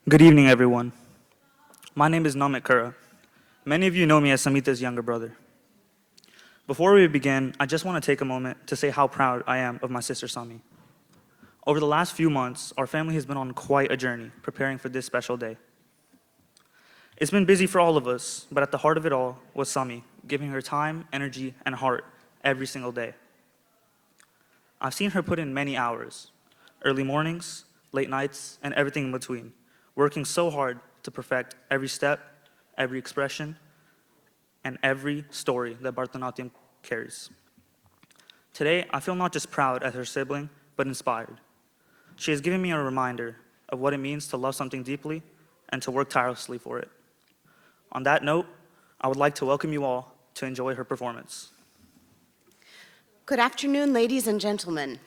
Good evening, everyone. My name is Namit Kura. Many of you know me as Samhita's younger brother. Before we begin, I just want to take a moment to say how proud I am of my sister Sami. Over the last few months, our family has been on quite a journey preparing for this special day. It's been busy for all of us, but at the heart of it all was Sami, giving her time, energy, and heart every single day. I've seen her put in many hours, early mornings, late nights, and everything in between, working so hard to perfect every step, every expression, and every story that Bharatanatyam carries. Today, I feel not just proud as her sibling, but inspired. She has given me a reminder of what it means to love something deeply and to work tirelessly for it. On that note, I would like to welcome you all to enjoy her performance. Good afternoon, ladies and gentlemen.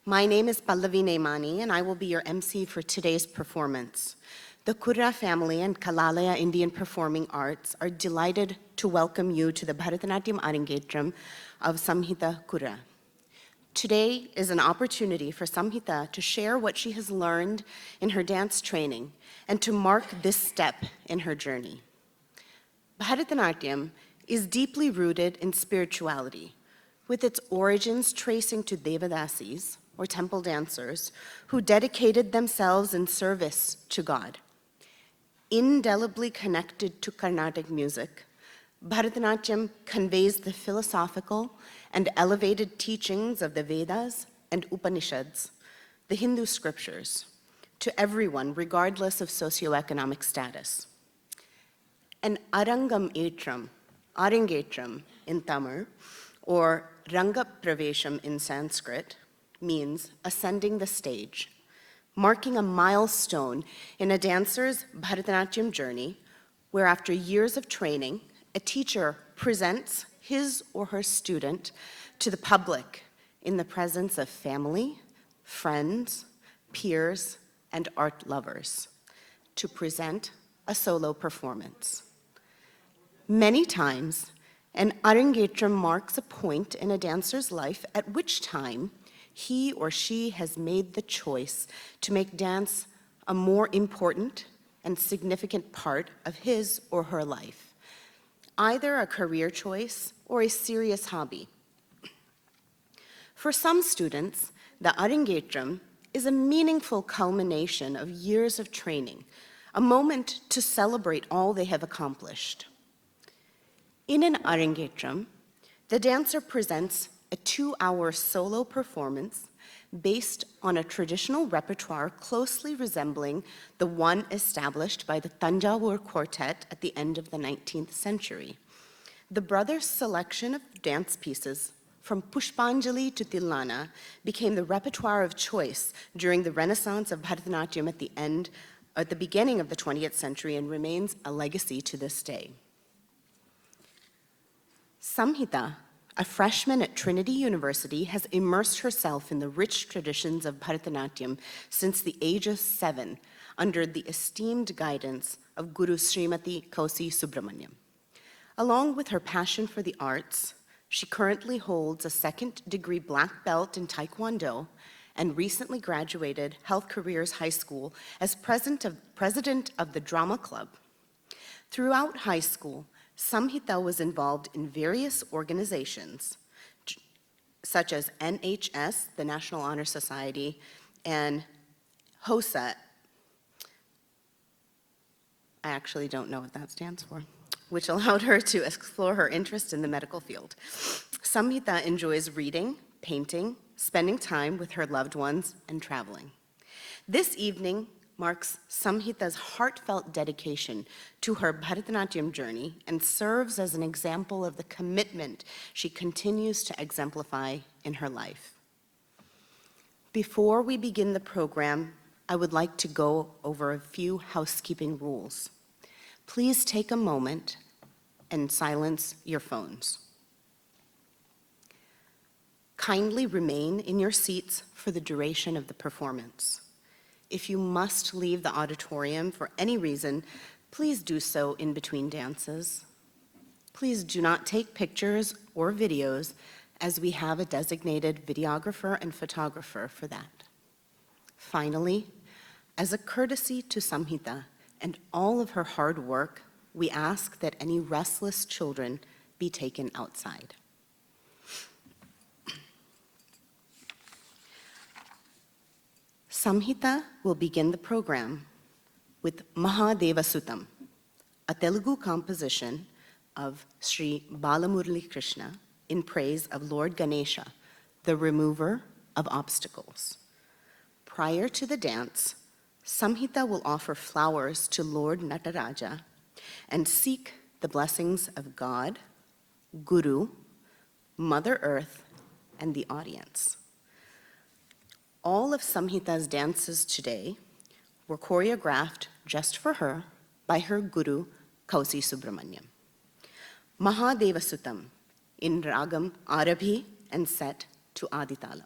My name is Pallavi Neimani, and I will be your MC for today's performance. The Kura family and Kalalaya Indian Performing Arts are delighted to welcome you to the Bharatanatyam Arangetram of Samhita Kura. Today is an opportunity for Samhita to share what she has learned in her dance training and to mark this step in her journey. Bharatanatyam is deeply rooted in spirituality, with its origins tracing to Devadasis, or temple dancers, who dedicated themselves in service to God. Indelibly connected to Carnatic music, Bharatanatyam conveys the philosophical and elevated teachings of the Vedas and Upanishads, the Hindu scriptures, to everyone regardless of socioeconomic status. An Arangetram in Tamil, or Ranga Pravesham in Sanskrit, means ascending the stage, marking a milestone in a dancer's Bharatanatyam journey, where after years of training, a teacher presents his or her student to the public in the presence of family, friends, peers, and art lovers to present a solo performance. Many times, an Arangetram marks a point in a dancer's life at which time he or she has made the choice to make dance a more important and significant part of his or her life, either a career choice or a serious hobby. For some students, the Arangetram is a meaningful culmination of years of training, a moment to celebrate all they have accomplished. In an Arangetram, the dancer presents a 2-hour solo performance based on a traditional repertoire closely resembling the one established by the Tanjavur Quartet at the end of the 19th century. The brothers' selection of dance pieces from Pushpanjali to Tilana became the repertoire of choice during the Renaissance of Bharatanatyam at the beginning of the 20th century and remains a legacy to this day. Samhita, a freshman at Trinity University, has immersed herself in the rich traditions of Bharatanatyam since the age of 7 under the esteemed guidance of Guru Srimati Kausi Subramaniam. Along with her passion for the arts, she currently holds a second-degree black belt in Taekwondo and recently graduated Health Careers High School as president of the Drama Club. Throughout high school, Samhita was involved in various organizations, such as NHS, the National Honor Society, and HOSA. I actually don't know what that stands for, which allowed her to explore her interest in the medical field. Samhita enjoys reading, painting, spending time with her loved ones, and traveling. This evening marks Samhita's heartfelt dedication to her Bharatanatyam journey and serves as an example of the commitment she continues to exemplify in her life. Before we begin the program, I would like to go over a few housekeeping rules. Please take a moment and silence your phones. Kindly remain in your seats for the duration of the performance. If you must leave the auditorium for any reason, please do so in between dances. Please do not take pictures or videos, as we have a designated videographer and photographer for that. Finally, As a courtesy to Samhita and all of her hard work, we ask that any restless children be taken outside. Samhita will begin the program with Mahadeva Sutam, a Telugu composition of Sri Balamurali Krishna in praise of Lord Ganesha, the remover of obstacles. Prior to the dance, Samhita will offer flowers to Lord Nataraja and seek the blessings of God, Guru, Mother Earth, and the audience. All of Samhita's dances today were choreographed just for her by her guru, Kausi Subramanyam. Mahadeva Sutam in Ragam Arabhi and set to Aditala.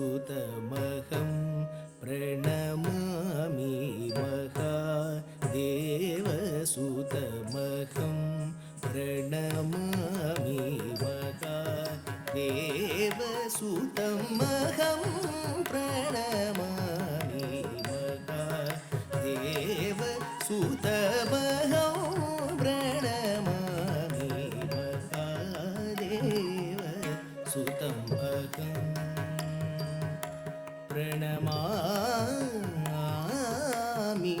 महादेवसुतमहं प्रणमामि महादेवसुतमहं प्रणमामि महादेवसुतमहं प्रणमामि महादेवसुतमहं प्रणमामि महादेवसुतमहं प्रणमामि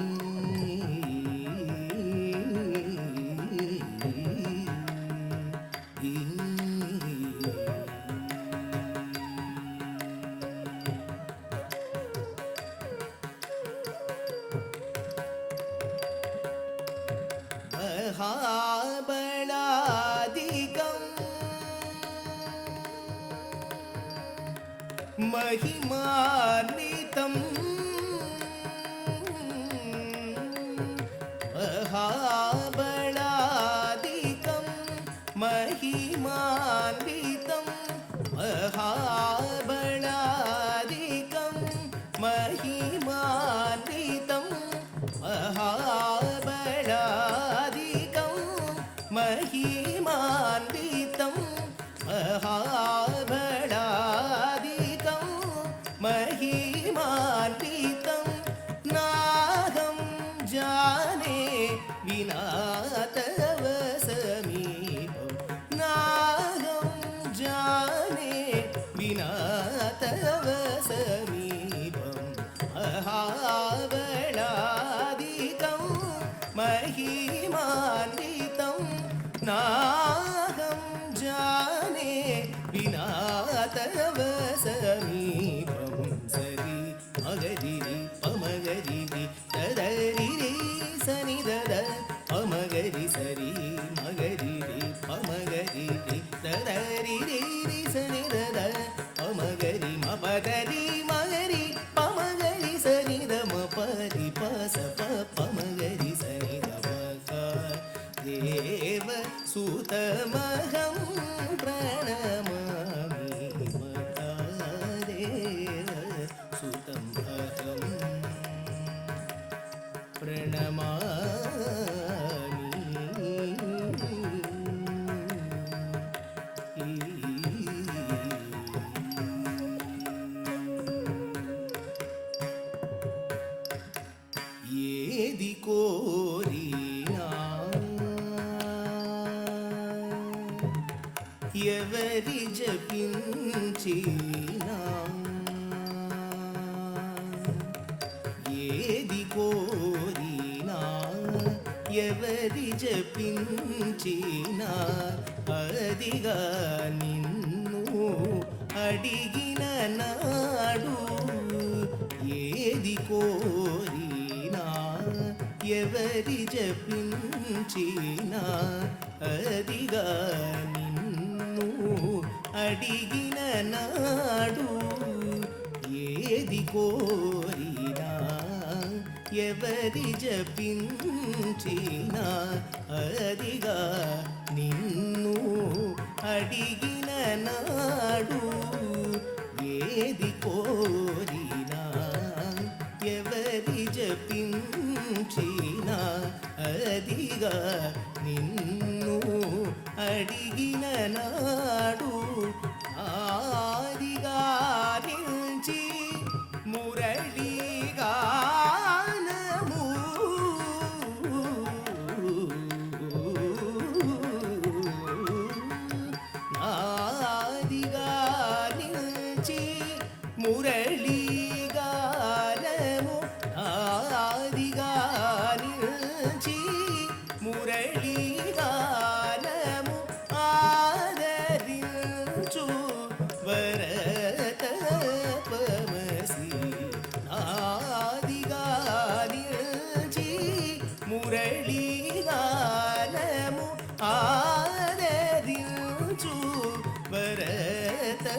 महाबलादिकं महिमान्वितं महाबलादिकं महिमान्वितं महाबलादिकं महिमान्वितं महाबलादिकं महिमान्वितं महाबलादिकं महिमान्वितं नाहं जाने विना तव समीपं नाहं जाने विना तव समीपं महाबलादिकं महिमान्वितं नाहं जाने विना तव समीपं सरि मगरिरि पमगरिरि तदरिरि सनिदद पमगरि सरि मगरिरि पमगरिरि तदरिरि सनिदद पमगरि मपदरि मगरि पमगरि सनिद मपरि पस पमगरि सनिद देव सुतमहं प्रणमामि महादेव सुतमहं प्रणमामि ఏది కోరినా ఎవరి జపించినా ఏది కోరినా ఎవరి జపించినా అదిగా నిన్ను అడిగిన నాడు ఏది కోరినా ఎవరి జపించినా అదిగా నిన్ను అడిగిన నాడు ఏది కోరినా ఎవరి జపించినా అదిగా నిన్ను అడిగిన నాడు ఏది కోరినా ఎవరి జపించినా అదిగా నిన్ను అడిగిన నాడు ఆదిగా నిలిచి మురళిగానము ఆదిగా నిలిచి మురళిగానము ఆదిగా నిలిచి మురళిగానము ఆదరించు వరతపమసి ఆదిగా నిలిచి మురళిగానము ఆదరించు వరతపమసి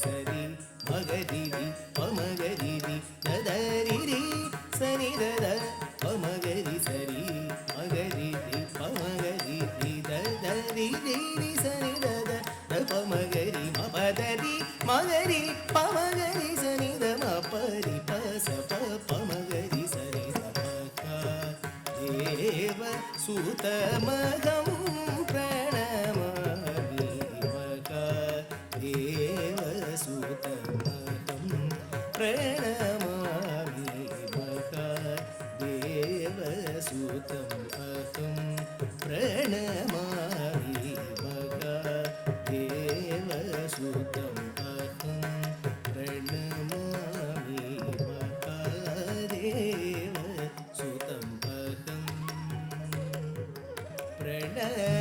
సరి మగరిరి పమగరిరి దదరిరి సని దద పమగరి సరి మగరిరి పమగరిరి దదరిరి సని దద పమగరి మపదరి మగరి పమగరి సని ద మపరి పస పమగరి సరి దపక దేవ సుతమగం ప్రణమామి మక దేవ సుతమగం ప్రణమామి మక దేవ సుతం అహం ప్రణమామి మక దేవ సుతం అహం ప్రణమామి మక దేవ సుతం అహం ప్రణమామి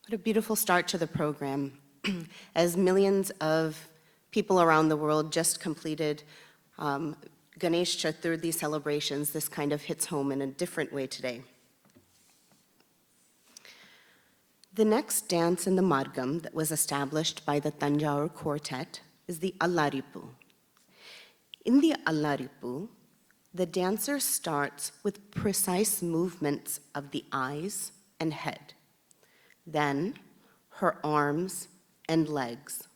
What a beautiful start to the program. As millions of people around the world just completed Ganesh Chaturthi celebrations, this kind of hits home in a different way today. The next dance in the Margam that was established by the Tanjore Quartet is the Allaripu. In the Allaripu, the dancer starts with precise movements of the eyes and head, then her arms and legs,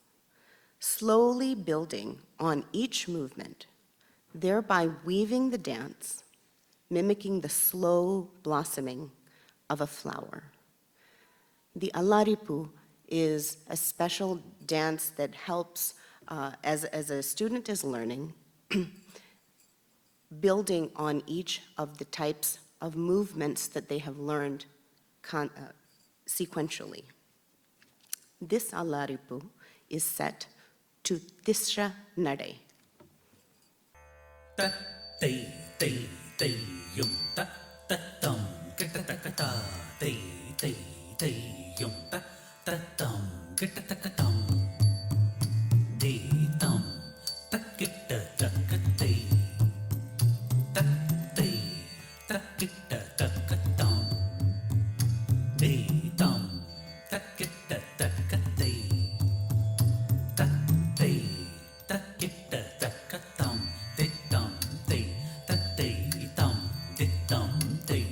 slowly building on each movement, thereby weaving the dance, mimicking the slow blossoming of a flower. The Allaripu is a special dance that helps, as a student is learning, building on each of the types of movements that they have learned sequentially. This Allaripu is set to Tisra Nade. Ta tei tei tei yum ta tam kita takata tei tei tei yum ta tam kita takatam de tam takita takatei ta tei takita takatam de tam takita takatei ta tei takita takatam de tam tei ta tei tam de tam tei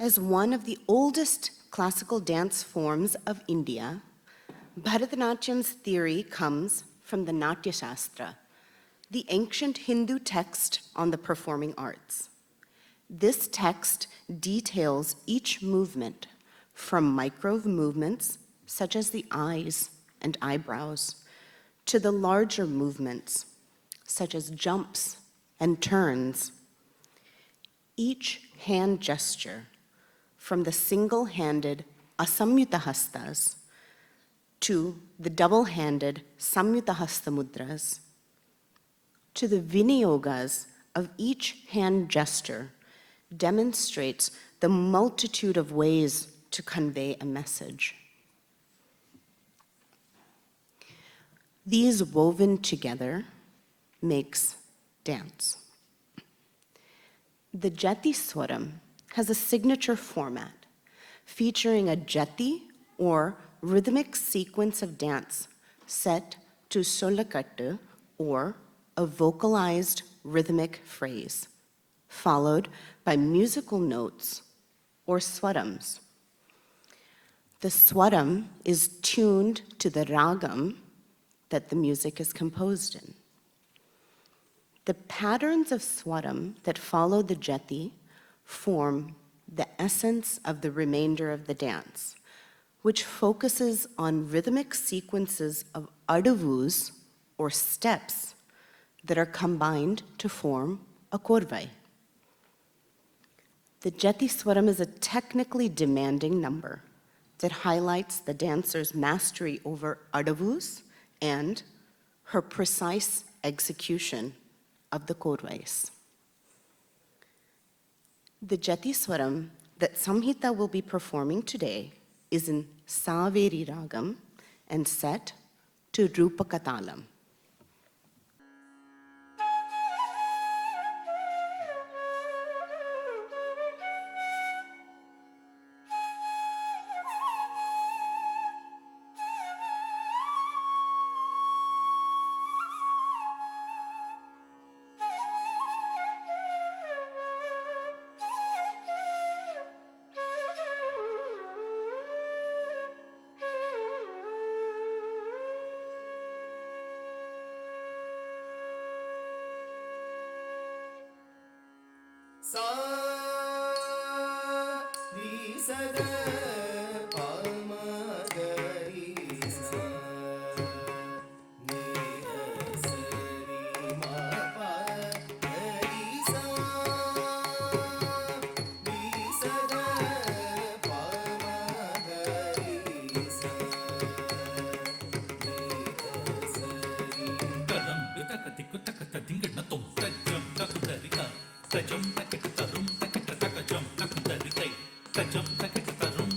As one of the oldest classical dance forms of India, Bharatanatyam's theory comes from the Natya Shastra, the ancient Hindu text on the performing arts. This text details each movement, from micro movements such as the eyes and eyebrows, to the larger movements such as jumps and turns. Each hand gesture, from the single-handed asamyuta hastas to the double-handed samyuta hasta mudras, to the viniyogas of each hand gesture, demonstrates the multitude of ways to convey a message. These woven together makes dance. The Jati Swaram has a signature format featuring a jati or rhythmic sequence of dance set to solakattu or a vocalized rhythmic phrase, followed by musical notes or swarams. The swaram is tuned to the ragam that the music is composed in. The patterns of swaram that follow the jati form the essence of the remainder of the dance, which focuses on rhythmic sequences of adavus, or steps, that are combined to form a korvai. The jati swaram is a technically demanding number that highlights the dancer's mastery over adavus and her precise execution of the korvais. The jati swaram that Samhita will be performing today is in Saveri Ragam and set to Rupakatalam. sa ri sa ga pa ma ga ri sa ni da sa ri ma pa ga ri sa ga pa ma ga ri sa ni da sa ri Taram taka tikku taka tadingana tom tajam takudarika tajam takitarum takitaka jam takudarika tajam takitarum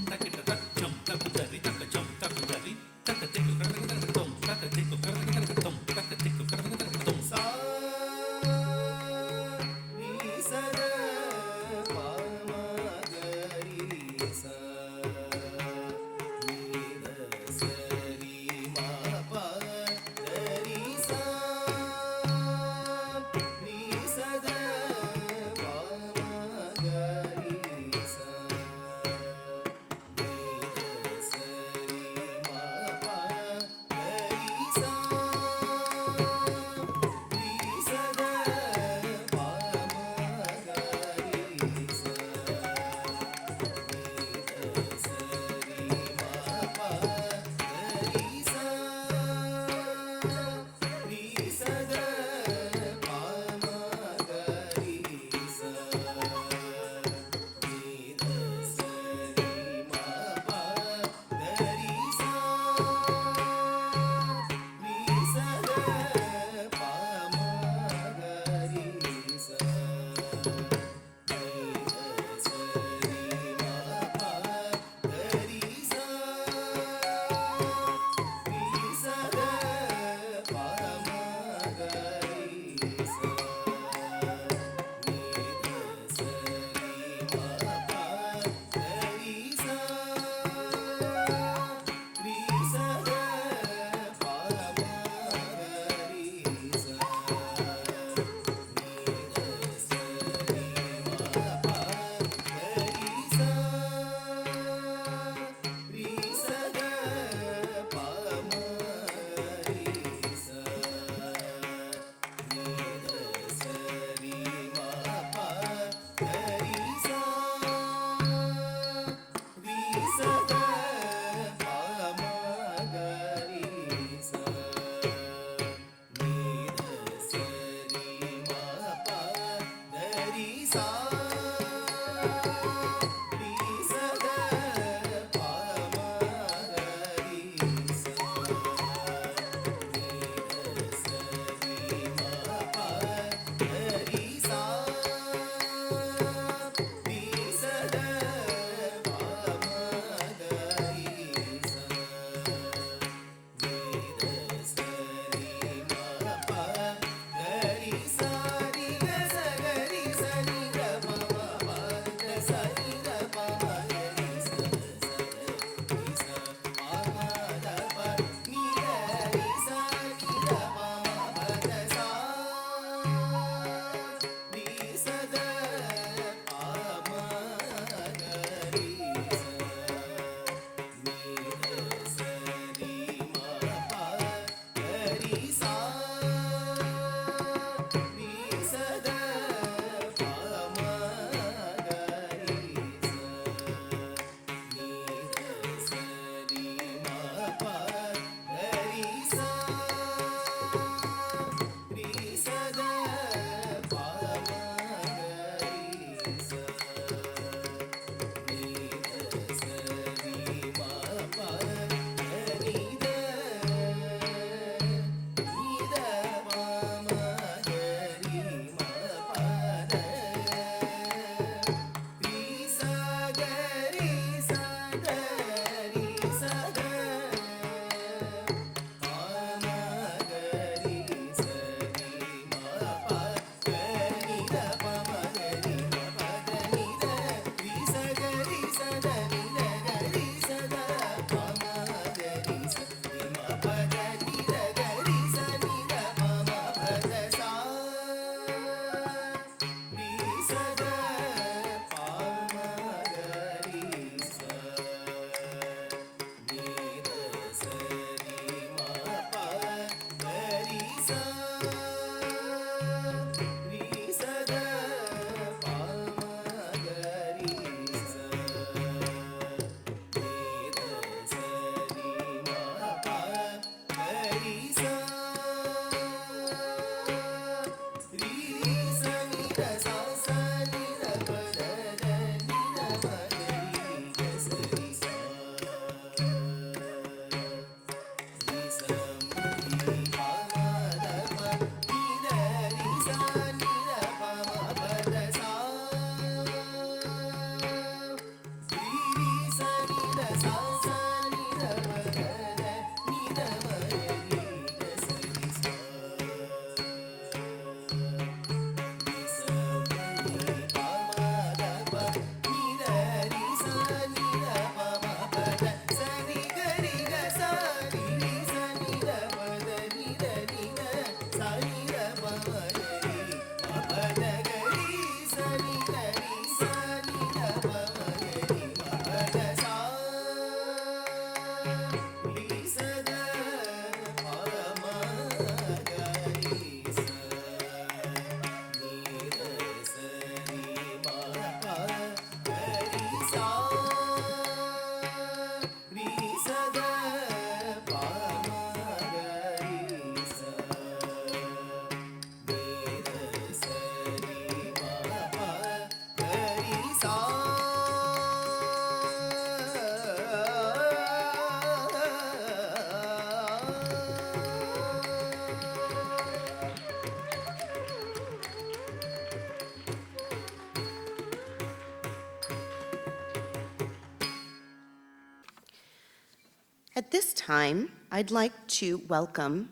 At this time, I'd like to welcome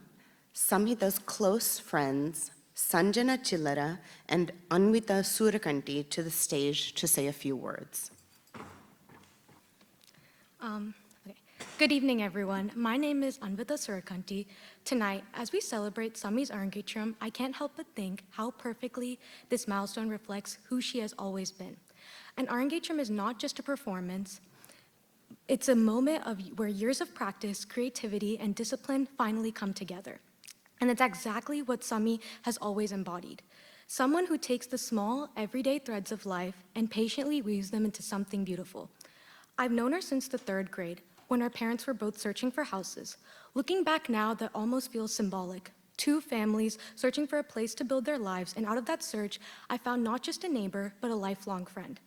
Samhita's close friends, Sanjana Chillara and Anvita Surakanti, to the stage to say a few words. Okay. Good evening, everyone. My name is Anvita Surakanti. Tonight, as we celebrate Sami's Arangetram, I can't help but think how perfectly this milestone reflects who she has always been. An Arangetram is not just a performance, it's a moment where years of practice, creativity, and discipline finally come together. And it's exactly what Sami has always embodied. Someone who takes the small, everyday threads of life and patiently weaves them into something beautiful. I've known her since the 3rd grade, when our parents were both searching for houses. Looking back now, that almost feels symbolic. 2 families searching for a place to build their lives, and out of that search, I found not just a neighbor, but a lifelong friend.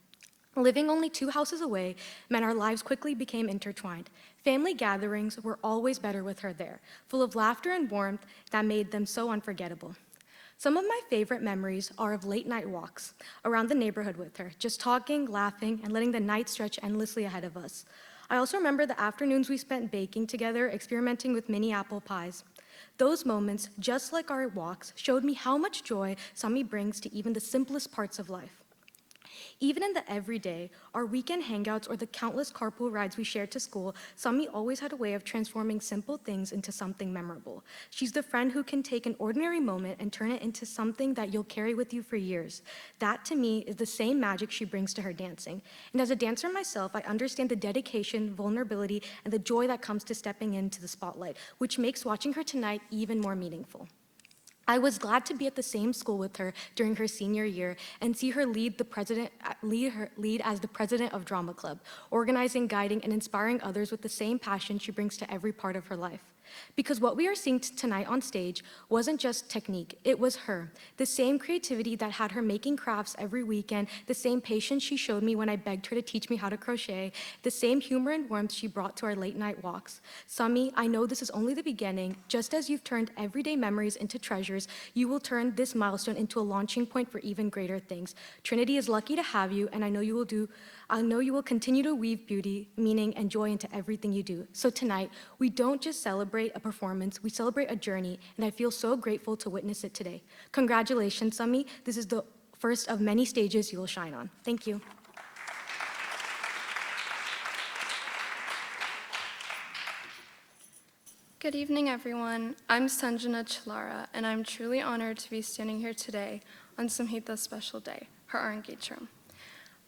Living only 2 houses away meant our lives quickly became intertwined. Family gatherings were always better with her there, full of laughter and warmth that made them so unforgettable. Some of my favorite memories are of late-night walks around the neighborhood with her, just talking, laughing, and letting the night stretch endlessly ahead of us. I also remember the afternoons we spent baking together, experimenting with mini apple pies. Those moments, just like our walks, showed me how much joy Sami brings to even the simplest parts of life. Even in the everyday, our weekend hangouts, or the countless carpool rides we shared to school, Sami always had a way of transforming simple things into something memorable. She's the friend who can take an ordinary moment and turn it into something that you'll carry with you for years. That, to me, is the same magic she brings to her dancing. And as a dancer myself, I understand the dedication, vulnerability, and the joy that comes to stepping into the spotlight, which makes watching her tonight even more meaningful. I was glad to be at the same school with her during her senior year and see her lead as the president of Drama Club, organizing, guiding, and inspiring others with the same passion she brings to every part of her life. Because what we are seeing tonight on stage wasn't just technique, it was her. The same creativity that had her making crafts every weekend, the same patience she showed me when I begged her to teach me how to crochet, the same humor and warmth she brought to our late night walks. Sami, I know this is only the beginning. Just as you've turned everyday memories into treasures, you will turn this milestone into a launching point for even greater things. Trinity is lucky to have you, and I know you will continue to weave beauty, meaning, and joy into everything you do. So tonight, we don't just celebrate a performance, we celebrate a journey, and I feel so grateful to witness it today. Congratulations, Sami. This is the first of many stages you will shine on. Thank you. Good evening, everyone. I'm Sanjana Chillara, and I'm truly honored to be standing here today on Samhita's special day, her Arangetram.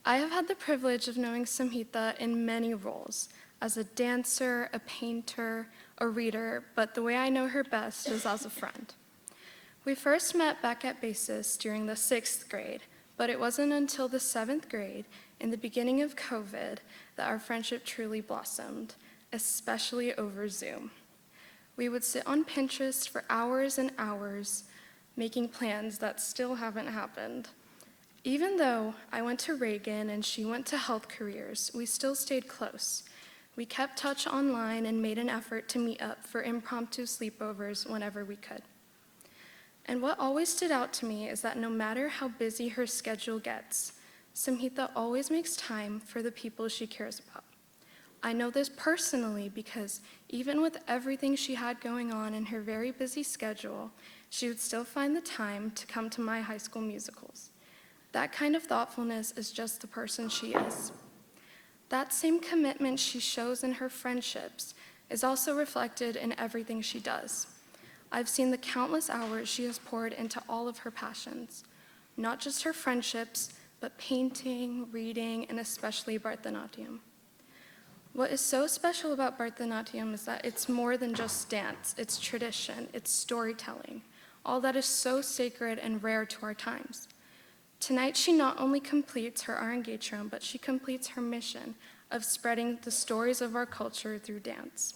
I have had the privilege of knowing Samhita in many roles, as a dancer, a painter, a reader, but the way I know her best is as a friend. We first met back at Basis during the 6th grade, but it wasn't until the 7th grade, in the beginning of COVID, that our friendship truly blossomed, especially over Zoom. We would sit on Pinterest for hours and hours, making plans that still haven't happened. Even though I went to Reagan and she went to health careers, we still stayed close. We kept touch online and made an effort to meet up for impromptu sleepovers whenever we could. And what always stood out to me is that no matter how busy her schedule gets, Samhita always makes time for the people she cares about. I know this personally because even with everything she had going on in her very busy schedule, she would still find the time to come to my high school musicals. That kind of thoughtfulness is just the person she is. That same commitment she shows in her friendships is also reflected in everything she does. I've seen the countless hours she has poured into all of her passions, not just her friendships, but painting, reading, and especially Bharatanatyam. What is so special about Bharatanatyam is that it's more than just dance, it's tradition, it's storytelling, all that is so sacred and rare to our times. Tonight, she not only completes her Arangetram, but she completes her mission of spreading the stories of our culture through dance.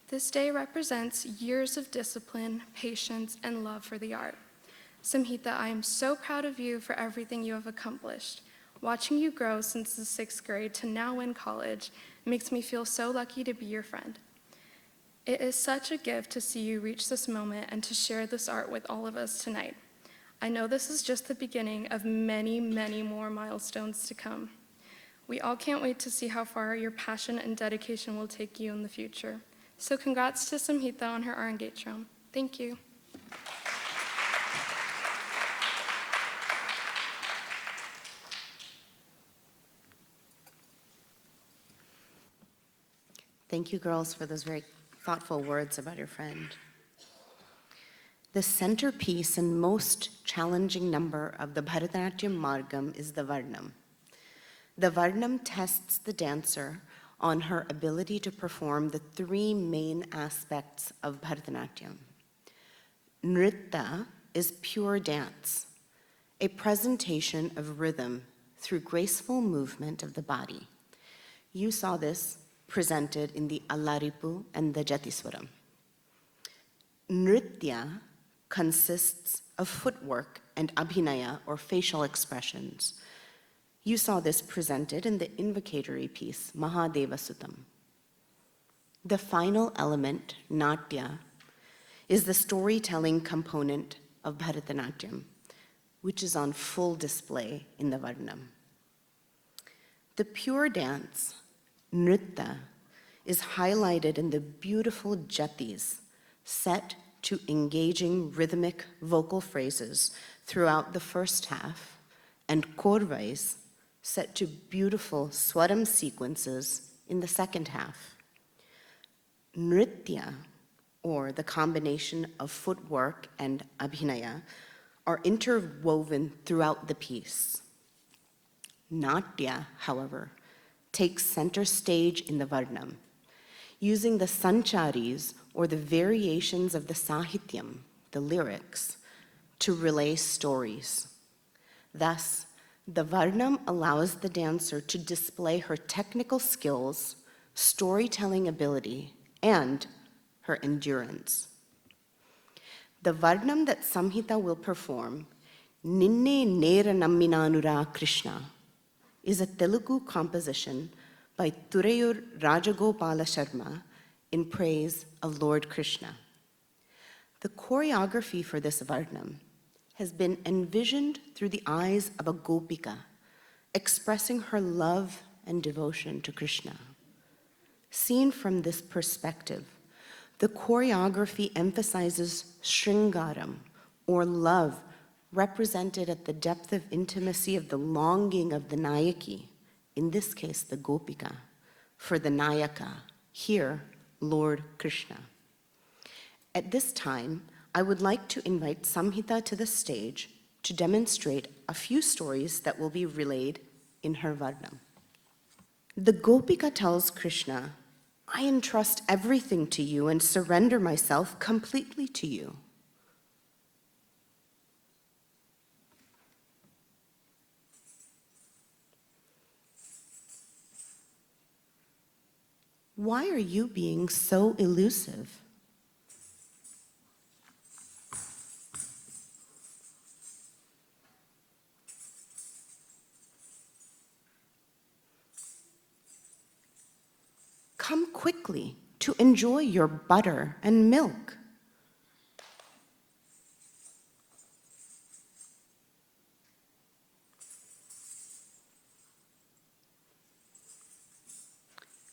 This day represents years of discipline, patience, and love for the art. Samhita, I am so proud of you for everything you have accomplished. Watching you grow since the 6th grade to now in college makes me feel so lucky to be your friend. It is such a gift to see you reach this moment and to share this art with all of us tonight. I know this is just the beginning of many, many more milestones to come. We all can't wait to see how far your passion and dedication will take you in the future. So congrats to Samhita on her Arangetram. Thank you. Thank you, girls, for those very thoughtful words about your friend. The centerpiece and most challenging number of the Bharatanatyam Margam is the Varnam. The Varnam tests the dancer on her ability to perform the three main aspects of Bharatanatyam. Nritta is pure dance, a presentation of rhythm through graceful movement of the body. You saw this presented in the Allaripu and the Jatiswaram. Nritya consists of footwork and abhinaya, or facial expressions. You saw this presented in the invocatory piece, Mahadeva Sutam. The final element, Natya, is the storytelling component of Bharatanatyam, which is on full display in the Varnam. The pure dance, Nritta, is highlighted in the beautiful jatis set to engaging rhythmic vocal phrases throughout the first half, and korvais set to beautiful swaram sequences in the second half. Nritya, or the combination of footwork and abhinaya, are interwoven throughout the piece. Natya, however, takes center stage in the Varnam, using the sancharis, or the variations of the sahityam, the lyrics, to relay stories. Thus, the Varnam allows the dancer to display her technical skills, storytelling ability, and her endurance. The Varnam that Samhita will perform, Ninne Nera Namminanura Krishna, is a Telugu composition by Thurayur Rajagopala Sharma in praise of Lord Krishna. The choreography for this Varnam has been envisioned through the eyes of a gopika, expressing her love and devotion to Krishna. Seen from this perspective, the choreography emphasizes Shringaram, or love, represented at the depth of intimacy of the longing of the Nayaki, in this case the Gopika, for the Nayaka, here Lord Krishna. At this time, I would like to invite Samhita to the stage to demonstrate a few stories that will be relayed in her Varnam. The Gopika tells Krishna, "I entrust everything to you and surrender myself completely to you." Why are you being so elusive? Come quickly to enjoy your butter and milk.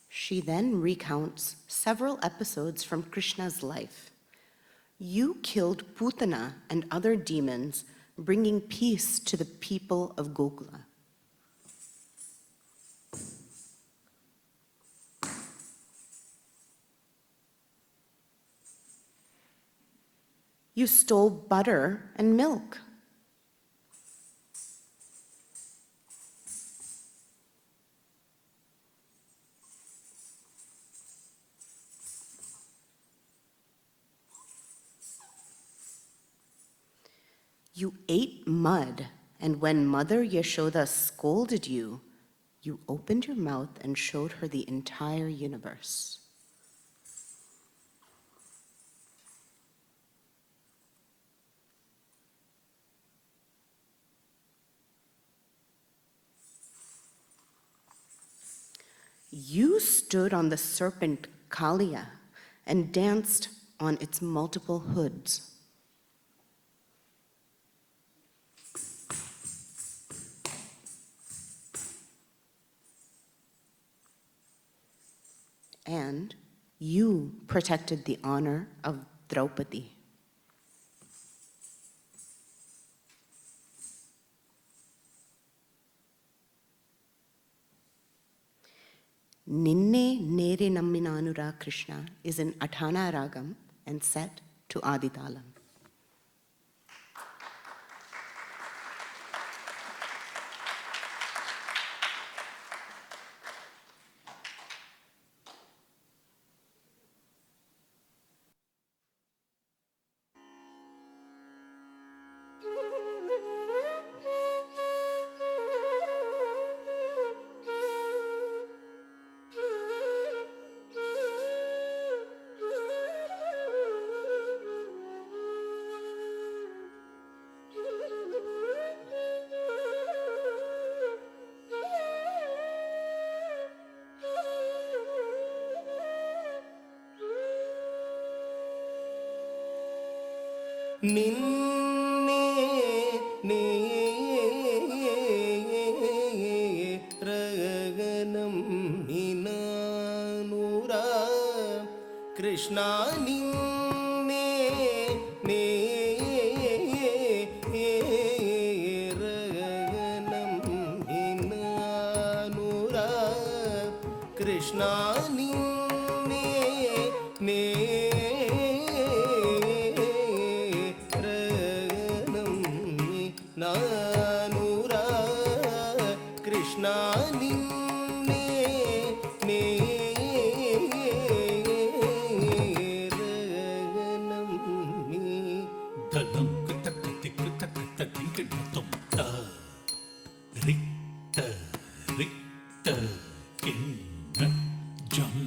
She then recounts several episodes from Krishna's life. You killed Putana and other demons, bringing peace to the people of Gokula. You stole butter and milk. You ate mud, and when Mother Yashoda scolded you, you opened your mouth and showed her the entire universe. You stood on the serpent Kaliya and danced on its multiple hoods. And You protected the honor of Draupadi. Ninne Nere Namminanura Krishna is in Athana Ragam and set to Aditalam. நின்னே ரகனம் நினானுரா கிருஷ்ணா நின்னே ரகனம் நினானுரா கிருஷ்ணா நின்னே நானுரா கிருஷ்ணா நின்னே ரகனம் ததம் குத்தக்க திக்கு தக்க தத்திங்க நத்தம் த ரிக்த ரிக்த கிண்ண ஜம்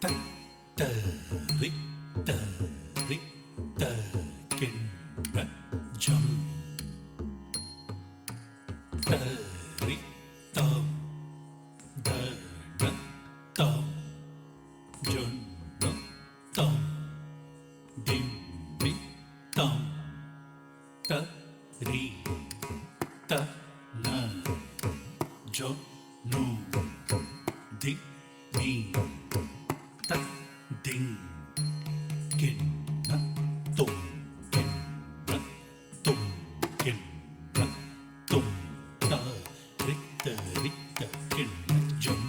தத்த ரிக்த ரிக்த கிண்ண ஜம் தரித்தம் தனத்தம் ஜொன்னத்தம் திம்மித்தம் தரி தன ஜொன்னு திமி தத்திங் கிண்ணத்தும் கிண்ணத்தும் கிண்ணத்தும் தரித்த ரித்த கிண்ணஜம்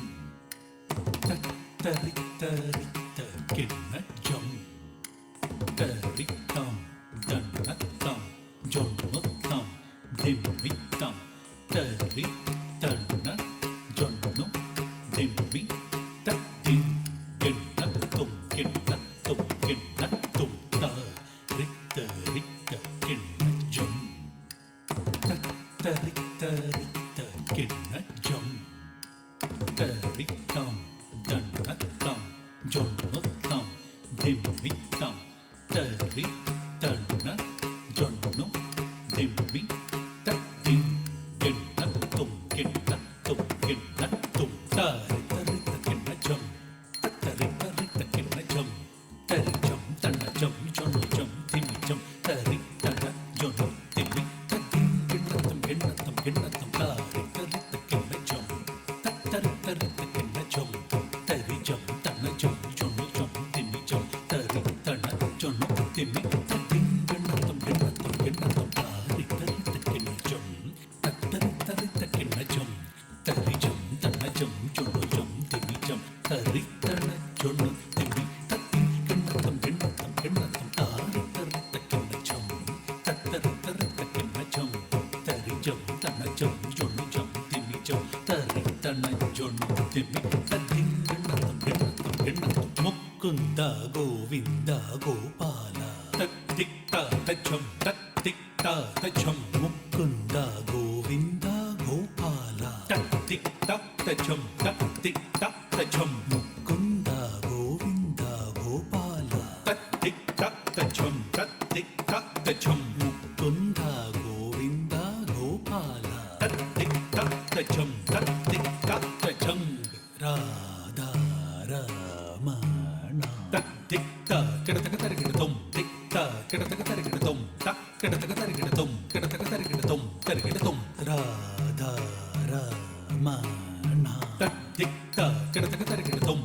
தரித்த ரித்த கிண்ணஜம் தரித்தம் தன்னத்தம் ஜொன்னத்தம் திம்மித்தம் தரி தன்ன ஜொன்னு திம்மி தத்திங் கிண்ணத்தும் கிண்ணத்தும் கிண்ணத்தும் தரித்த ரித்த கிண்ணஜம் தரித்த ரித்த கிண்ணஜம் தரித்தம் தன்னத்தம் ஜொன்னத்தம் திம்மித்தம் தரி தன்ன ஜொன்னு திம்மி தத்திங் கிண்ணத்தும் கிண்ணத்தும் கிண்ணத்தும் தரித்த ரித்த கிண்ணஜம் தரித்த ரித்த கிண்ணஜம் தரிஜம் தன்னஜம் ஜொன்னஜம் திமிஜம் தரி தன ஜொன்னு திம்மி தத்திங் கிண்ணத்தும் கிண்ணத்தும் கிண்ணத்தும் தரித்த ரித்த கிண்ணஜம் தரித்த ரித்த கிண்ணஜம் தரிஜம் தன்னஜம் ஜொன்னஜம் திமிஜம் தரி தன ஜொன்னு திம்மி தத்திங் கிண்ணத்தும் கிண்ணத்தும் கிண்ணத்தும் தரித்த ரித்த கிண்ணஜம் தரித்த ரித்த கிண்ணஜம் தரிஜம் தன்னஜம் ஜொன்னஜம் திமிஜம் தரி தன ஜொன்னு திம்மி தத்திங் கிண்ணத்தும் கிண்ணத்தும் கிண்ணத்தும் தரித்த ரித்த கிண்ணஜம் தரித்த ரித்த கிண்ணஜம் தரிஜம் தன்னஜம் ஜொன்னஜம் திமிஜம் தரி தன ஜொன்னு திம்மி தத்திங் கிண்ணத்தும் கிண்ணத்தும் கிண்ணத்தும் முக்குந்த கோவிந்த கோபால தத்திக்த தச்சம் தத்திக்த தச்சம் முக்குந்த கோவிந்த கோபால தத்திக்த தச்சம் தத்திக்த தச்சம் முக்குந்த கோவிந்த கோபால தத்திக்த தச்சம் தத்திக்த தச்சம் முக்குந்த கோவிந்த கோபால தத்திக்த தச்சம் தத்திக்த தச்சம் ராதா ரமண தத்திக்த கிடதக தரிகிடதும் திக்த கிடதக தரிகிடதும் தக் கிடதக தரிகிடதும் கிடதக தரிகிடதும் தரிகிடதும் ராதா ரமண தத்திக்த கிடதக தரிகிடதும்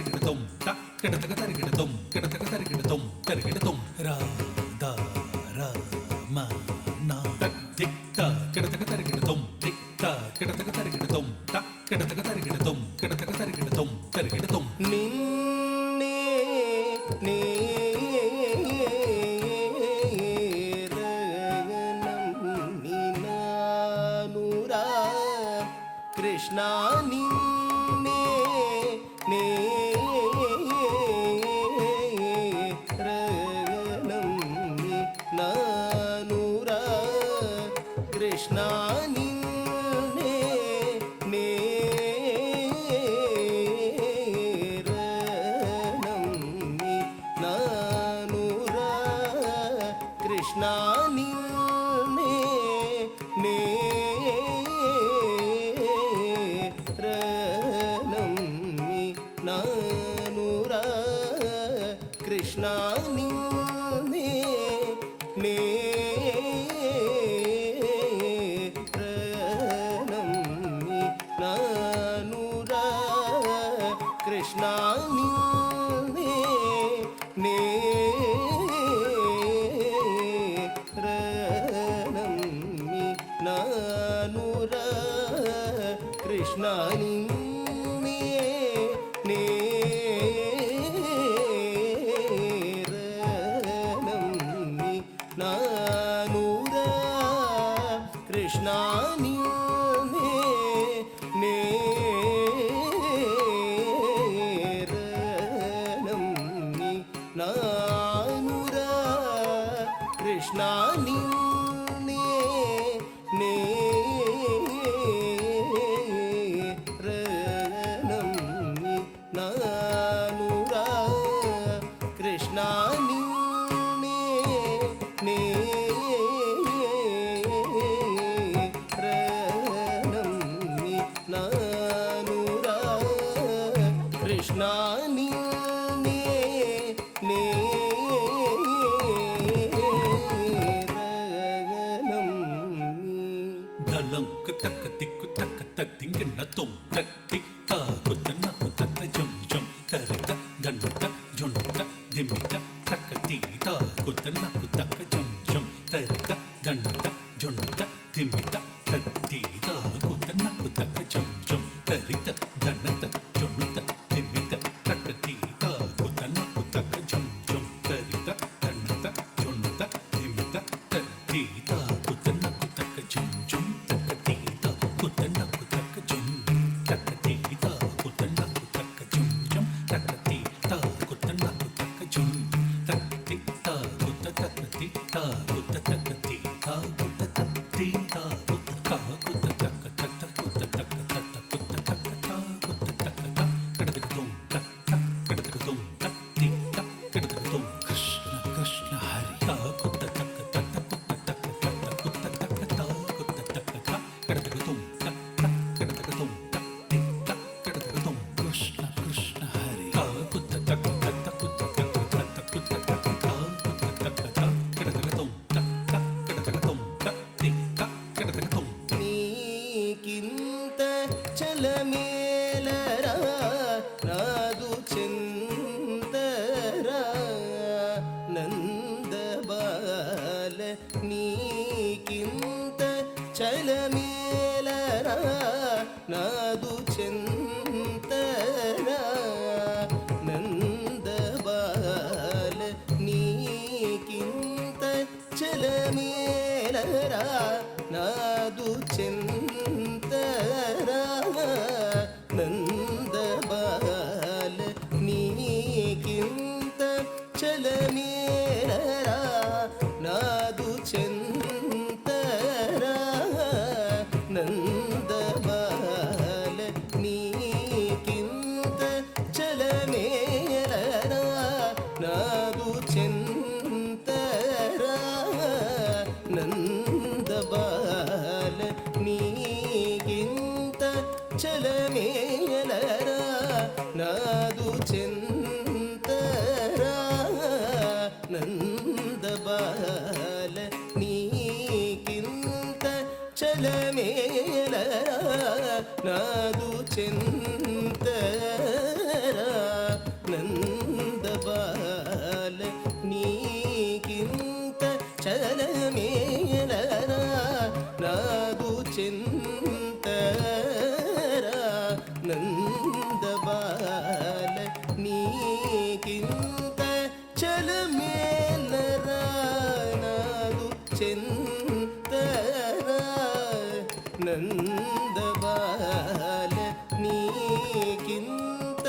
తరిగిడతం త కిడతక తరిగిడతం కిడతక తరిగిడతం తరిగిడతం రా ద ర మ నా దిక్క కిడతక తరిగిడతం దిక్క కిడతక తరిగిడతం త కిడతక తరిగిడతం కిడతక తరిగిడతం తరిగిడతం నిన్నే నే రగనమ్మినానురా కృష్ణ నిన్నే నే రగనమ్మినానురా కృష్ణ నిన్నే నే నానురా కృష్ణ నిన్నే నే నమ్మి నానురా కృష్ణ నిన్నే నే నమ్మి నానురా కృష్ణ నిన్నే నే నమ్మి నానురా కృష్ణ నిన్నే నే నమ్మి నానురా కృష్ణ నిన్నే నే నమ్మి నానురా కృష్ణ నిన్నే నే నమ్మి నానురా కృష్ణ నిన్నే నే నమ్మి నానురా కృష్ణ నిన్నే నే దళంకు తక్క తిక్కు తక్క తద్దింగిన తొం తక్తిక్క కుతన్నకు తక్క జం జం తరిత దండత జొంట దిమిత తక్క తీత కుతన్నకు తక్క జం జం తరిత దండత జొంట దిమిత తత్తీత కుతన్నకు తక్క జం జం తరిత దండత జొంట దిమిత తక్క తీత కుతన్నకు తక్క జం జం తరిత దండత జొంట దిమిత తత్తీత కుతన్నకు తక్క జం జం తక్క తీత కుతన్నకు తక్క జం తక్క తీత కుతన్నకు తక్క జం జం తక్క తీత కుతన్నకు తక్క జం తక్క తీత కుత తక్క తీత కుత తక్క తీత కుత తక్క తీత కుత కుత తక్క తక్క కుత తక్క తక్క కుత తక్క కుత తక్క కడదకుం తక్క కడదకుం తక్క తీత కడదకుం కృష్ణ కృష్ణ హరి కుత తక్క తక్క కుత తక్క తక్క కుత తక్క కుత తక్క కడదకుం తక్క కడదకుం తక్క తీత కడదకుం కృష్ణ కృష్ణ హరి కుత తక్క తక్క కుత తక్క తక్క కుత తక్క కుత తక్క కడదకుం తక్క కడదకుం తక్క తీత కడదకుం నీకింత చలమేలరా నాదు చింతరా నందబాల నీకింత చలమేలరా నాదు చింతరా నందబాల నీకింత చలమేలరా నాదు చింతరా నందబాల నీకింత చలమేలరా నాదు చింతరా నందబాల నీకింత చలమేలరా నాదు చింతరా నందబాల నీకింత చలమేలరా నాదు చింతరా నందబాల నీకింత చలమేలరా నాదు చింతరా నందబాల నీకింత చలమేలరా నాదు చింతరా నందబాల నీకింత చలమేలరా నాదు చింతరా నందబాల నీకింత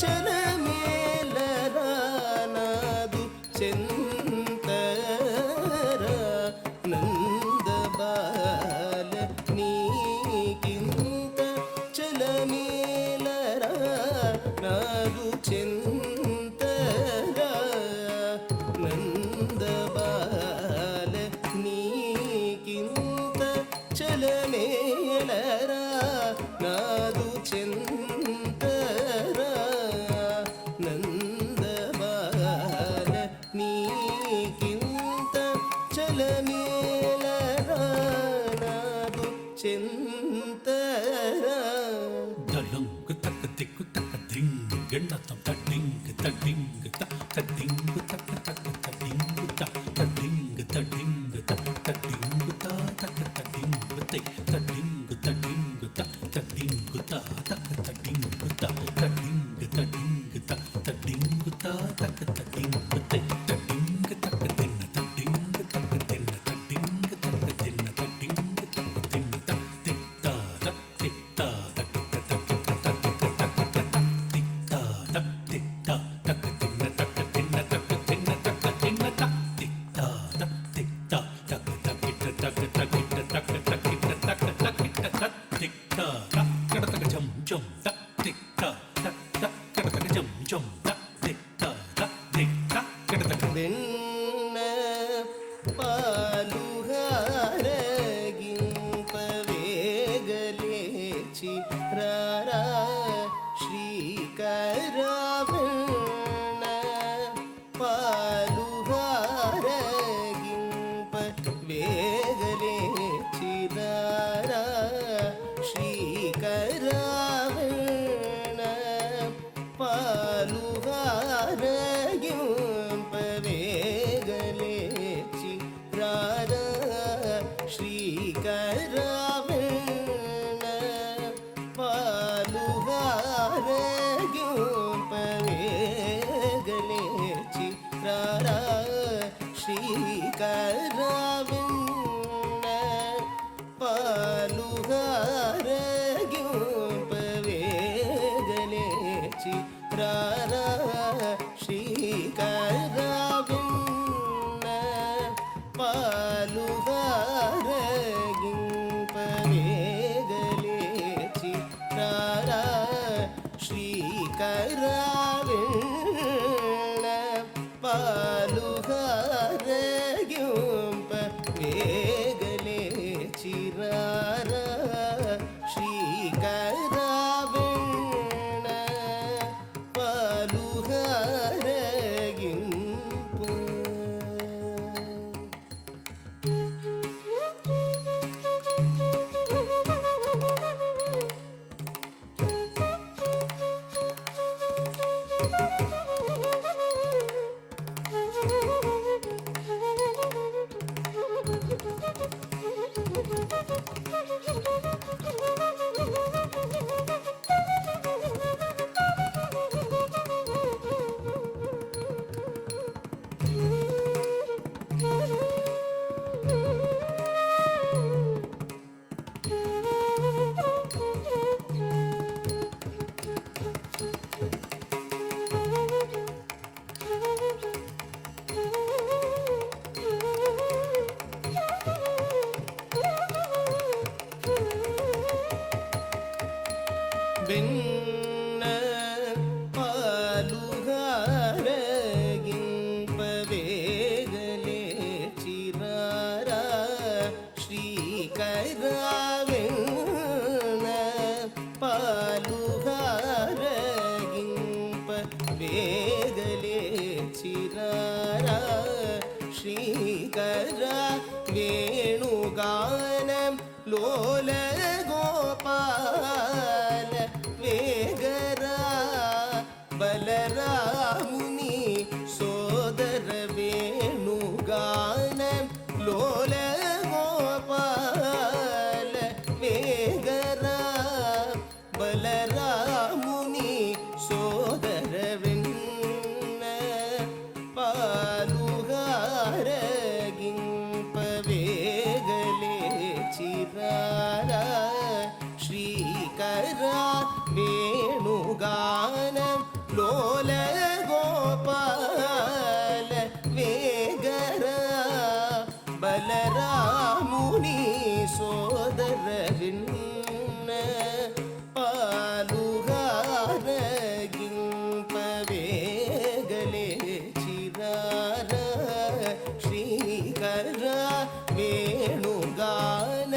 చలమేలరా నాదు చింతరా నందబాల నీకింత చలమేలరా నాదు చింతరా నందబాల నీకింత చలమేలరా నాదు చింతరా నందబాల నీకింత చలమేలరా నాదు చింతరా దళంగు తక్క తిక్కు తక్క దింగు గెండతం తడ్డింగు తడ్డింగు తడ్డింగు తక్క తక్క తడ్డింగు తడ్డింగు తడ్డింగు తడ్డింగు తక్క తడ్డింగు తడ్డింగు తడ్డింగు తడ్డింగు తక్క తడ్డింగు తడ్డింగు తడ్డింగు తడ్డింగు తక్క తడ్డింగు తడ్డింగు తక్క తిన్న తడ్డింగు తక్క తిన్న తడ్డింగు తక్క తిన్న తడ్డింగు తక్క తిన్న తిత్తా తిత్తా వెన్న పాలుహారగింపవేగలేచి రారా శ్రీకరావణ పాలుహారగింపవేగలేచి రారా శ్రీకరావణ పాలుహారగింపవేగలేచి రారా శ్రీకరావణ పాలుహారగింపవేగలేచి రారా శ్రీకరావణ పాలుహారగింపవేగలేచి రారా శ్రీకరావణ పాలుహారగింపవేగలేచి రారా శ్రీకరావణ పాలుహారగింపవేగలేచి రారా శ్రీకరావణ పాలుహారగింపు వెన్న పాలుహారగింపవేగలేచి రారా శ్రీకరావణ పాలుహారగింపవేగలేచి రారా శ్రీకరా వేణుగానం లోల గోపాల వేగరా బలరా బలరాముని సోదర వేణుగాన లోల గోపాల వేగరా బలరాముని సోదర వెన్న పాలుగారగింపవేగలే చిరారా శ్రీకరా వేణుగానం లోల గోపాల వేగరా బలరాముని సోదర విన్న పాలుగారగింపవేగలే చిరారా శ్రీకరా వేణుగాన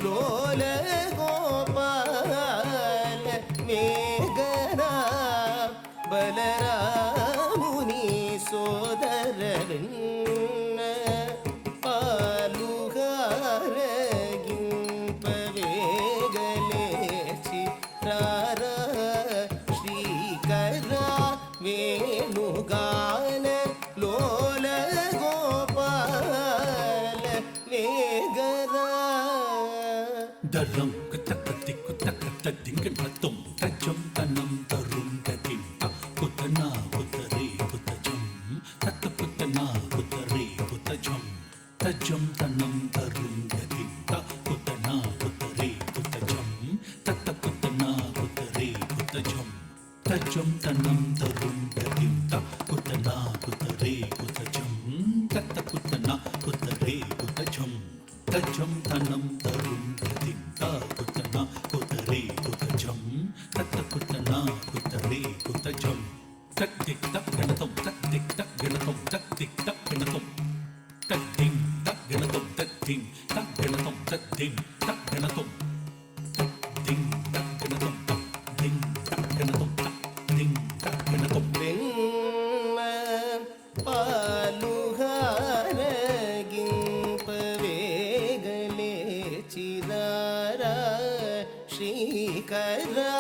లోల గోపాల వేగరా బలరాముని సోదర విన్న పాలుగారగింపవేగలే చిరారా శ్రీకరా వేణుగాన లోల గోపాల వేగరా దరం కుతక దిక్కు తక్క తద్దింగటం తజ్జం తన్నం తరుం గతింత కుతనా కుతరే కుతజం తత్త కుతనా కుతరే కుతజం తజ్జం తన్నం తరుం గతింత కుతనా కుతరే కుతజం తత్త కుతనా కుతరే కుతజం తజ్జం తన్నం తరుం గతింత కుతనా కుతరే కుతజం తత్త కుతనా కుతరే కుతజం తజ్జం తన్నం తరుం గతింత కుతనా కుతరే కుతజం తత్త కుతనా కుతరే కుతజం తక్తిక్ తక్ గణతం తక్తిక్ తక్ గణతం తక్తిక్ తక్ గణతం తక్తిం తక్ గణతం తక్తిం తక్ గణతం తక్తిం తక్ గణతం తక్తిం తక్ గణతం తక్తిం తక్ గణతం తక్తిం తక్ గణతం వెన్న పాలుగారగింపవేగలే చిరారా శ్రీకరా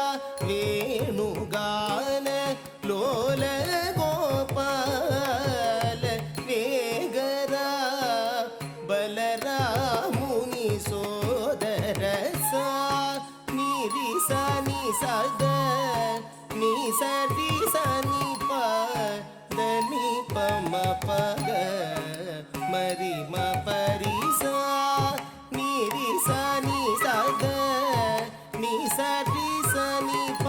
వేణుగాన లోల గోపాల వేగరా బలరాముని సోదర సా నిరి సా ని సద ని సరి సా ని ప ద ని ప మ ప గ మరి మ పరి సా నిరి సా ని సద ని సరి సా ని ప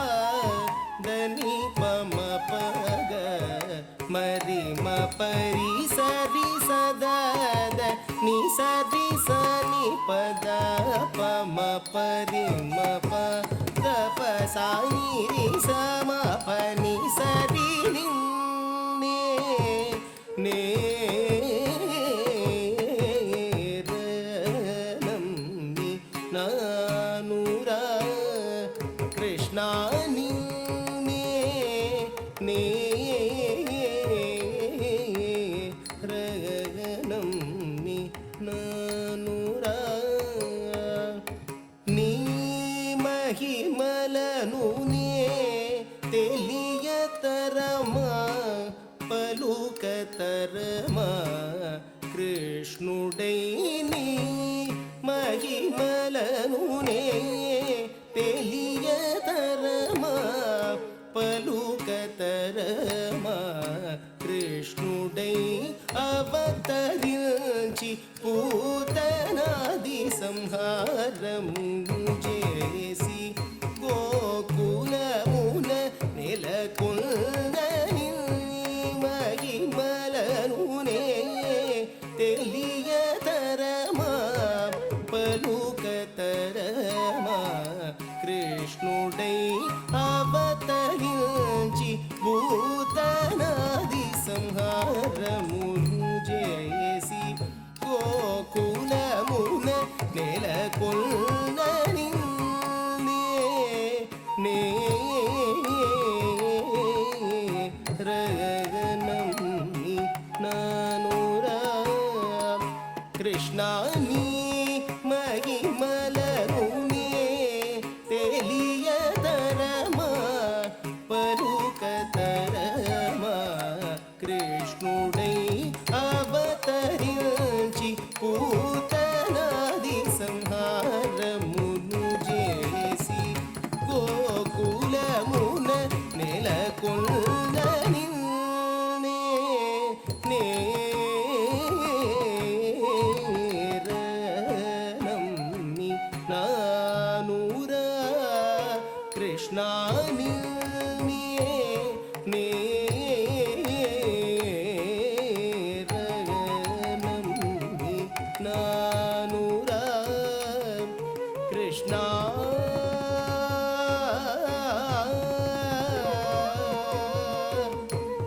ద ని ప మ ప గ మరి మ పరి సరి సద ద ని సరి సా ని ప ద ప మ పరి మ ప ద ప సా ని రి స మ ప ని సరి ని నే నే రణం ని నానురా కృష్ణ ని నే నే రణం ని నానురా నీ మహిమలను నే తెలియతరమా పలుకతరమా కృష్ణుడై నీ మహిమలను నే తెలియతరమా పలుకతరమా కృష్ణుడై అవతరించి పూతనాది సంహారము చేసి గోకులమున నెలకొన్న నీ మహిమలను నే తెలియతరమా పలుకతరమా కృష్ణుడై అవతరించి భూతనాది సంహారమును చేసి గోకులమున నెలకొన్న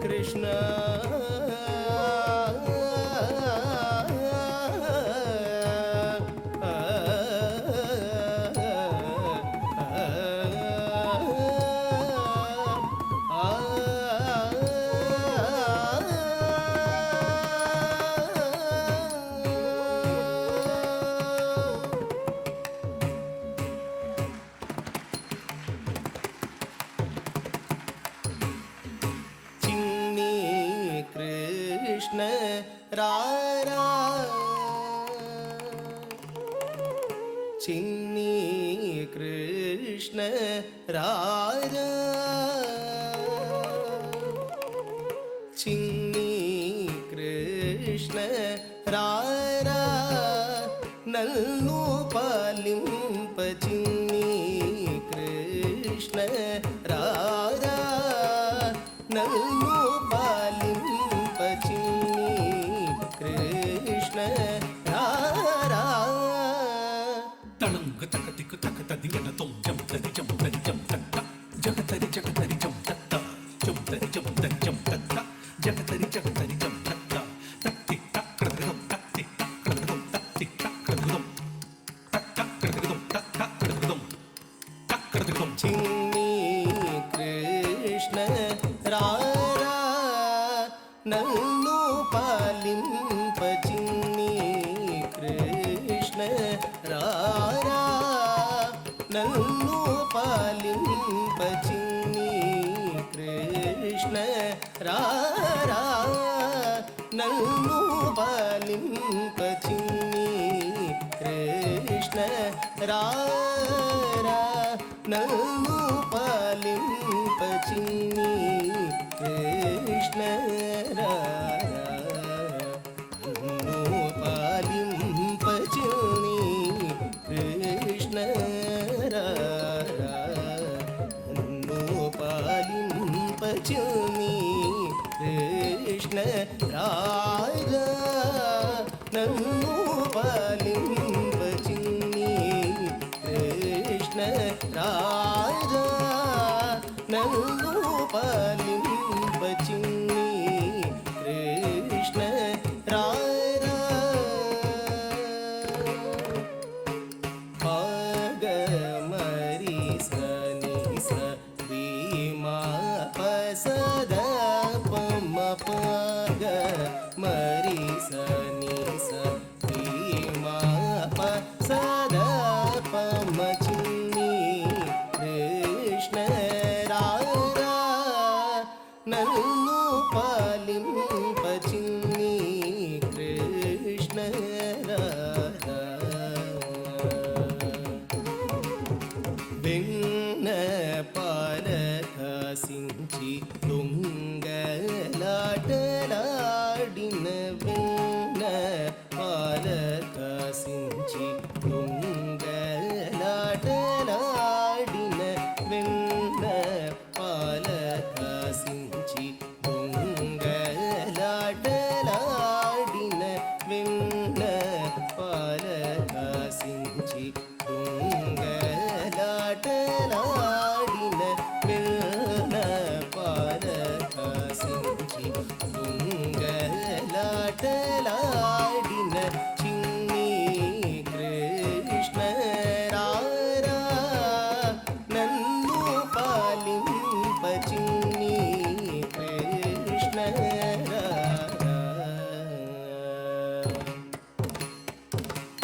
కృష్ణ కృష్ణ రారా చిన్ని కృష్ణ రారా చిన్ని కృష్ణ రారా నన్ను పాలింప చిన్ని కృష్ణ రారా నన్ను పాలింప చిన్ని కృష్ణ రారా తళంగ తక తిక్కు తక తదింగన తొం జం తరి జం తక్క జగతరి జం తక్క జం తరి జం తక్క జగతరి జం తక్క తక్తి తక్రదం తక్తి తక్రదం తక్తి తక్రదం తక్క క్రదం తక్క క్రదం తక్రదం చిన్ని కృష్ణ రారా నన్ను పాలింప చిన్ని కృష్ణ రారా నన్ను పాలింప చిన్ని కృష్ణ రారా నన్ను పాలింప చిన్ని కృష్ణ రారా నన్ను పాలింప చిన్ని కృష్ణ రారా నన్ను పాలింప చిన్ని కృష్ణ రారా నన్ను పాలింప చిన్ని కృష్ణ రారా నన్ను పాలింప చిన్ని కృష్ణ రారా నన్ను పాలింప చిన్ని కృష్ణ రారా పాగ మరి సని స మా పసద పమ పాగ మరి సని స మా పసద పమ చిన్ని కృష్ణ రారా నన్ను పాలింప చిన్ని కృష్ణ రారా వెన్న పాలకాసించి దొంగలాటలాడిన వెన్న పాలకాసించి దొంగలాటలాడిన వెన్న పాలకాసించి దొంగలాటలాడిన వెన్న పాలకాసించి దొంగలాటలాడిన వెన్న పాలకాసించి దొంగలాటలాడిన చిన్ని కృష్ణ రారా నన్ను పాలింప చిన్ని కృష్ణ రారా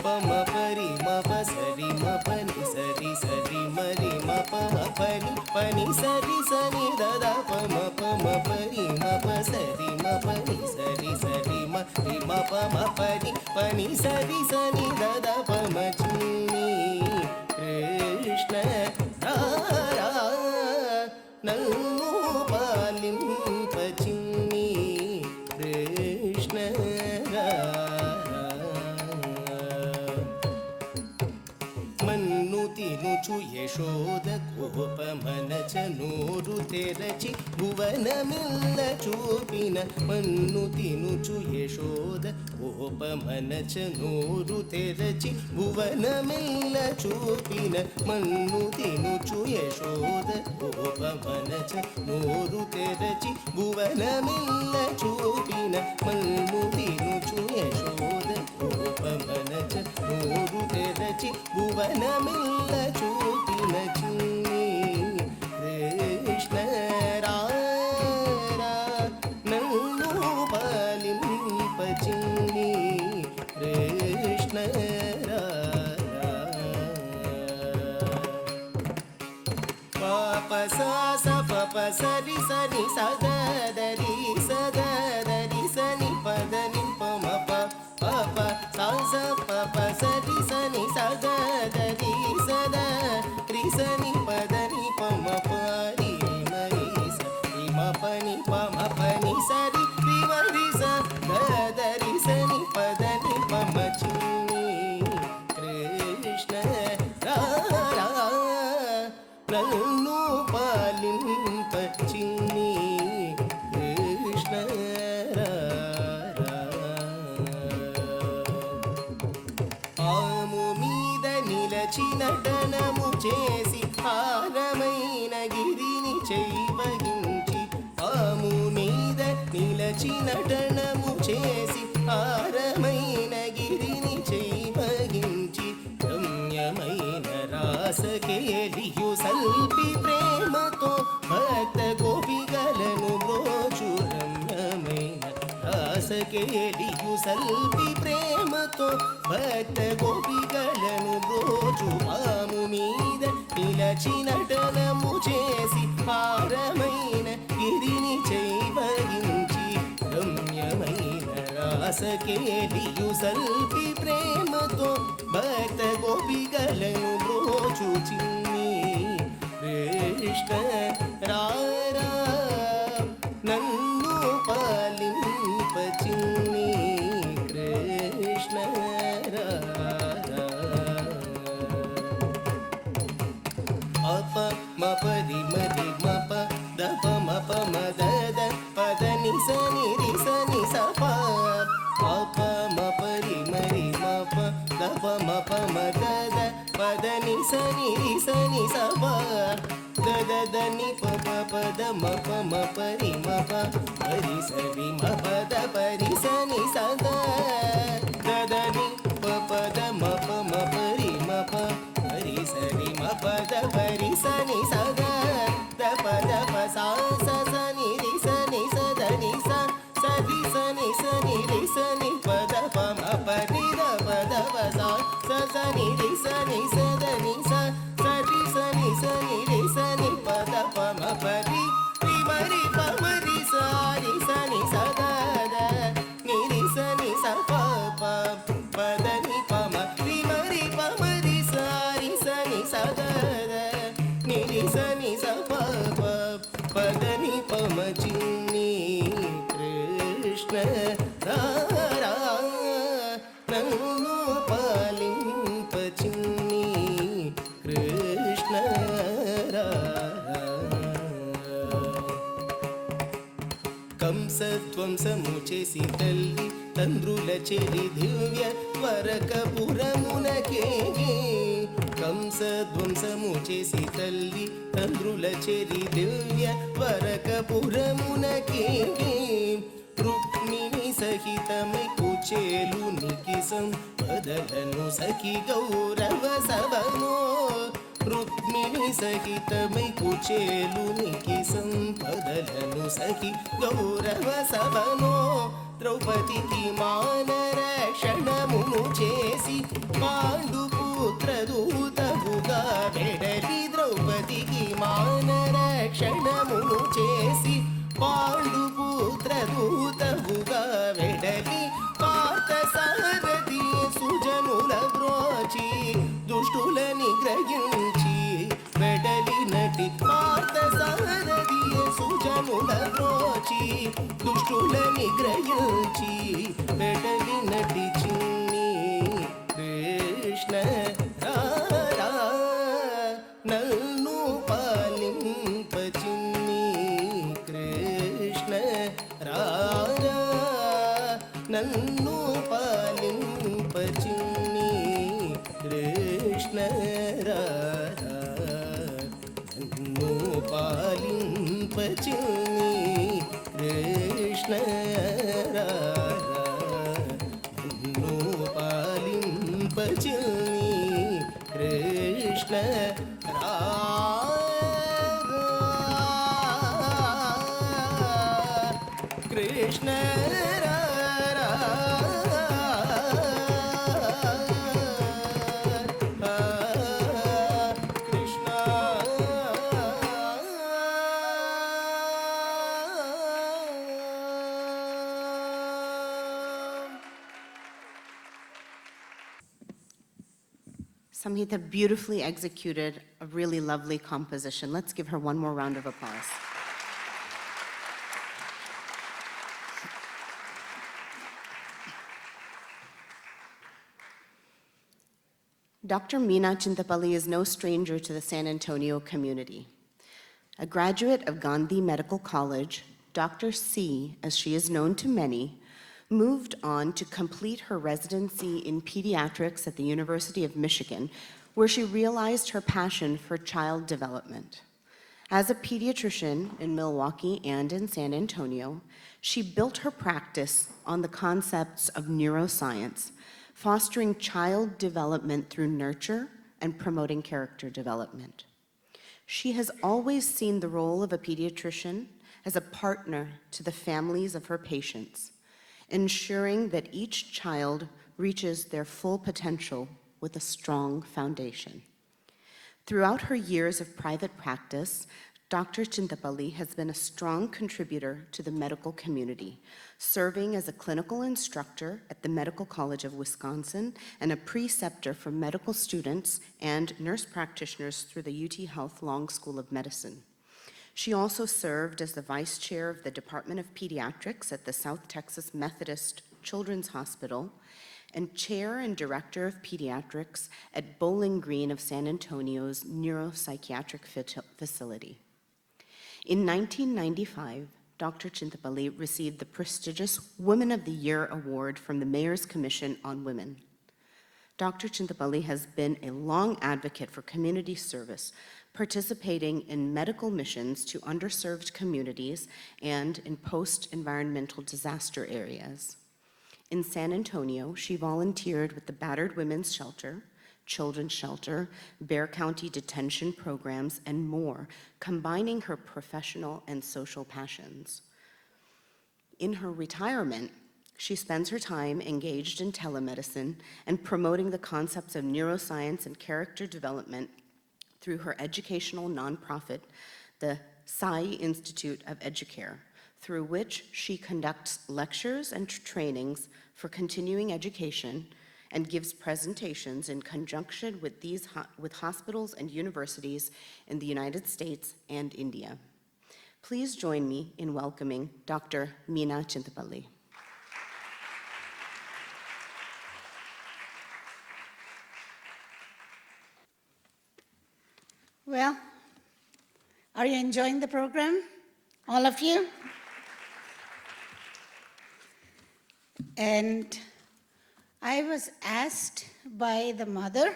పమ పరి మప సరి మపని సరి సరి మరి మప పని పని సరి సని దద పమ పమ పరి మప సరి మపని సరి సరి మరి మప మపని పని సరి సని దద పమ చిన్ని కృష్ణ రారా నన్ను పాలింప చిన్ని కృష్ణ రారా మన్ను తినుచు యశోద కోపమనచ నోరు తెరచి భువనమిల్ల చూపిన మన్ను తినుచు యశోద గోపమనచ నోరు తెరచి భువనమెల్ల చూపిన మన్ను తినుచు యశోద గోపమనచ నోరు తెరచి భువనమెల్ల చూపిన మన్ను తినుచు యశోద గోపమనచ నోరు తెరచి భువనమెల్ల చూపిన చిన్ని కృష్ణ నన్ను పాలింప చిన్ని కృష్ణ పాప స పప సరి సని సదరి సదరి సని పదని పమ పప స పప సరి సని సదరి సదరి సని పదని పమ పరి మరి సరి పని పమ పని సరి మరి సదరి సని పదని పమ చిన్ని కృష్ణ నన్ను పాలింప చిన్ని కృష్ణ పాము మీద నిలచి నటనము చేసి హారమైన గిరిని చేయవగించి పాము మీద నిలచి నటనము చేసి హారమైన గిరిని చేయవగించి రమ్యమైన రాసకేలియు సల్పి ప్రేమతో భక్త గోపికలను బ్రోచు రమ్యమైన రాసకేలియు సల్పి ప్రేమతో భక్త గోపికలను బ్రోచు పాము మీద నిలచి నటనము చేసి హారమైన గిరిని చేయవగించి రమ్యమైన రాసకేలియు సల్పి ప్రేమతో భక్త గోపికలను బ్రోచు చిన్ని కృష్ణ రారా నన్ను పాలింప చిన్ని కృష్ణ అప మపది మది మప దప మప మదద పదని సని రి సని సప అప మపరి మరి మప దప మప మదద పదని సని రి సని సప దదని పప పద మప మపరి మప పరి సరి మపద పరి సని సద దదని పపద మప మపరి మప పరి సరి మపద పరి సని సద దప దప సా సని రి సని సదని స సరి సని సని రి సని పద పమ పరి దప దప సా సని రి సని సదని స సరి సని సని రి సని పద పమ పరి రి మరి పమ రి సరి సని సద ని రి సని స ప పద ని పమ రి మరి పమ రి సరి సని సద ని రి సని స పద ని పమ చిన్ని కృష్ణ రారా నన్ను పాలింప చిన్ని కృష్ణ కంసధ్వంసము చేసి తల్లి తండ్రుల చెరి దివ్య వరకపురమునకేగి కంసధ్వంసము చేసి తల్లి తండ్రుల చెరి దివ్య వరకపురమునకేగి రుక్మిణి సహితమై కుచేలునికి సంపదలను సఖి గౌరవ సభను రుక్మిణి సహితమై కుచేలునికి సంపదలను సఖి గౌరవ సభను ద్రౌపదికి మానరక్షణమును చేసి పాండుపుత్ర దూతముగా వెడలి ద్రౌపదికి మానరక్షణమును చేసి పాండుపుత్ర దూతముగా వెడలి పార్థ సారథి సుజనుల బ్రోచి దుష్టుల నిగ్రహించి వెడలి నటి పార్థ సారథి సుజనుల బ్రోచి దుష్టుల నిగ్రహించి వెడలి నటి చిన్ని కృష్ణ రారా నన్ను పాలింప చిన్ని కృష్ణ రా నన్ను పాలింపచిన్ని కృష్ణ రాధా నన్ను పాలింపచిన్ని కృష్ణ రాధా నన్ను పాలింపచిన్ని Krishna Krishna Krishna Samhita beautifully executed a really lovely composition. Let's give her one more round of applause. Dr. Meena Chintapalli is no stranger to the San Antonio community. A graduate of Gandhi Medical College, Dr. C, as she is known to many, moved on to complete her residency in pediatrics at the University of Michigan, where she realized her passion for child development. As a pediatrician in Milwaukee and in San Antonio, she built her practice on the concepts of neuroscience, fostering child development through nurture and promoting character development. She has always seen the role of a pediatrician as a partner to the families of her patients, ensuring that each child reaches their full potential with a strong foundation. Throughout her years of private practice, Dr. Chintapalli has been a strong contributor to the medical community, serving as a clinical instructor at the Medical College of Wisconsin and a preceptor for medical students and nurse practitioners through the UT Health Long School of Medicine. She also served as the vice chair of the Department of Pediatrics at the South Texas Methodist Children's Hospital and chair and director of pediatrics at Bowling Green of San Antonio's neuropsychiatric facility. In 1995, Dr. Chintapalli received the prestigious Woman of the Year Award from the Mayor's Commission on Women. Dr. Chintapalli has been a long advocate for community service, participating in medical missions to underserved communities and in post-environmental disaster areas. In San Antonio, she volunteered with the Battered Women's Shelter, Children's Shelter, Bexar County Detention Programs, and more, combining her professional and social passions. In her retirement, she spends her time engaged in telemedicine and promoting the concepts of neuroscience and character development through her educational nonprofit, the Sai Institute of Educare, through which she conducts lectures and trainings for continuing education and gives presentations in conjunction with hospitals and universities in the United States and India. Please join me in welcoming Dr. Meena Chintapalli. Well, are you enjoying the program? All of you? And I was asked by the mother,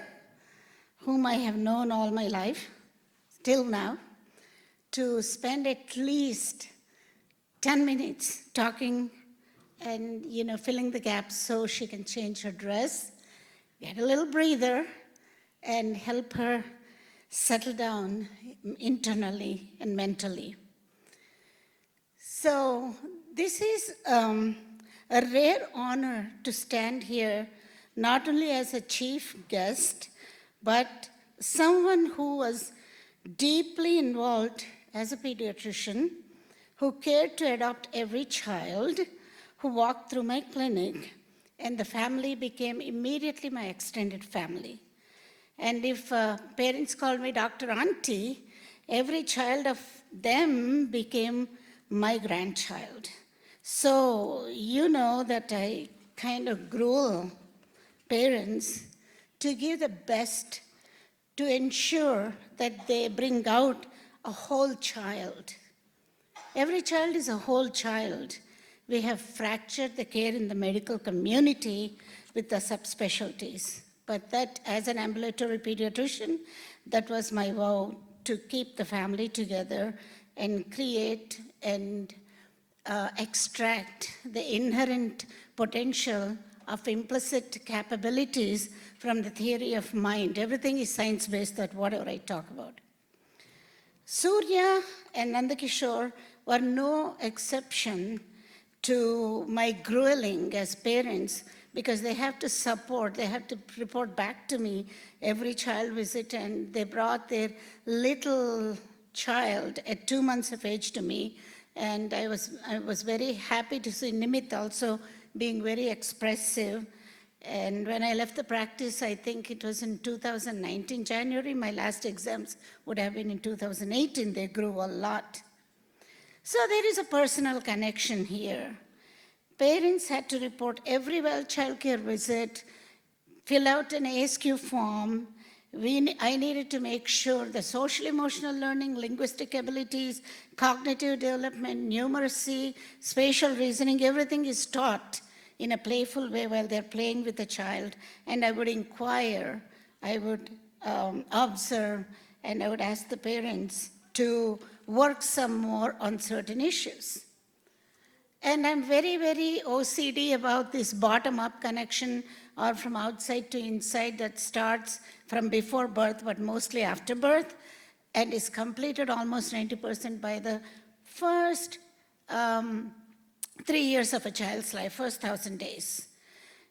whom I have known all my life, till now, to spend at least 10 minutes talking and, filling the gaps so she can change her dress, get a little breather, and help her settle down internally and mentally. So this is a rare honor to stand here, not only as a chief guest, but someone who was deeply involved as a pediatrician, who cared to adopt every child who walked through my clinic, and the family became immediately my extended family. And if parents called me Dr. Auntie, every child of them became my grandchild. So you know that I kind of gruel parents to give the best to ensure that they bring out a whole child. Every child is a whole child we have fractured the care in the medical community with the subspecialties. But that, as an ambulatory pediatrician, that was my vow, to keep the family together and create and extract the inherent potential of implicit capabilities from the theory of mind. Everything is science-based, that whatever I talk about. Surya and Nandakishore were no exception to my grueling as parents, because they have to support, they have to report back to me every child visit, and they brought their little child at 2 months of age to me, and I was very happy to see Nimit also being very expressive. And when I left the practice, I think it was in 2019, January, my last exams would have been in 2018, they grew a lot. So there is a personal connection here. Parents had to report every well childcare visit, fill out an ASQ form. I needed to make sure the social emotional learning, linguistic abilities, cognitive development, numeracy, spatial reasoning, everything is taught in a playful way while they're playing with the child. And I would inquire, I would observe, and I would ask the parents to work some more on certain issues. And I'm very, very OCD about this bottom-up connection or from outside to inside that starts from before birth, but mostly after birth, and is completed almost 90% by the first 3 years of a child's life, first 1,000 days.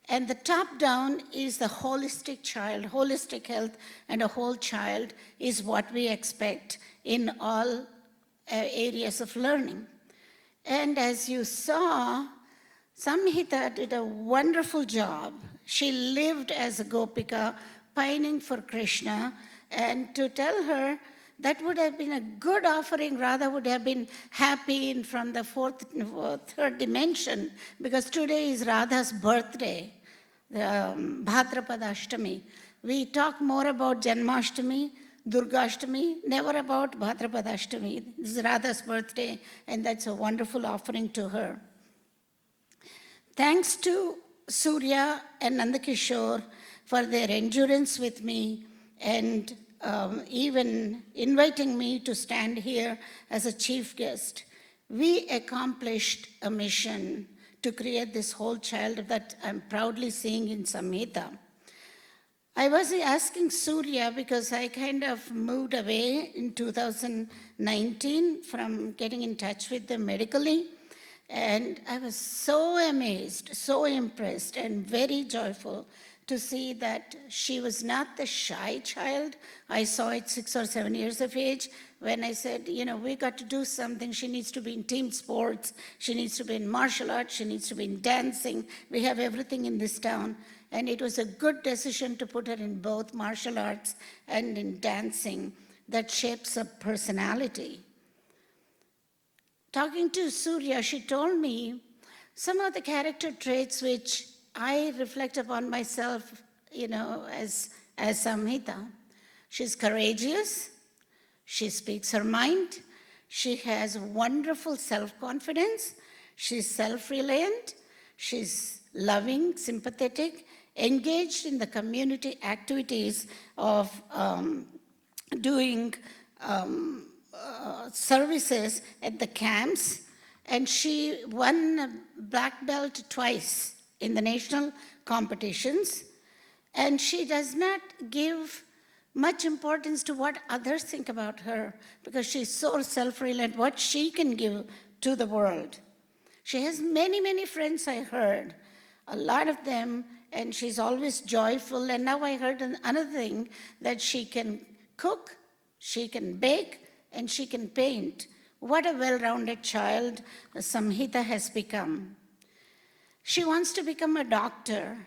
And the top-down is the holistic child, holistic health, and a whole child is what we expect in all areas of learning. And as you saw, Samhita did a wonderful job. She lived as a Gopika, pining for Krishna, and to tell her that would have been a good offering, Radha would have been happy in from the third dimension, because today is Radha's birthday, Bhadrapada Ashtami. We talk more about Janmashtami, Durgashtami, never about Bhadrapada Ashtami. This is Radha's birthday, and that's a wonderful offering to her. Thanks to Surya and Nandakishore for their endurance with me and even inviting me to stand here as a chief guest. We accomplished a mission to create this whole child that I'm proudly seeing in Samhita. I was asking Surya because I kind of moved away in 2019 from getting in touch with them medically. And I was so amazed, so impressed, and very joyful to see that she was not the shy child I saw at 6 or 7 years of age when I said, you know, we got to do something. She needs to be in team sports. She needs to be in martial arts. She needs to be in dancing. We have everything in this town. And it was a good decision to put her in both martial arts and in dancing that shapes a personality. Talking to Surya, she told me some of the character traits which I reflect upon myself, you know, as Samhita. She's courageous. She speaks her mind. She has wonderful self-confidence. She's self-reliant. She's loving, sympathetic, engaged in the community activities of doing services at the camps. And she won a black belt twice in the national competitions. And she does not give much importance to what others think about her because she's so self-reliant, what she can give to the world. She has many, many friends, I heard, a lot of them, and she's always joyful. And now I heard another thing, that she can cook, she can bake, and she can paint. What a well-rounded child Samhita has become. She wants to become a doctor,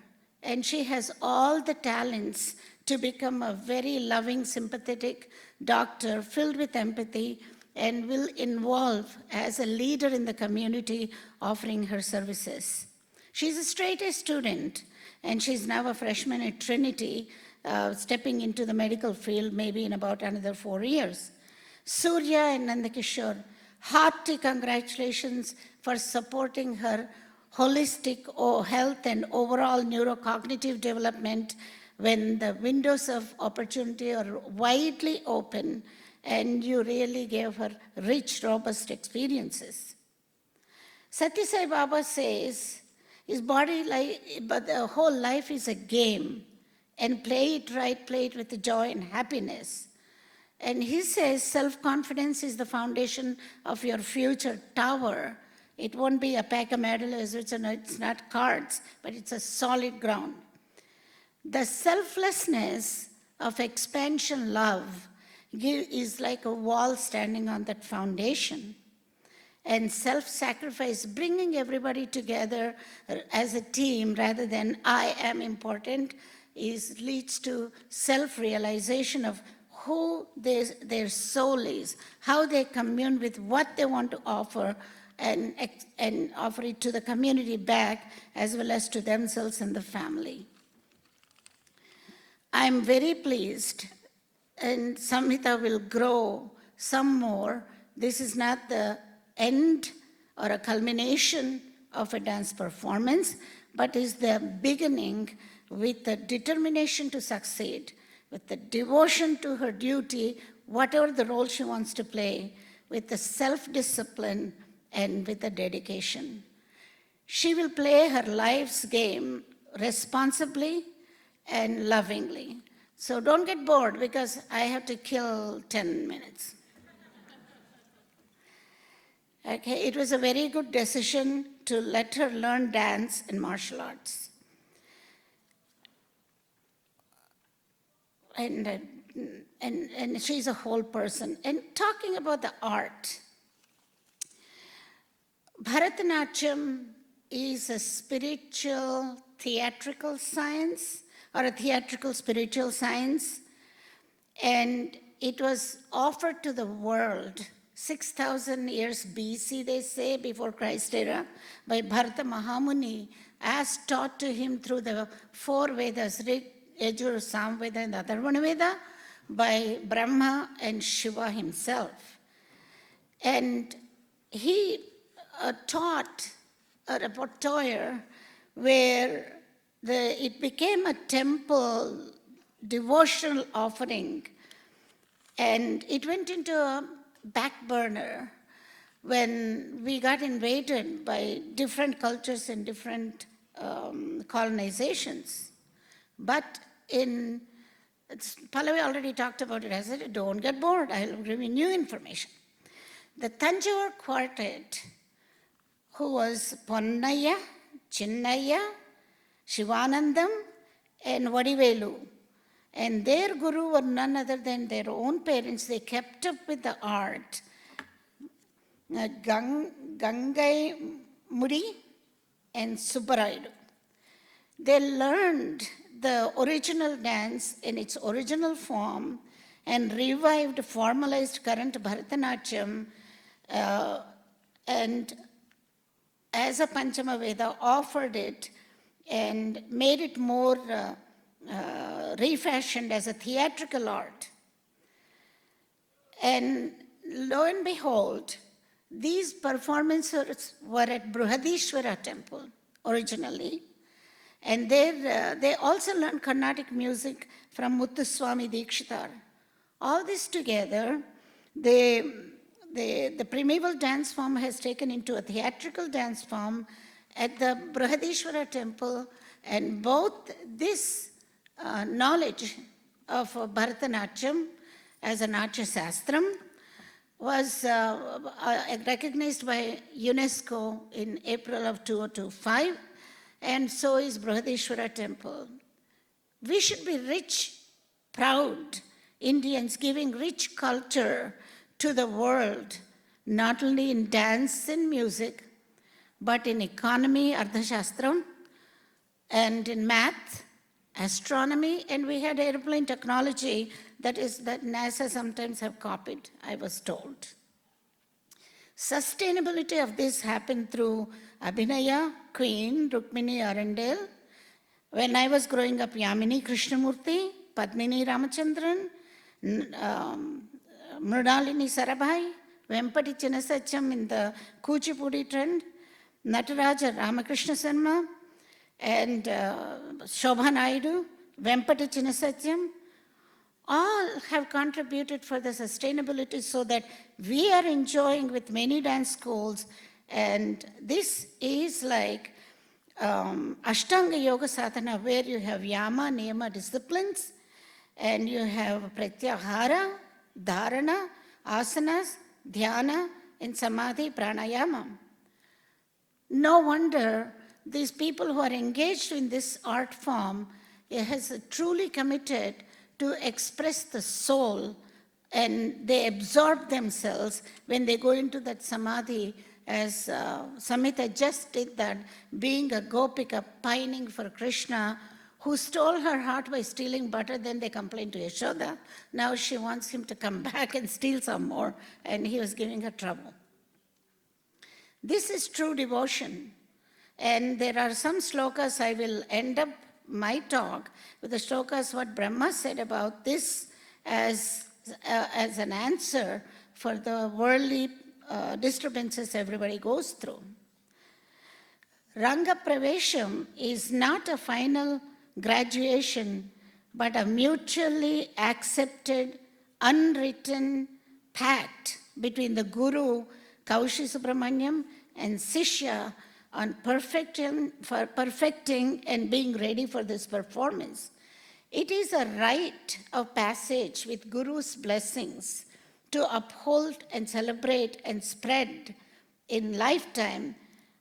and she has all the talents to become a very loving, sympathetic doctor filled with empathy and will involve as a leader in the community offering her services. She's a straight-A student, and she's now a freshman at Trinity, stepping into the medical field maybe in about another 4 years. Surya and Nandakishore, hearty congratulations for supporting her holistic health and overall neurocognitive development when the windows of opportunity are widely open and you really gave her rich, robust experiences. Satya Sai Baba says, his body, but the whole life is a game, and play it right, play it with joy and happiness. And he says self-confidence is the foundation of your future tower. It won't be a pack of medals, it's not cards, but it's a solid ground. The selflessness of expansion love is like a wall standing on that foundation. And self-sacrifice, bringing everybody together as a team rather than I am important, leads to self-realization of who their soul is, how they commune with what they want to offer and offer it to the community back as well as to themselves and the family. I'm very pleased, and Samhita will grow some more. This is not the end or a culmination of a dance performance, but is the beginning with the determination to succeed, with the devotion to her duty, whatever the role she wants to play, with the self-discipline and with the dedication. She will play her life's game responsibly and lovingly. So don't get bored because I have to kill 10 minutes. Okay, it was a very good decision to let her learn dance and martial arts. And she's a whole person. And talking about the art, Bharatanatyam is a spiritual theatrical science or a theatrical spiritual science, and it was offered to the world 6,000 years BC, they say, before Christ era, by Bharata Mahamuni, as taught to him through the 4 Vedas, Rig, Yajur, Samveda, and Atharvana Veda, by Brahma and Shiva himself. And he taught a repertoire where it became a temple devotional offering, and it went into a back burner when we got invaded by different cultures and different colonizations. But Pallavi already talked about it. I said, don't get bored, I'll give you new information. The Tanjore quartet, who was Ponnaya, Chinnaya, Shivanandam, and Vadivelu, and their guru were none other than their own parents. They kept up with the art. Gangai Mudi and Subbarayudu. They learned the original dance in its original form and revived, formalized current Bharatanatyam, and as a Panchama Veda offered it and made it more refashioned as a theatrical art. And lo and behold, these performances were at Brihadishwara temple originally. And there they also learned Carnatic music from Muthuswami Dikshitar. All this together, the primeval dance form has taken into a theatrical dance form at the Brihadishwara temple, and both this knowledge of Bharatanatyam as a Natya Sastram was recognized by UNESCO in April of 2025, and so is Brihadishwara temple. We should be rich, proud Indians, giving rich culture to the world, not only in dance and music, but in economy, Ardhashastram, and in math, astronomy, and we had airplane technology that NASA sometimes have copied, I was told. Sustainability of this happened through Abhinaya, Queen, Rukmini Arundel. When I was growing up, Yamini Krishnamurti, Padmini Ramachandran, Mrunalini Sarabhai, Vempati Chinnasacham in the Kuchipudi trend, Nataraja Ramakrishna Sarma, and Shobha Naidu, Vempati Chinnasacham, all have contributed for the sustainability so that we are enjoying with many dance schools. And this is like Ashtanga Yoga Sadhana, where you have Yama, Niyama disciplines, and you have Pratyahara, Dharana, Asanas, Dhyana, and Samadhi, Pranayama. No wonder these people who are engaged in this art form has truly committed to express the soul, and they absorb themselves when they go into that samadhi, as Samhita just did that, being a gopika, pining for Krishna, who stole her heart by stealing butter. Then they complained to Yashoda. Now she wants him to come back and steal some more, and he was giving her trouble. This is true devotion. And there are some slokas. I will end up my talk with the slokas what Brahma said about this as an answer for the worldly disturbances everybody goes through. Ranga Pravesham is not a final graduation, but a mutually accepted, unwritten pact between the Guru, Kaushi Subramanyam, and Sishya on perfecting and being ready for this performance. It is a rite of passage with Guru's blessings to uphold and celebrate and spread in lifetime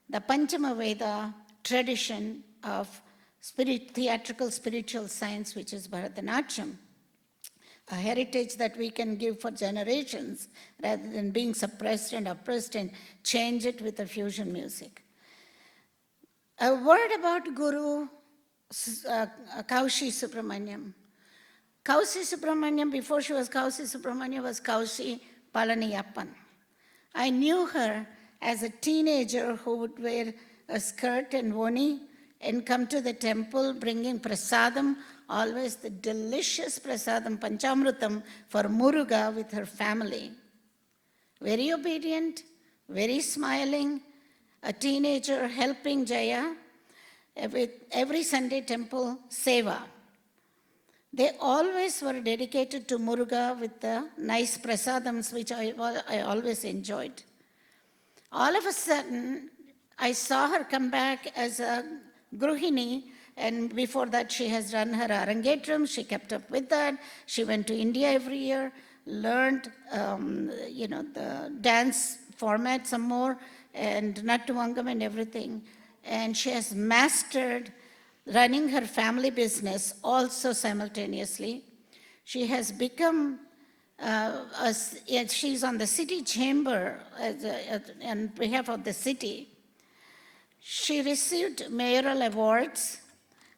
the Panchama Veda tradition of theatrical spiritual science, which is Bharatanatyam, a heritage that we can give for generations rather than being suppressed and oppressed and change it with a fusion music. A word about Guru Kaushi Subramanyam. Kaushi Subramanyam, before she was Kaushi Subramanyam, was Kaushi Palaniyappan. I knew her as a teenager who would wear a skirt and voni and come to the temple bringing prasadam, always the delicious prasadam, panchamrutam, for Muruga with her family. Very obedient, very smiling, a teenager helping Jaya with every Sunday temple seva. They always were dedicated to Muruga with the nice prasadams, which I always enjoyed. All of a sudden, I saw her come back as a Gruhini, and before that she has run her Arangetram. She kept up with that. She went to India every year, learned the dance format some more, and Nattuvangam and everything. And she has mastered running her family business also simultaneously. She has become, she's on the city chamber on behalf of the city. She received mayoral awards.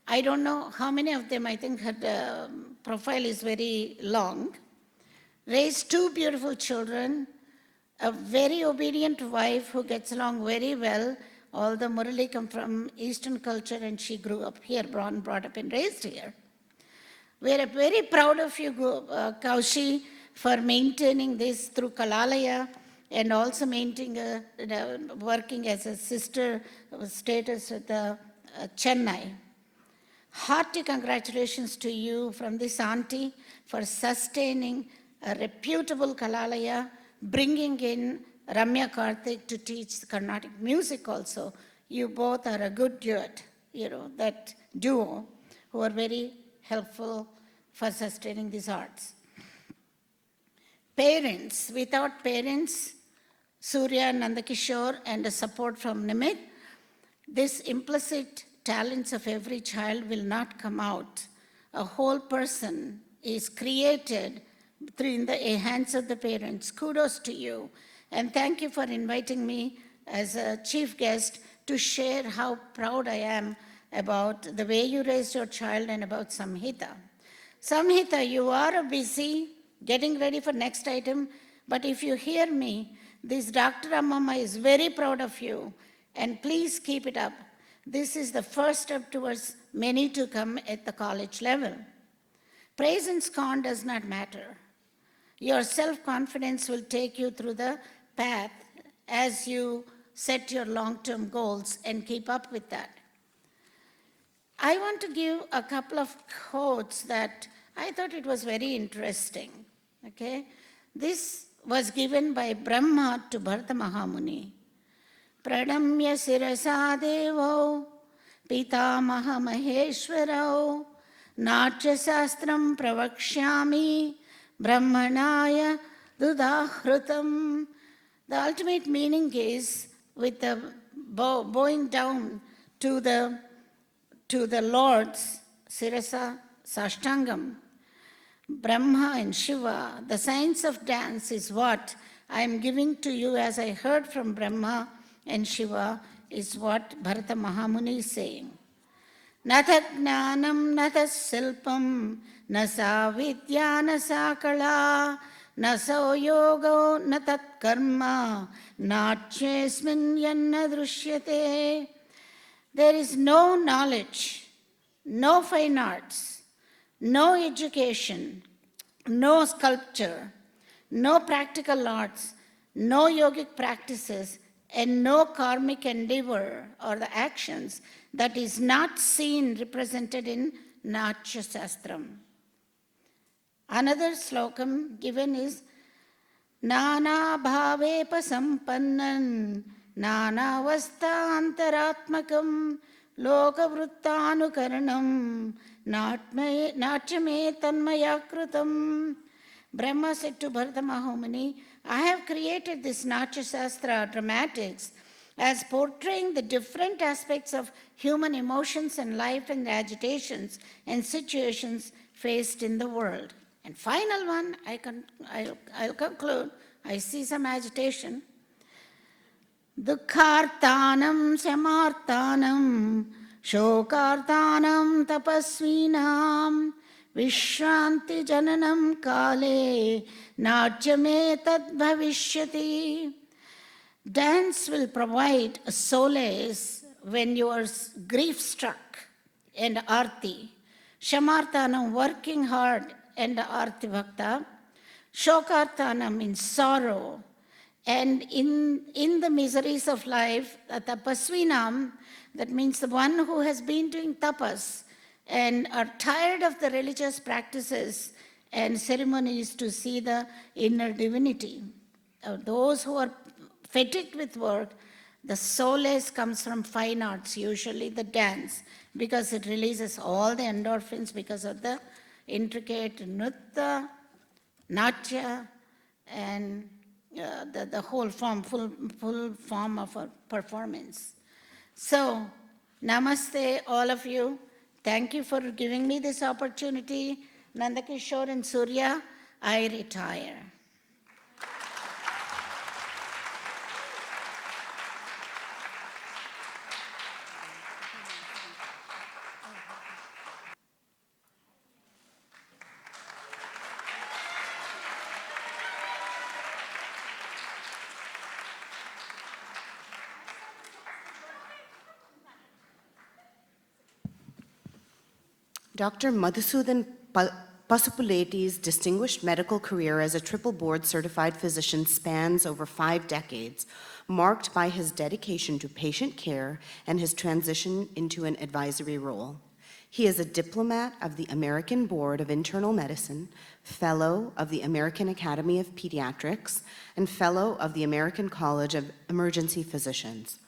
I don't know how many of them. I think her profile is very long. Raised 2 beautiful children, a very obedient wife who gets along very well. All the Murali come from Eastern culture, and she grew up here, brought up and raised here. We're very proud of you, Kaushi, for maintaining this through Kalalaya and also maintaining working as a sister status at the Chennai. Hearty congratulations to you from this auntie for sustaining a reputable Kalalaya, bringing in Ramya Karthik to teach Carnatic music also. You both are a good duet, that duo who are very helpful for sustaining these arts. Parents, without parents, Surya, Nandakishore, and the support from Nimit, this implicit talents of every child will not come out. A whole person is created through the hands of the parents. Kudos to you. And thank you for inviting me as a chief guest to share how proud I am about the way you raised your child and about Samhita. Samhita, you are busy getting ready for next item, but if you hear me, this Dr. Ammamma is very proud of you, and please keep it up. This is the first step towards many to come at the college level. Praise and scorn does not matter. Your self-confidence will take you through the path as you set your long-term goals and keep up with that. I want to give a couple of quotes that I thought it was very interesting. Okay, this was given by Brahma to Bharata Mahamuni. Pranamya sirasa devo pitamaha maheshwarao natya sastram pravakshyami brahmanaya dudahrutam. The ultimate meaning is, with the bowing down to the Lord's Sirasa Sashtangam, Brahma and Shiva, the science of dance is what I am giving to you as I heard from Brahma and Shiva, is what Bharata Mahamuni is saying. Natha jnanam natha silpam nasa vidya nasa kala naso yogo natat karma natchesmin yanna drushyate. There is no knowledge, no fine arts, no education, no sculpture, no practical arts, no yogic practices, and no karmic endeavor or the actions that is not seen represented in Natya Sastram. Another slokam given is Nana bhavepa sampannan Nana vasta antaratmakam lokavruttanukaranam natyame tanmayakrutam. Brahma said to Bharata Mahamuni, I have created this Natya Shastra dramatics as portraying the different aspects of human emotions and life and agitations and situations faced in the world. And final one, I'll conclude. I see some agitation. Dukhartanam samartanam shokartanam tapasvinam Vishranti jananam kale natyame tad bhavishyati. Dance will provide a solace when you are grief-struck, and arti. Shamartanam, working hard, and arti bhakta. Shokartanam, in sorrow, and in the miseries of life. Tapasvinam, that means the one who has been doing tapas and are tired of the religious practices and ceremonies to see the inner divinity. Those who are fatigued with work, the solace comes from fine arts, usually the dance, because it releases all the endorphins because of the intricate nritta, natya, and the whole form, full form of a performance. So, namaste, all of you. Thank you for giving me this opportunity. Nandakishore and Surya, I retire. Dr. Madhusudan Pasupuleti's distinguished medical career as a triple board certified physician spans over 5 decades, marked by his dedication to patient care and his transition into an advisory role. He is a diplomat of the American Board of Internal Medicine, fellow of the American Academy of Pediatrics, and fellow of the American College of Emergency Physicians.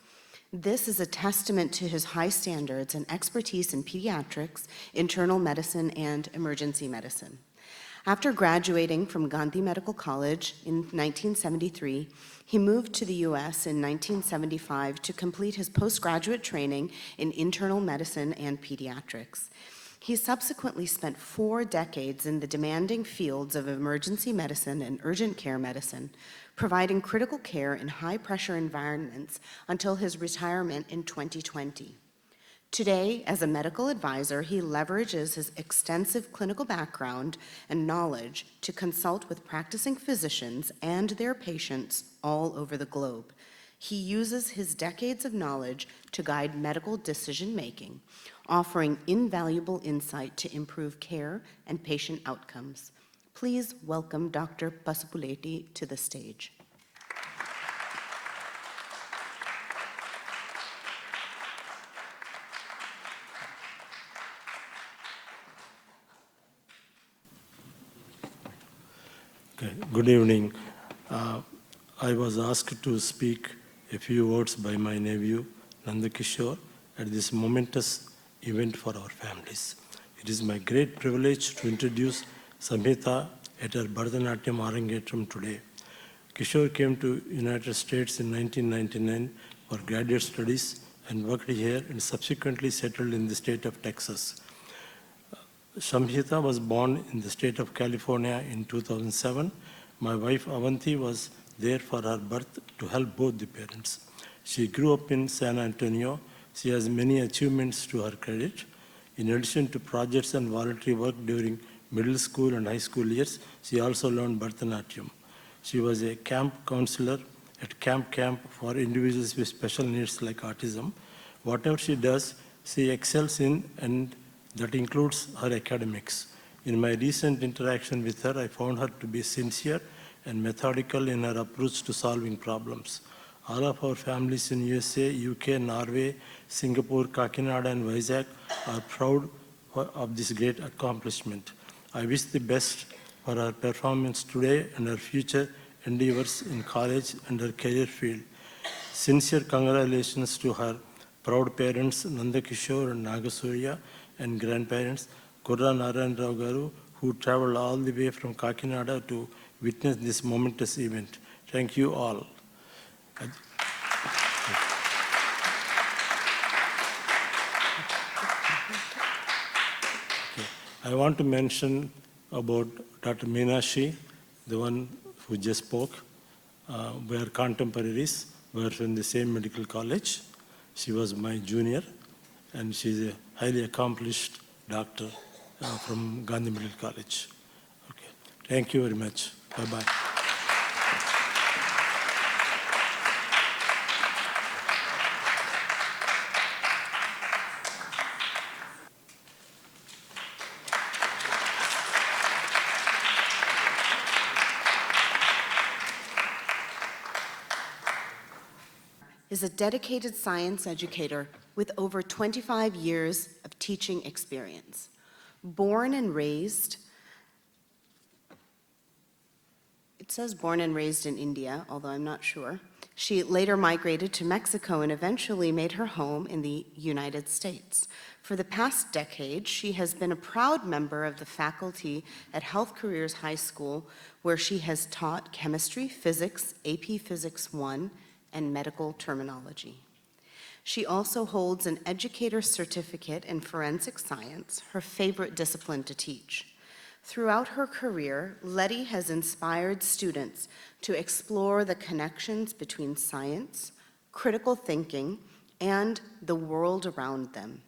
This is a testament to his high standards and expertise in pediatrics, internal medicine, and emergency medicine. After graduating from Gandhi Medical College in 1973, he moved to the US in 1975 to complete his postgraduate training in internal medicine and pediatrics. He subsequently spent 4 decades in the demanding fields of emergency medicine and urgent care medicine, providing critical care in high-pressure environments until his retirement in 2020. Today, as a medical advisor, he leverages his extensive clinical background and knowledge to consult with practicing physicians and their patients all over the globe. He uses his decades of knowledge to guide medical decision-making, offering invaluable insight to improve care and patient outcomes. Please welcome Dr. Pasupuleti to the stage. Okay, good evening. I was asked to speak a few words by my nephew, Nandakishore, at this momentous event for our families. It is my great privilege to introduce Samhita at her Bharatanatyam Arangetram today. Kishore came to United States in 1999 for graduate studies and worked here and subsequently settled in the state of Texas. Samhita was born in the state of California in 2007. My wife Avanti was there for her birth to help both the parents. She grew up in San Antonio. She has many achievements to her credit. In addition to projects and voluntary work during middle school and high school years, she also learned Bharatanatyam. She was a camp counselor at Camp for individuals with special needs like autism. Whatever she does, she excels in, and that includes her academics. In my recent interaction with her, I found her to be sincere and methodical in her approach to solving problems. All of our families in USA, UK, Norway, Singapore, Kakinada, and Vizag are proud of this great accomplishment. I wish the best for her performance today and her future endeavors in college and her career field. Sincere congratulations to her proud parents, Nandakishore and Nagasurya, and grandparents, Kurra Narayan Rao Garu, who traveled all the way from Kakinada to witness this momentous event. Thank you all. I want to mention about Dr. Meenakshi, the one who just spoke. We are contemporaries. We are from the same medical college. She was my junior, and she's a highly accomplished doctor from Gandhi Medical College. Okay. Thank you very much. Bye-bye. Is a dedicated science educator with over 25 years of teaching experience. Born and raised, it says born and raised in India, although I'm not sure. She later migrated to Mexico and eventually made her home in the United States. For the past decade, she has been a proud member of the faculty at Health Careers High School, where she has taught chemistry, physics, AP Physics 1, and medical terminology. She also holds an educator's certificate in forensic science, her favorite discipline to teach. Throughout her career, Letty has inspired students to explore the connections between science, critical thinking, and the world around them.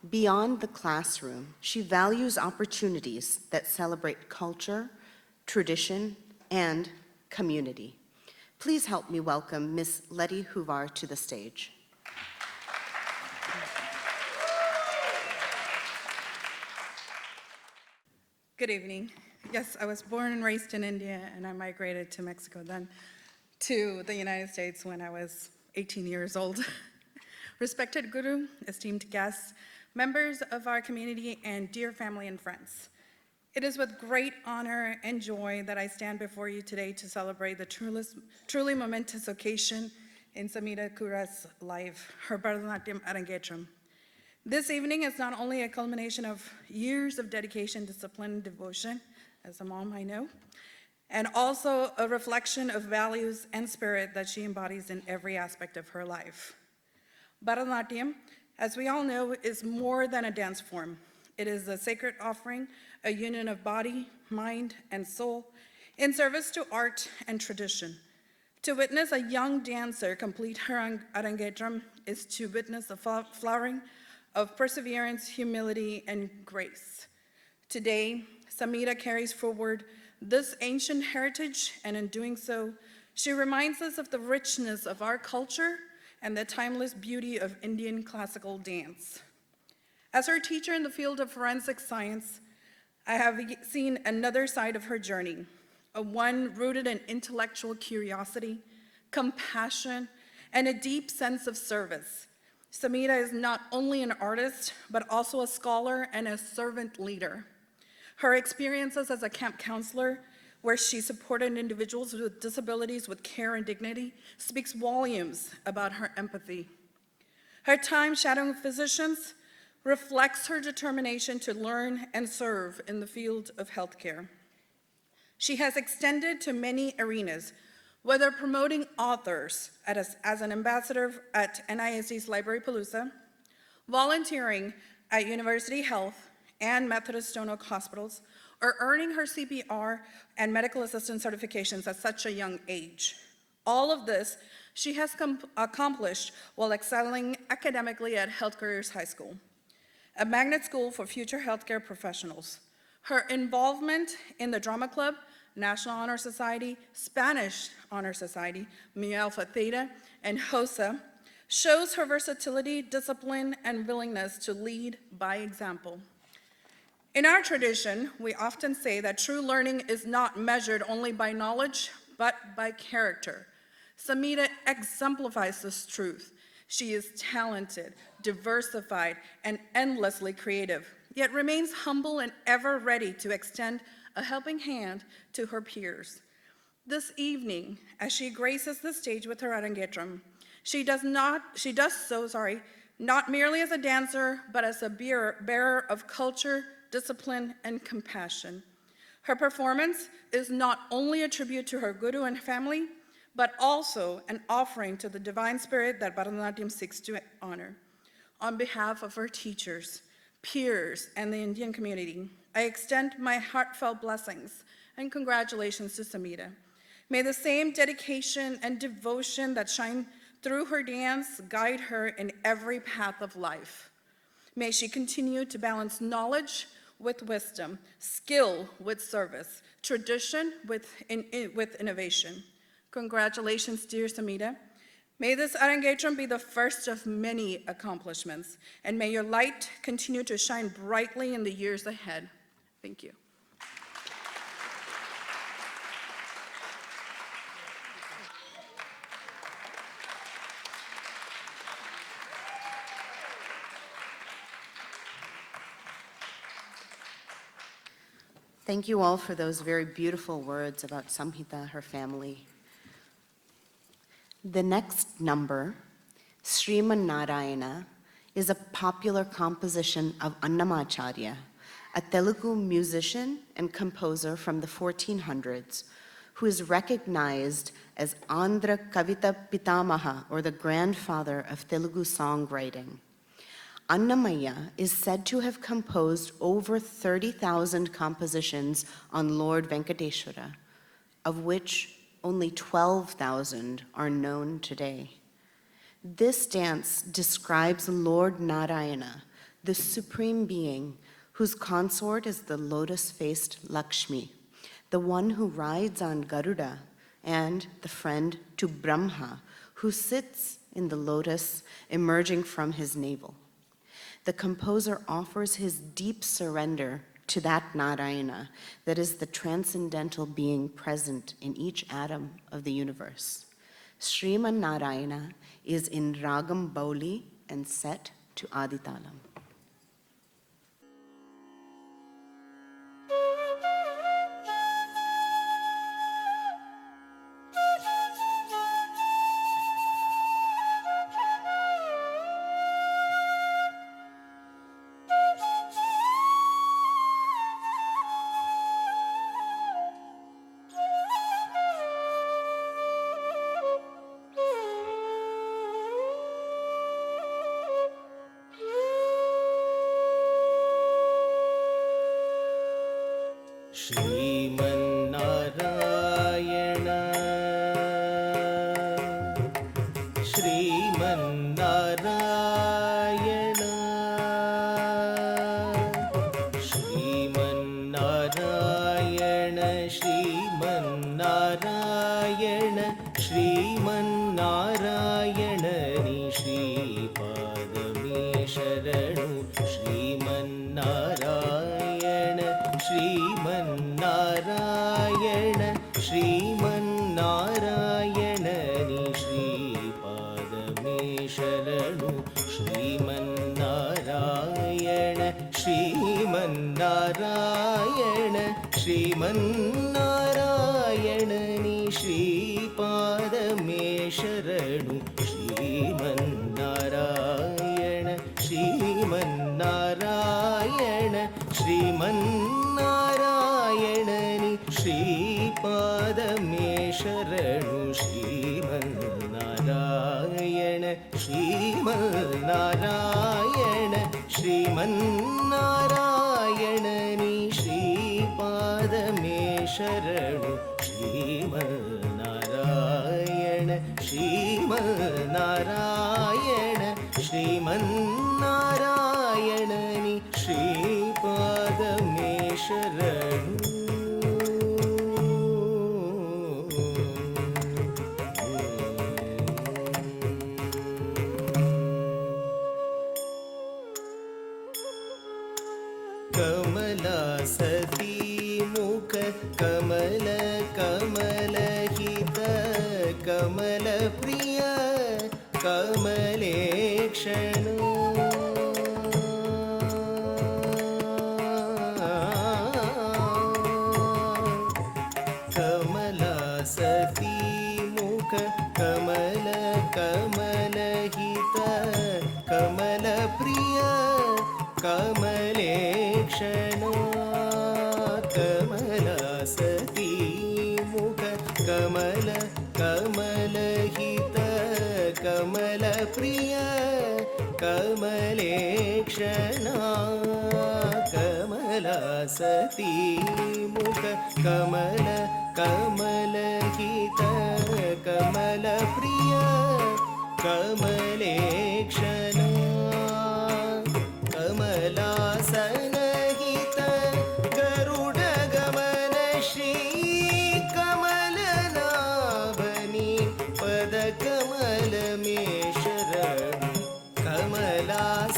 Beyond the classroom, she values opportunities that celebrate culture, tradition, and community. Please help me welcome Ms. Letty Huvar to the stage. Good evening. Yes, I was born and raised in India, and I migrated to Mexico then to the United States when I was 18 years old. Respected Guru, esteemed guests, members of our community, and dear family and friends. It is with great honor and joy that I stand before you today to celebrate the truly momentous occasion in Samhita Kura's life, her Bharatanatyam Arangetram. This evening is not only a culmination of years of dedication, discipline, and devotion, as a mom I know, and also a reflection of values and spirit that she embodies in every aspect of her life. Bharatanatyam, as we all know, is more than a dance form. It is a sacred offering, a union of body, mind, and soul, in service to art and tradition. To witness a young dancer complete her Arangetram is to witness the flowering of perseverance, humility, and grace. Today, Samhita carries forward this ancient heritage, and in doing so, she reminds us of the richness of our culture and the timeless beauty of Indian classical dance. As her teacher in the field of forensic science, I have seen another side of her journey, a one rooted in intellectual curiosity, compassion, and a deep sense of service. Samhita is not only an artist, but also a scholar and a servant leader. Her experiences as a camp counselor where she supported individuals with disabilities with care and dignity, speaks volumes about her empathy. Her time shadowing physicians reflects her determination to learn and serve in the field of healthcare. She has extended to many arenas, whether promoting authors as an ambassador at NISD's Library Palooza, volunteering at University Health and Methodist Stone Oak hospitals, or earning her CPR and medical assistant certifications at such a young age. All of this she has accomplished while excelling academically at Health Careers High School, a magnet school for future healthcare professionals. Her involvement in the Drama Club, National Honor Society, Spanish Honor Society, Mu Alpha Theta, and HOSA shows her versatility, discipline, and willingness to lead by example. In our tradition, we often say that true learning is not measured only by knowledge, but by character. Samhita exemplifies this truth. She is talented, diversified, and endlessly creative, yet remains humble and ever ready to extend a helping hand to her peers. This evening, as she graces the stage with her Arangetram, she does so not merely as a dancer, but as a bearer of culture, discipline, and compassion. Her performance is not only a tribute to her guru and family, but also an offering to the divine spirit that Bharatanatyam seeks to honor. On behalf of her teachers, peers, and the Indian community, I extend my heartfelt blessings and congratulations to Samhita. May the same dedication and devotion that shine through her dance guide her in every path of life. May she continue to balance knowledge with wisdom, skill with service, tradition with innovation. Congratulations, dear Samhita. May this Arangetram be the first of many accomplishments, and may your light continue to shine brightly in the years ahead. Thank you. Thank you all for those very beautiful words about Samhita, her family. The next number, Sriman Narayana, is a popular composition of Annamacharya, a Telugu musician and composer from the 1400s, who is recognized as Andhra Kavita Pitamaha, or the grandfather of Telugu songwriting. Annamaya is said to have composed over 30,000 compositions on Lord Venkateshwara, of which only 12,000 are known today. This dance describes Lord Narayana, the supreme being, whose consort is the lotus-faced Lakshmi, the one who rides on Garuda, and the friend to Brahma, who sits in the lotus emerging from his navel. The composer offers his deep surrender to that Narayana that is the transcendental being present in each atom of the universe. Sriman Narayana is in Ragam Bauli and set to Aditalam. Sriman Narayana Sriman Narayana Sriman Narayana Sriman Narayana Sriman Narayana श्रीपादमे शरणु Sriman Narayana Sriman Narayana Sriman Narayana श्रीपादमे शरणु Sriman Narayana Sriman Narayana Sriman Narayana Sriman Narayana श्रीमन्नारायणनि श्रीपादमे शरणु Sriman Narayana Sriman Narayana श्रीमन्नारायणनि श्रीपादमे शरणु Sriman Narayana Sriman Narayana श्रीमन्नारायणनि श्रीपादमे शरणु कमला सती मुख कमल कमलहित कमल प्रिय कमलेक्षण कमला सती मुख कमल कमलहित कमल प्रिय कमलेक्षण कमला सती मुख कमल कमलहित कमल प्रिय कमलेक्षण कमला सती मुख कमल कमलहित कमल प्रिय कमलेक्षण कमलासनहित गरुडगमन श्री कमलनाभनि पदकमल मे शरणु कमलासनहित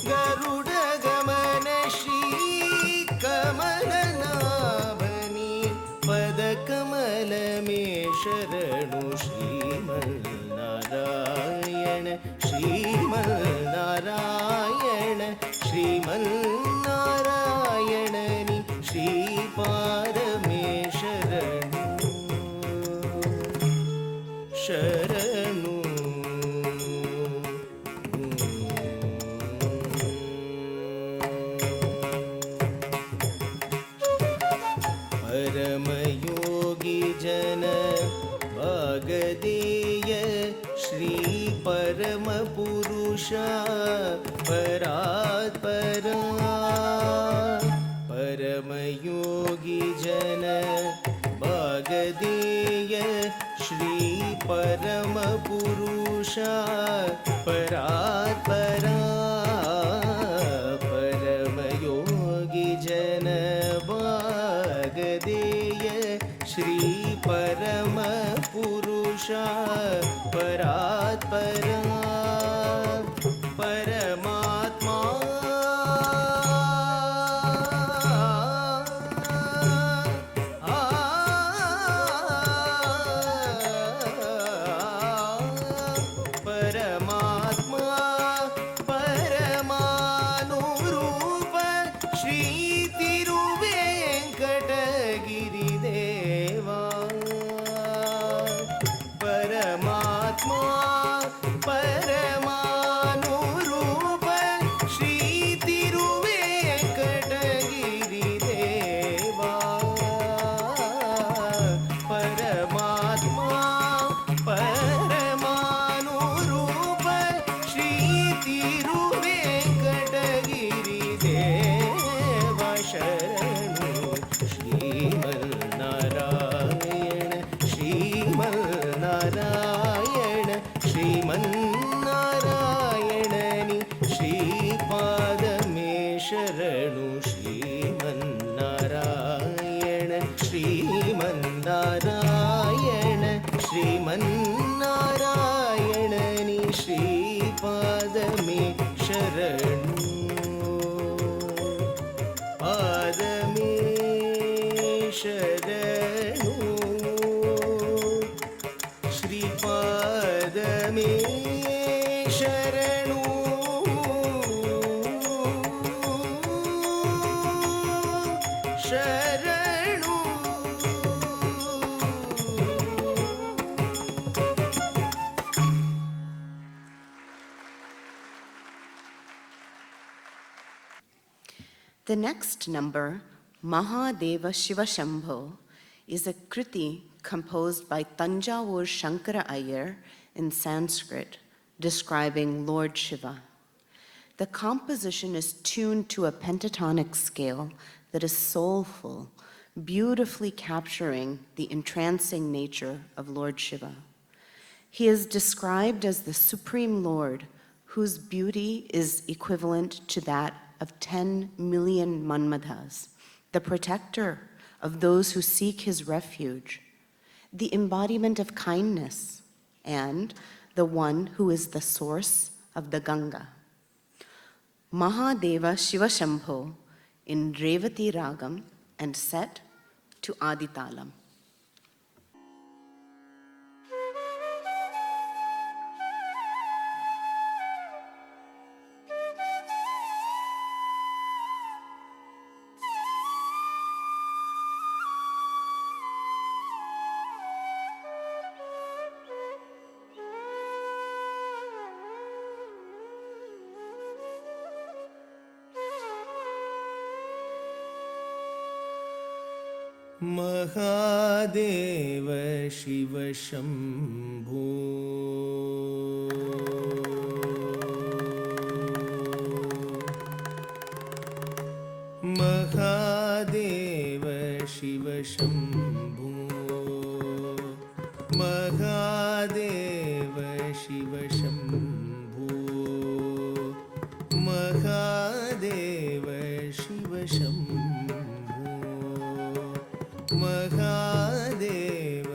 गरुडगमन श्री कमलनाभनि पदकमल मे शरणु श्रीमन्नारायण श्रीमन्नारायण श्रीमन्नारायणनि श्रीपादमे शरणु शरणु परमयोगी जन भागदेय श्री परम पुरुषा परात्परा परमयोगी जन भागदेय श्री परम पुरुषा परात्परा परमयोगी जन भागदेय श्री परम पुरुषा परात्परा परमात्मा परमात्मा परमानुरूप श्री तिरुवेंकटगिरिदेवा परमात्मा परमानुरूप श्री तिरुवेंकटगिरिदेवा परमात्मा परमानुरूप Shri तिरुवेंकटगिरिदेवा शरणु Sriman Narayana Sriman Narayana श्रीमन्नारायणनि श्रीपादमे शरणु Sriman Narayana Sriman Narayana श्रीमन्नारायणनि श्रीपादमे शरणु पादमे शरणु श्रीपादमे शरणु शरणु The next number, Mahadeva Shiva Shambho, is a kriti composed by Tanjavur Shankara Iyer in Sanskrit, describing Lord Shiva. The composition is tuned to a pentatonic scale that is soulful, beautifully capturing the entrancing nature of Lord Shiva. He is described as the Supreme Lord, whose beauty is equivalent to that of 10 million Manmadhas, the protector of those who seek his refuge, the embodiment of kindness, and the one who is the source of the Ganga. Mahadeva Shiva Shambho in Revati Ragam and set to Aditalam. Mahadev Shiv Shambho Mahadev Shiv Shambho Mahadev Shiv Shambho Mahadev Shiv Shambho Mahadev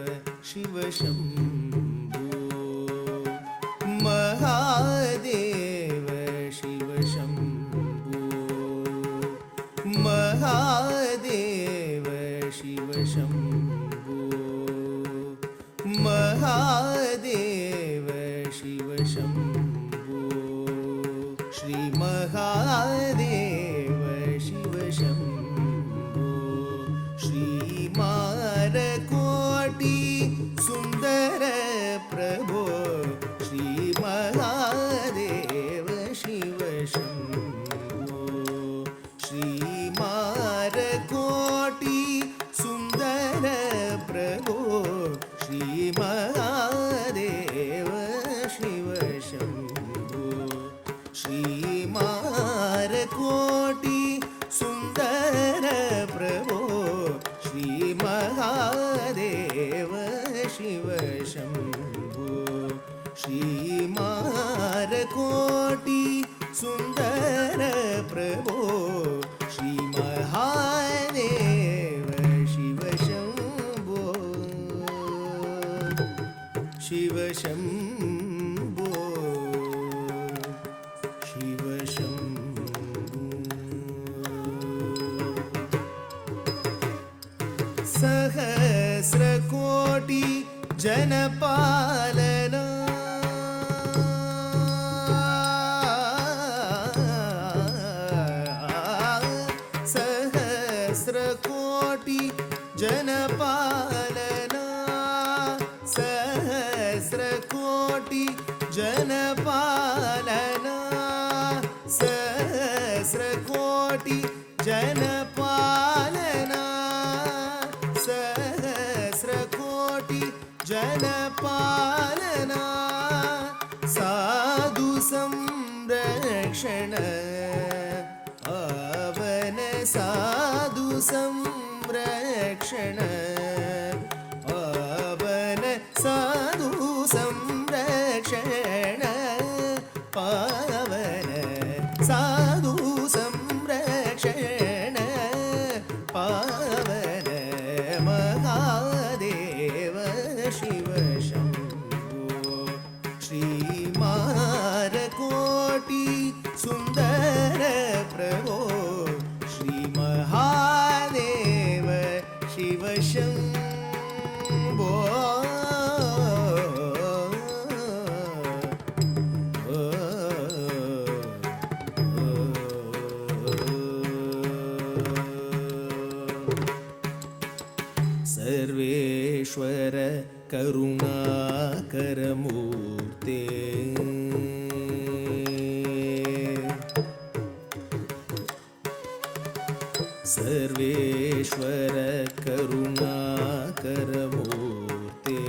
Shiv Shambho Mahadev Shiv Shambho Mahadev Shiv Shambho Mahadev Shiv Shambho Shri Mahadev Shiv Shambho श्रीमारकोटि सुन्दर प्रभो श्री महादेव शिव शम्भो श्रीमारकोटि सुन्दर प्रभो श्री महादेव शिव शम्भो श्रीमारकोटि सुन्दर प्रभो श्री महादेव शिव शम्भो श्रीमारकोटि सुन्दर प्रभो श्री महादेव शिव शम्भो शिव शम्भो शिव शम्भो सहस्रकोटि जनपालना सहस्रकोटि जनपालना सहस्रकोटि जनपालना सहस्रकोटि जनपालना सहस्रकोटि जनपालना साधु संरक्षण पावन साधु संरक्षण पावन साधु संरक्षण पावन साधु संरक्षण पावन महादेव शिव शम्भो श्रीमारकोटि सुन्दर प्रभो श्री महादेव शिव शम्भो सर्वेश्वर करुणाकरमूर्ते सर्वेश्वर करुणाकरमूर्ते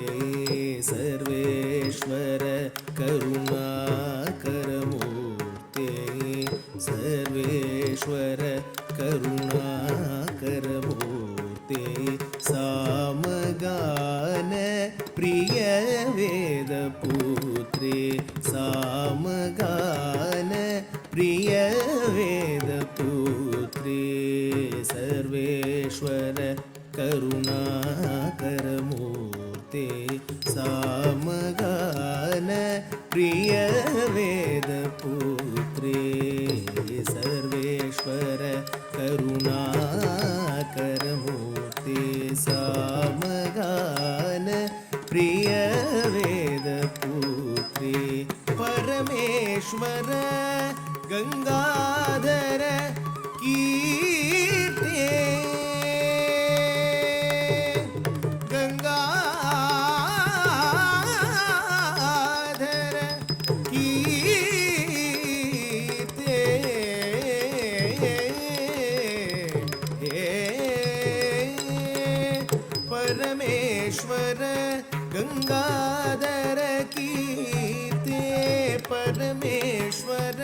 सर्वेश्वर करुणाकरमूर्ते सर्वेश्वर करुणाकरमूर्ते सामगान प्रिय वेदपुत्रे सामगान प्रिय वेदपुत्रे सर्वेश्वर करुणाकरमूर्ते सामगान प्रिय वेदपुत्रे सर्वेश्वर करुणाकरमूर्ते सामगान प्रिय वेदपुत्रे परमेश्वर गंगाधर कीर्ते गंगाधर कीर्ते परमेश्वर गंगाधर कीर्ते परमेश्वर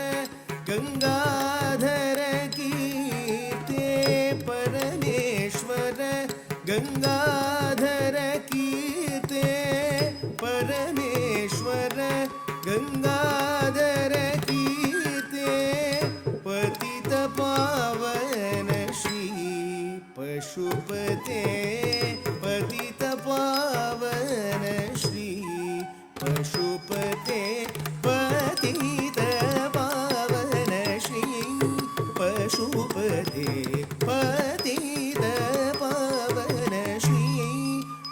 गंगाधर कीर्ते परमेश्वर गंगाधर कीर्ते परमेश्वर गंगाधर कीर्ते पतित पावन श्री पशुपते पतित पावन श्री पशुपते पतित पावन श्री पशुपते पतित पावन श्री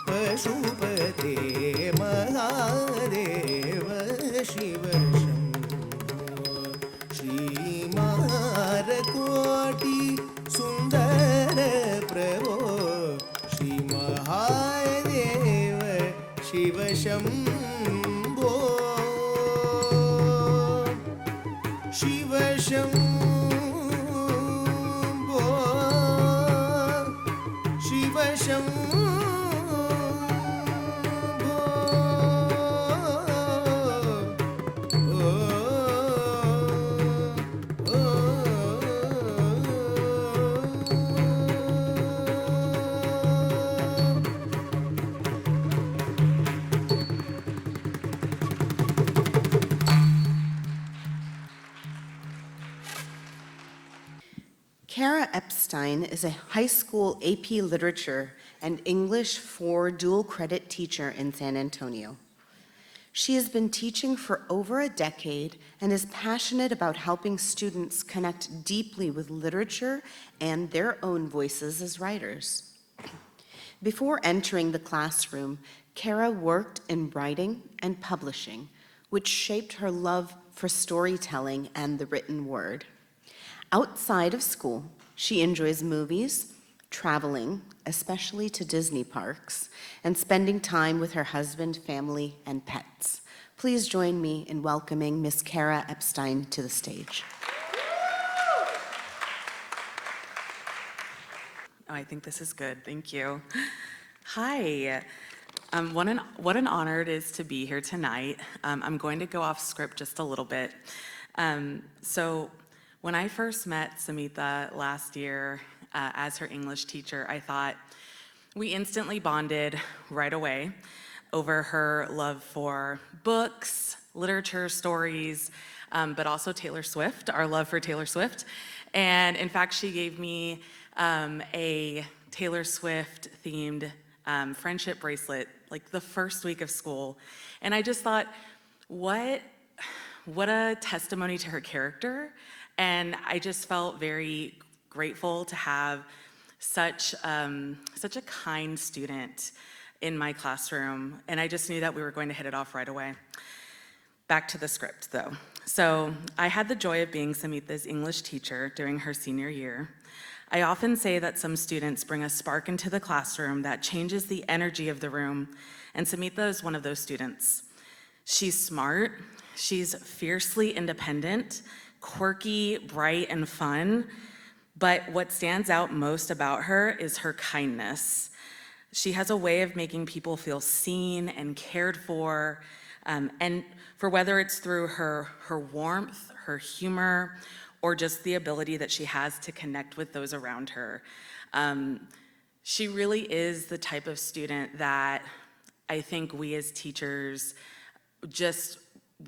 पशुपते महादेव शिव शंभो श्रीमारकोटि सुंदर प्रभो Shri Mahadev Shiv Shambho Shiv Shambho Shiv Shambho Kara Epstein is a high school AP Literature and English 4 dual credit teacher in San Antonio. She has been teaching for over a decade and is passionate about helping students connect deeply with literature and their own voices as writers. Before entering the classroom, Kara worked in writing and publishing, which shaped her love for storytelling and the written word. Outside of school, she enjoys movies, traveling, especially to Disney parks, and spending time with her husband, family, and pets. Please join me in welcoming Miss Kara Epstein to the stage. Oh, I think this is good. Thank you. Hi. What an honor it is to be here tonight. I'm going to go off script just a little bit. So when I first met Samhita last year as her English teacher, I thought we instantly bonded right away over her love for books, literature, stories, but also Taylor Swift, our love for Taylor Swift. And in fact, she gave me a Taylor Swift themed friendship bracelet like the first week of school. And I just thought, what a testimony to her character. And I just felt very grateful to have such a kind student in my classroom. And I just knew that we were going to hit it off right away. Back to the script though. So I had the joy of being Samhita's English teacher during her senior year. I often say that some students bring a spark into the classroom that changes the energy of the room, and Samhita is one of those students. She's smart, she's fiercely independent, quirky, bright, and fun, But what stands out most about her is her kindness. She has a way of making people feel seen and cared for, and for whether it's through her warmth, her humor, or just the ability that she has to connect with those around her. She really is the type of student that I think we as teachers just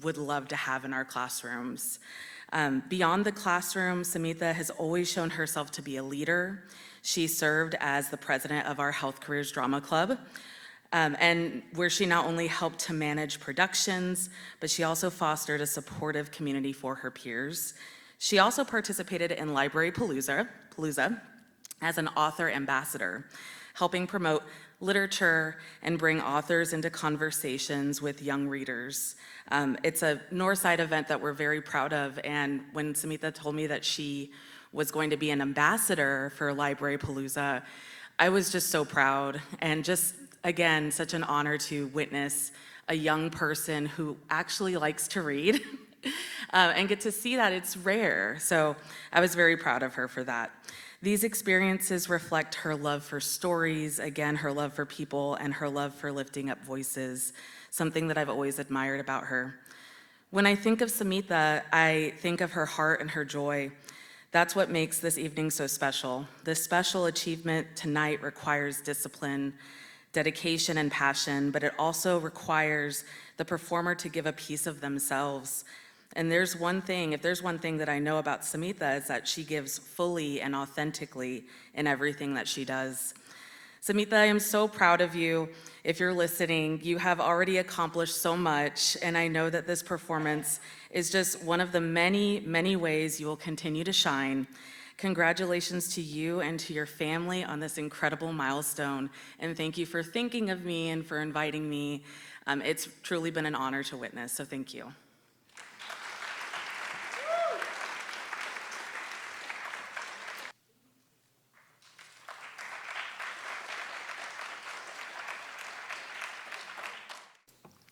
would love to have in our classrooms. Beyond the classroom, Samhita has always shown herself to be a leader. She served as the president of our Health Careers Drama Club, and where she not only helped to manage productions, but she also fostered a supportive community for her peers. She also participated in Library Palooza as an author ambassador, helping promote literature and bring authors into conversations with young readers. It's a Northside event that we're very proud of, and when Samhita told me that she was going to be an ambassador for Library Palooza, I was just so proud, and just, again, such an honor to witness a young person who actually likes to read and get to see that. It's rare, so I was very proud of her for that. These experiences reflect her love for stories, again, her love for people, and her love for lifting up voices, something that I've always admired about her. When I think of Samhita, I think of her heart and her joy. That's what makes this evening so special. This special achievement tonight requires discipline, dedication, and passion, but it also requires the performer to give a piece of themselves. And if there's one thing that I know about Samhita, is that she gives fully and authentically in everything that she does. Samhita, I am so proud of you. If you're listening, you have already accomplished so much, and I know that this performance is just one of the many, many ways you will continue to shine. Congratulations to you and to your family on this incredible milestone, and thank you for thinking of me and for inviting me. It's truly been an honor to witness, so thank you.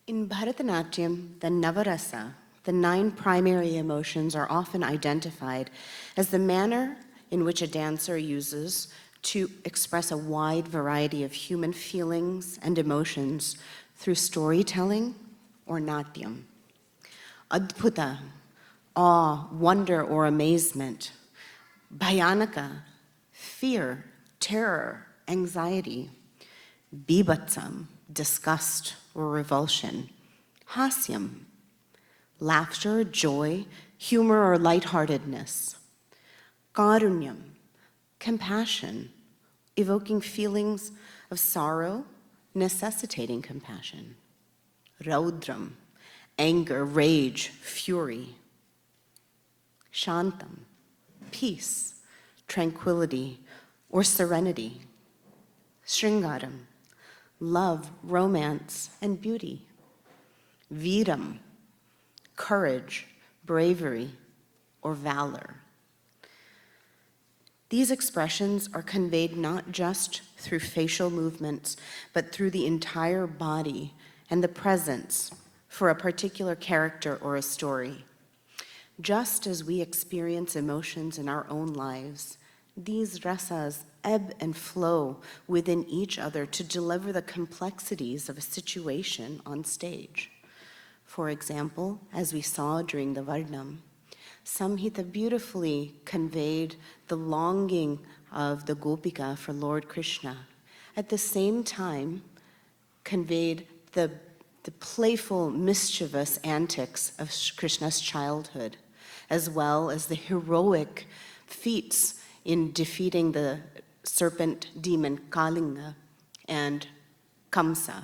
In Bharatanatyam, the Navarasa, the 9 primary emotions, are often identified as the manner in which a dancer uses to express a wide variety of human feelings and emotions through storytelling or natyam. Adbhuta, awe, wonder, or amazement. Bhayanaka, fear, terror, anxiety. Bibhatsam, disgust or revulsion. Hasyam, laughter, joy, humor, or lightheartedness. Karunyam, compassion, evoking feelings of sorrow, necessitating compassion. Raudram, anger, rage, fury. Shantam, peace, tranquility, or serenity. Shringaram, love, romance, and beauty. Veeram, courage, bravery, or valor. These expressions are conveyed not just through facial movements, but through the entire body and the presence for a particular character or a story. Just as we experience emotions in our own lives, these rasas ebb and flow within each other to deliver the complexities of a situation on stage. For example, as we saw during the Varnam, Samhita beautifully conveyed the longing of the Gopika for Lord Krishna, at the same time conveyed the playful, mischievous antics of Krishna's childhood, as well as the heroic feats in defeating the serpent demon Kalinga and Kamsa.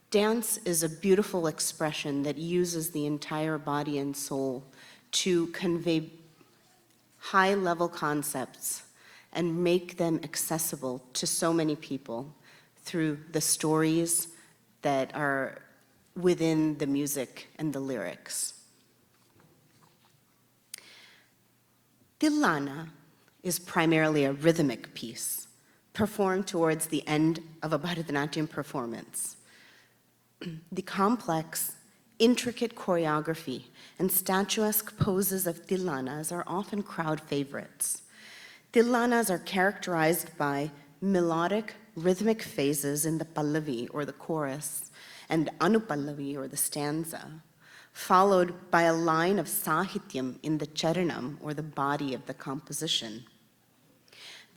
Dance is a beautiful expression that uses the entire body and soul to convey high-level concepts and make them accessible to so many people through the stories that are within the music and the lyrics. Tillana is primarily a rhythmic piece, performed towards the end of a Bharatanatyam performance. The complex Intricate choreography and statuesque poses of tillanas are often crowd favorites. Tillanas are characterized by melodic, rhythmic phases in the pallavi or the chorus and anupallavi or the stanza, followed by a line of sahityam in the charanam or the body of the composition.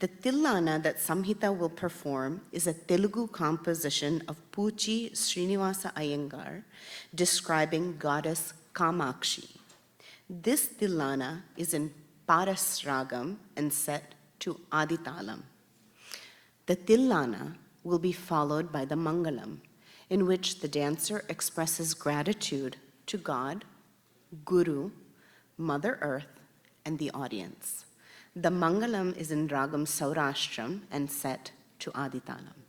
The tillana that Samhita will perform is a Telugu composition of Puchi Srinivasa Iyengar describing goddess Kamakshi. This tillana is in Paras Ragam and set to Aditalam. The tillana will be followed by the Mangalam, in which the dancer expresses gratitude to God, Guru, Mother Earth, and the audience. The Mangalam is in Ragam Saurashtram and set to Aditalam.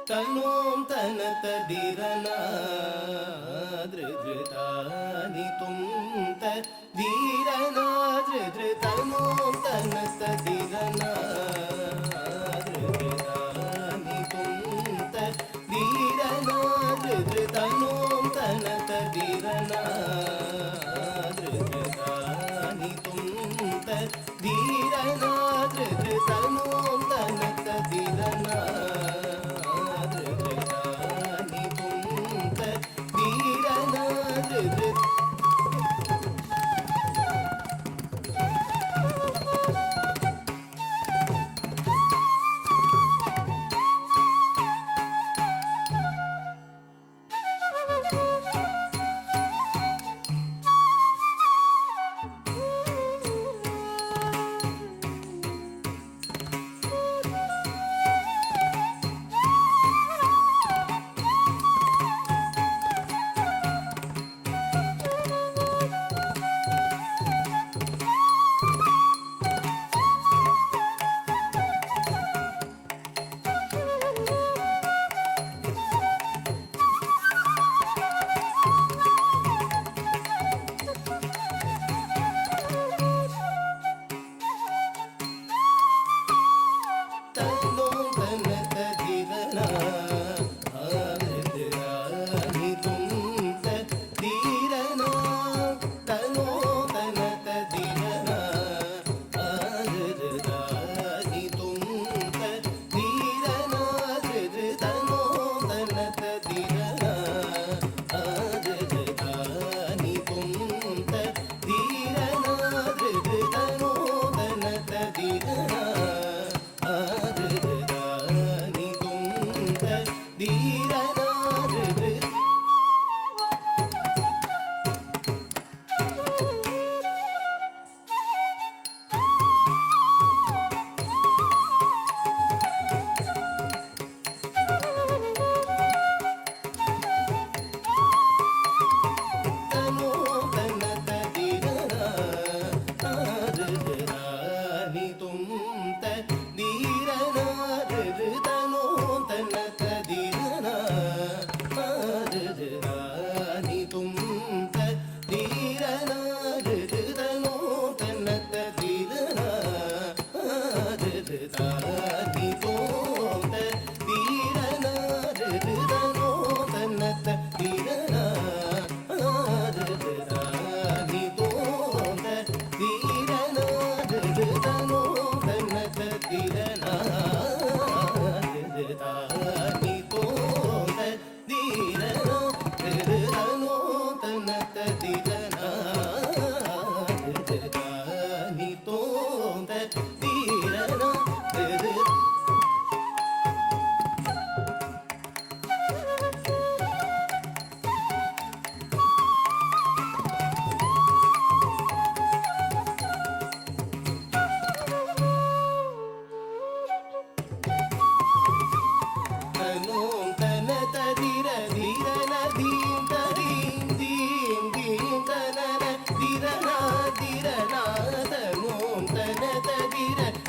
तनों तनत दीरना धृधृतानि तुम धीरना धृधृतनों तनत दीरना धृधृतानि तुम धीरना धृधृतनों तनत दीरना धृधृतानि तुम धीरना धृधृतनों तनत दीरना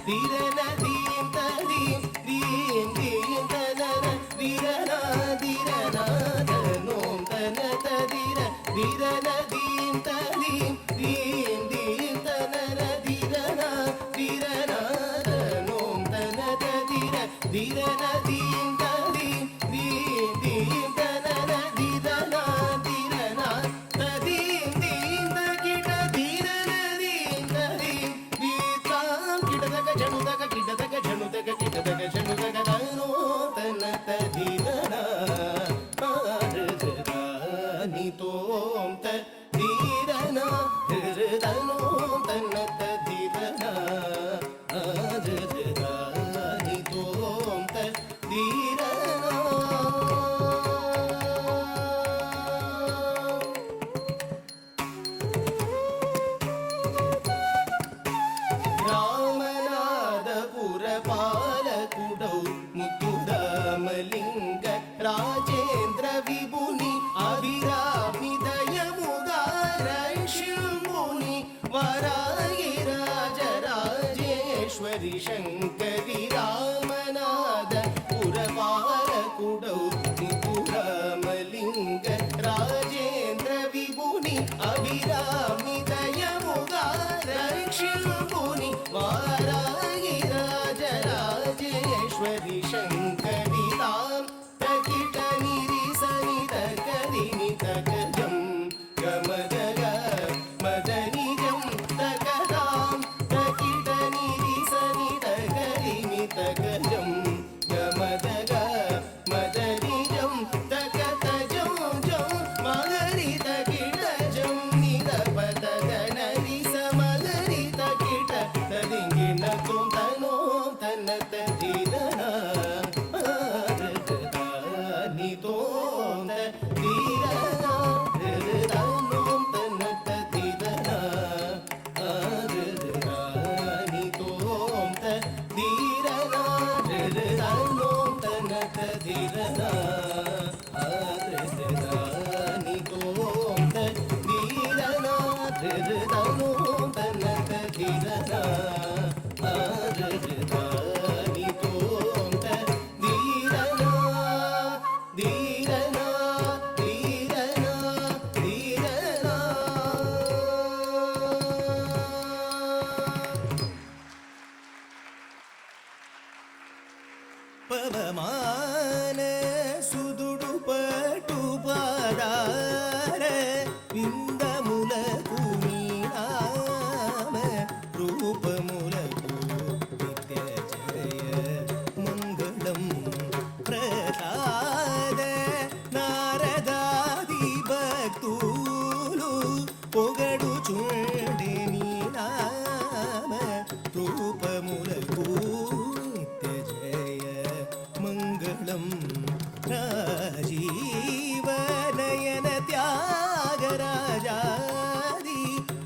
ധീരന ധീം തദീം ധീം ധീം തനന ധീരന ധീരന തനോം തന തധീര ധീരന ധീം തദീം ധീം ധീം തനന ധീരന ധീരന തനോം തന തധീര ധീരന ധീം തദീം ധീം ധീം തനന ധീരന ധീരന തദീം ധീം തകിട ധീരന ധീം തദീം ധീതാം കിടതക ജനുതക കിടതക ജനുതക കിടതക ജനുതക തനോ തന തധീരന ആരജരാനി തോം തധീരന ഹൃദനോം തന തധീരന ആരജരാനി തോം തധീരന രാമനാഥപുരപാലകുടൗ മുത്തുരാമലിംഗ രാജേന്ദ്ര വിഭുനി അഭിരാമിദയമുദാരശിംഭുനി വരായി രാജരാജേശ്വരി ശങ്കരി രാമനാഥപുരപാലകുടൗ മുത്തുരാമലിംഗ രാജേന്ദ്ര വിഭുനി അഭിരാമിദയമുദാരശിംഭുനി വാരായി രാജരാജേശ്വരി ശങ്കരി താം തകിട നിരിസനി തകദിനി തകജം ഗമദഗ മദനിജം തകതാം തകിട നിരിസനി തകദിനി തകജം ഗമദഗ മദനിജം തകതജം ജം മഹരി തകിടജം നിരപതഗ നരിസ മഹരി തകിട തദിങ്കിണ തും തനോം തന തധീരന ആരജരാനി തോം തധീരന ഹൃദനോം തന തധീരന ആരജരാനി തോം തധീരന ഹൃദനോം തന തധീരന ആരജരാനി തോം തധീരന ഹൃദനോം തന തധീരന ആരജരാനി തോം തധീരന ധീരന ധീരന ധീരന പവമാന സുദുಡು പട്ടു പാദാര വിന്ദമുലകു നീനാമ രൂപമുലകു നിത്യ ജയ മംഗളം പ്രസാദ നാരദാദി ഭക്തുలు పొగడుచుండే నీ నామ రూపములకు నిత్య జయ మంగళం రాజీవనయన త్యాగరాజాది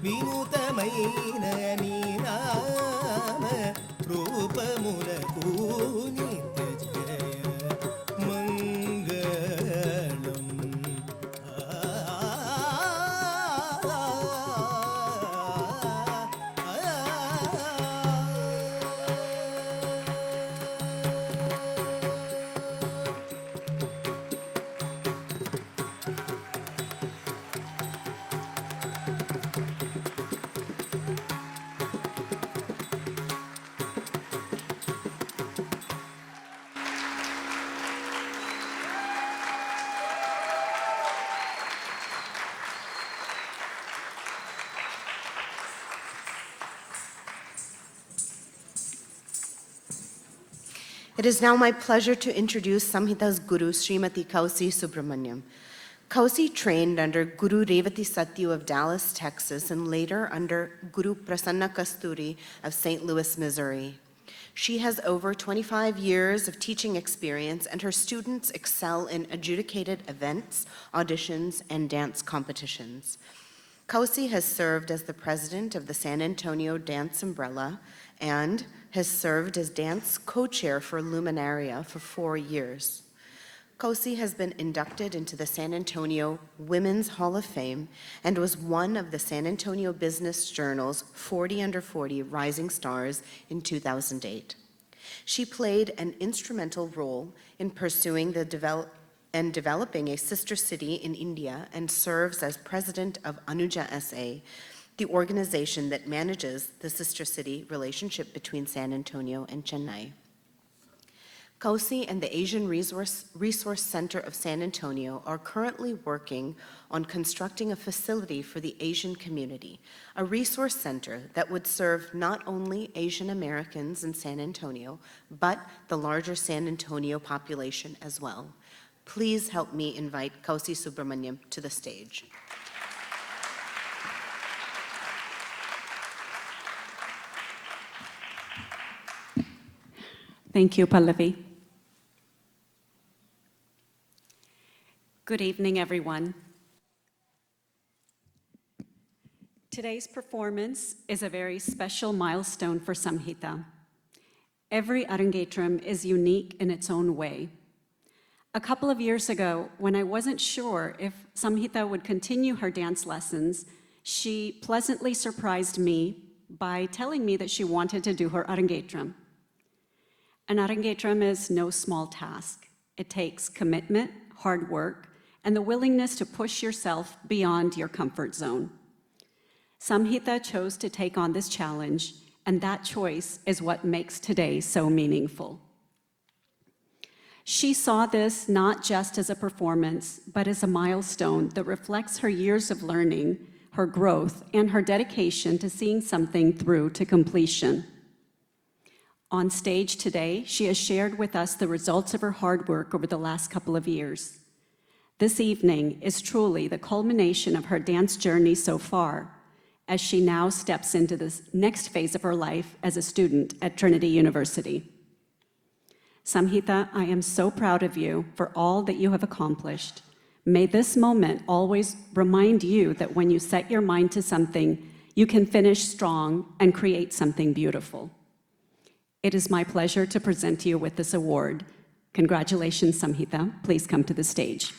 వినూతమైన నీ నామ రూపములకు నిత్య జయ మంగళం It is now my pleasure to introduce Samhita's Guru, Srimati Kausi Subramaniam. Kausi trained under Guru Revati Satyu of Dallas, Texas, and later under Guru Prasanna Kasturi of St. Louis, Missouri. She has over 25 years of teaching experience, and her students excel in adjudicated events, auditions, and dance competitions. Kausi has served as the president of the San Antonio Dance Umbrella and has served as dance co-chair for Luminaria for 4 years. Kosi has been inducted into the San Antonio Women's Hall of Fame and was one of the San Antonio Business Journal's 40 Under 40 Rising Stars in 2008. She played an instrumental role in pursuing developing a sister city in India and serves as president of Anuja SA, the organization that manages the sister city relationship between San Antonio and Chennai. Kosi and the Asian Resource Center of San Antonio are currently working on constructing a facility for the Asian community, a resource center that would serve not only Asian Americans in San Antonio, but the larger San Antonio population as well. Please help me invite Kosi Subramaniam to the stage. Thank you, Pallavi. Good evening, everyone. Today's performance is a very special milestone for Samhita. Every Arangetram is unique in its own way. A couple of years ago, when I wasn't sure if Samhita would continue her dance lessons, she pleasantly surprised me by telling me that she wanted to do her Arangetram. An Arangetram is no small task. It takes commitment, hard work, and the willingness to push yourself beyond your comfort zone. Samhita chose to take on this challenge, and that choice is what makes today so meaningful. She saw this not just as a performance, but as a milestone that reflects her years of learning, her growth, and her dedication to seeing something through to completion. On stage today, she has shared with us the results of her hard work over the last couple of years. This evening is truly the culmination of her dance journey so far, as she now steps into this next phase of her life as a student at Trinity University. Samhita, I am so proud of you for all that you have accomplished. May this moment always remind you that when you set your mind to something, you can finish strong and create something beautiful. It is my pleasure to present you with this award. Congratulations, Samhita. Please come to the stage.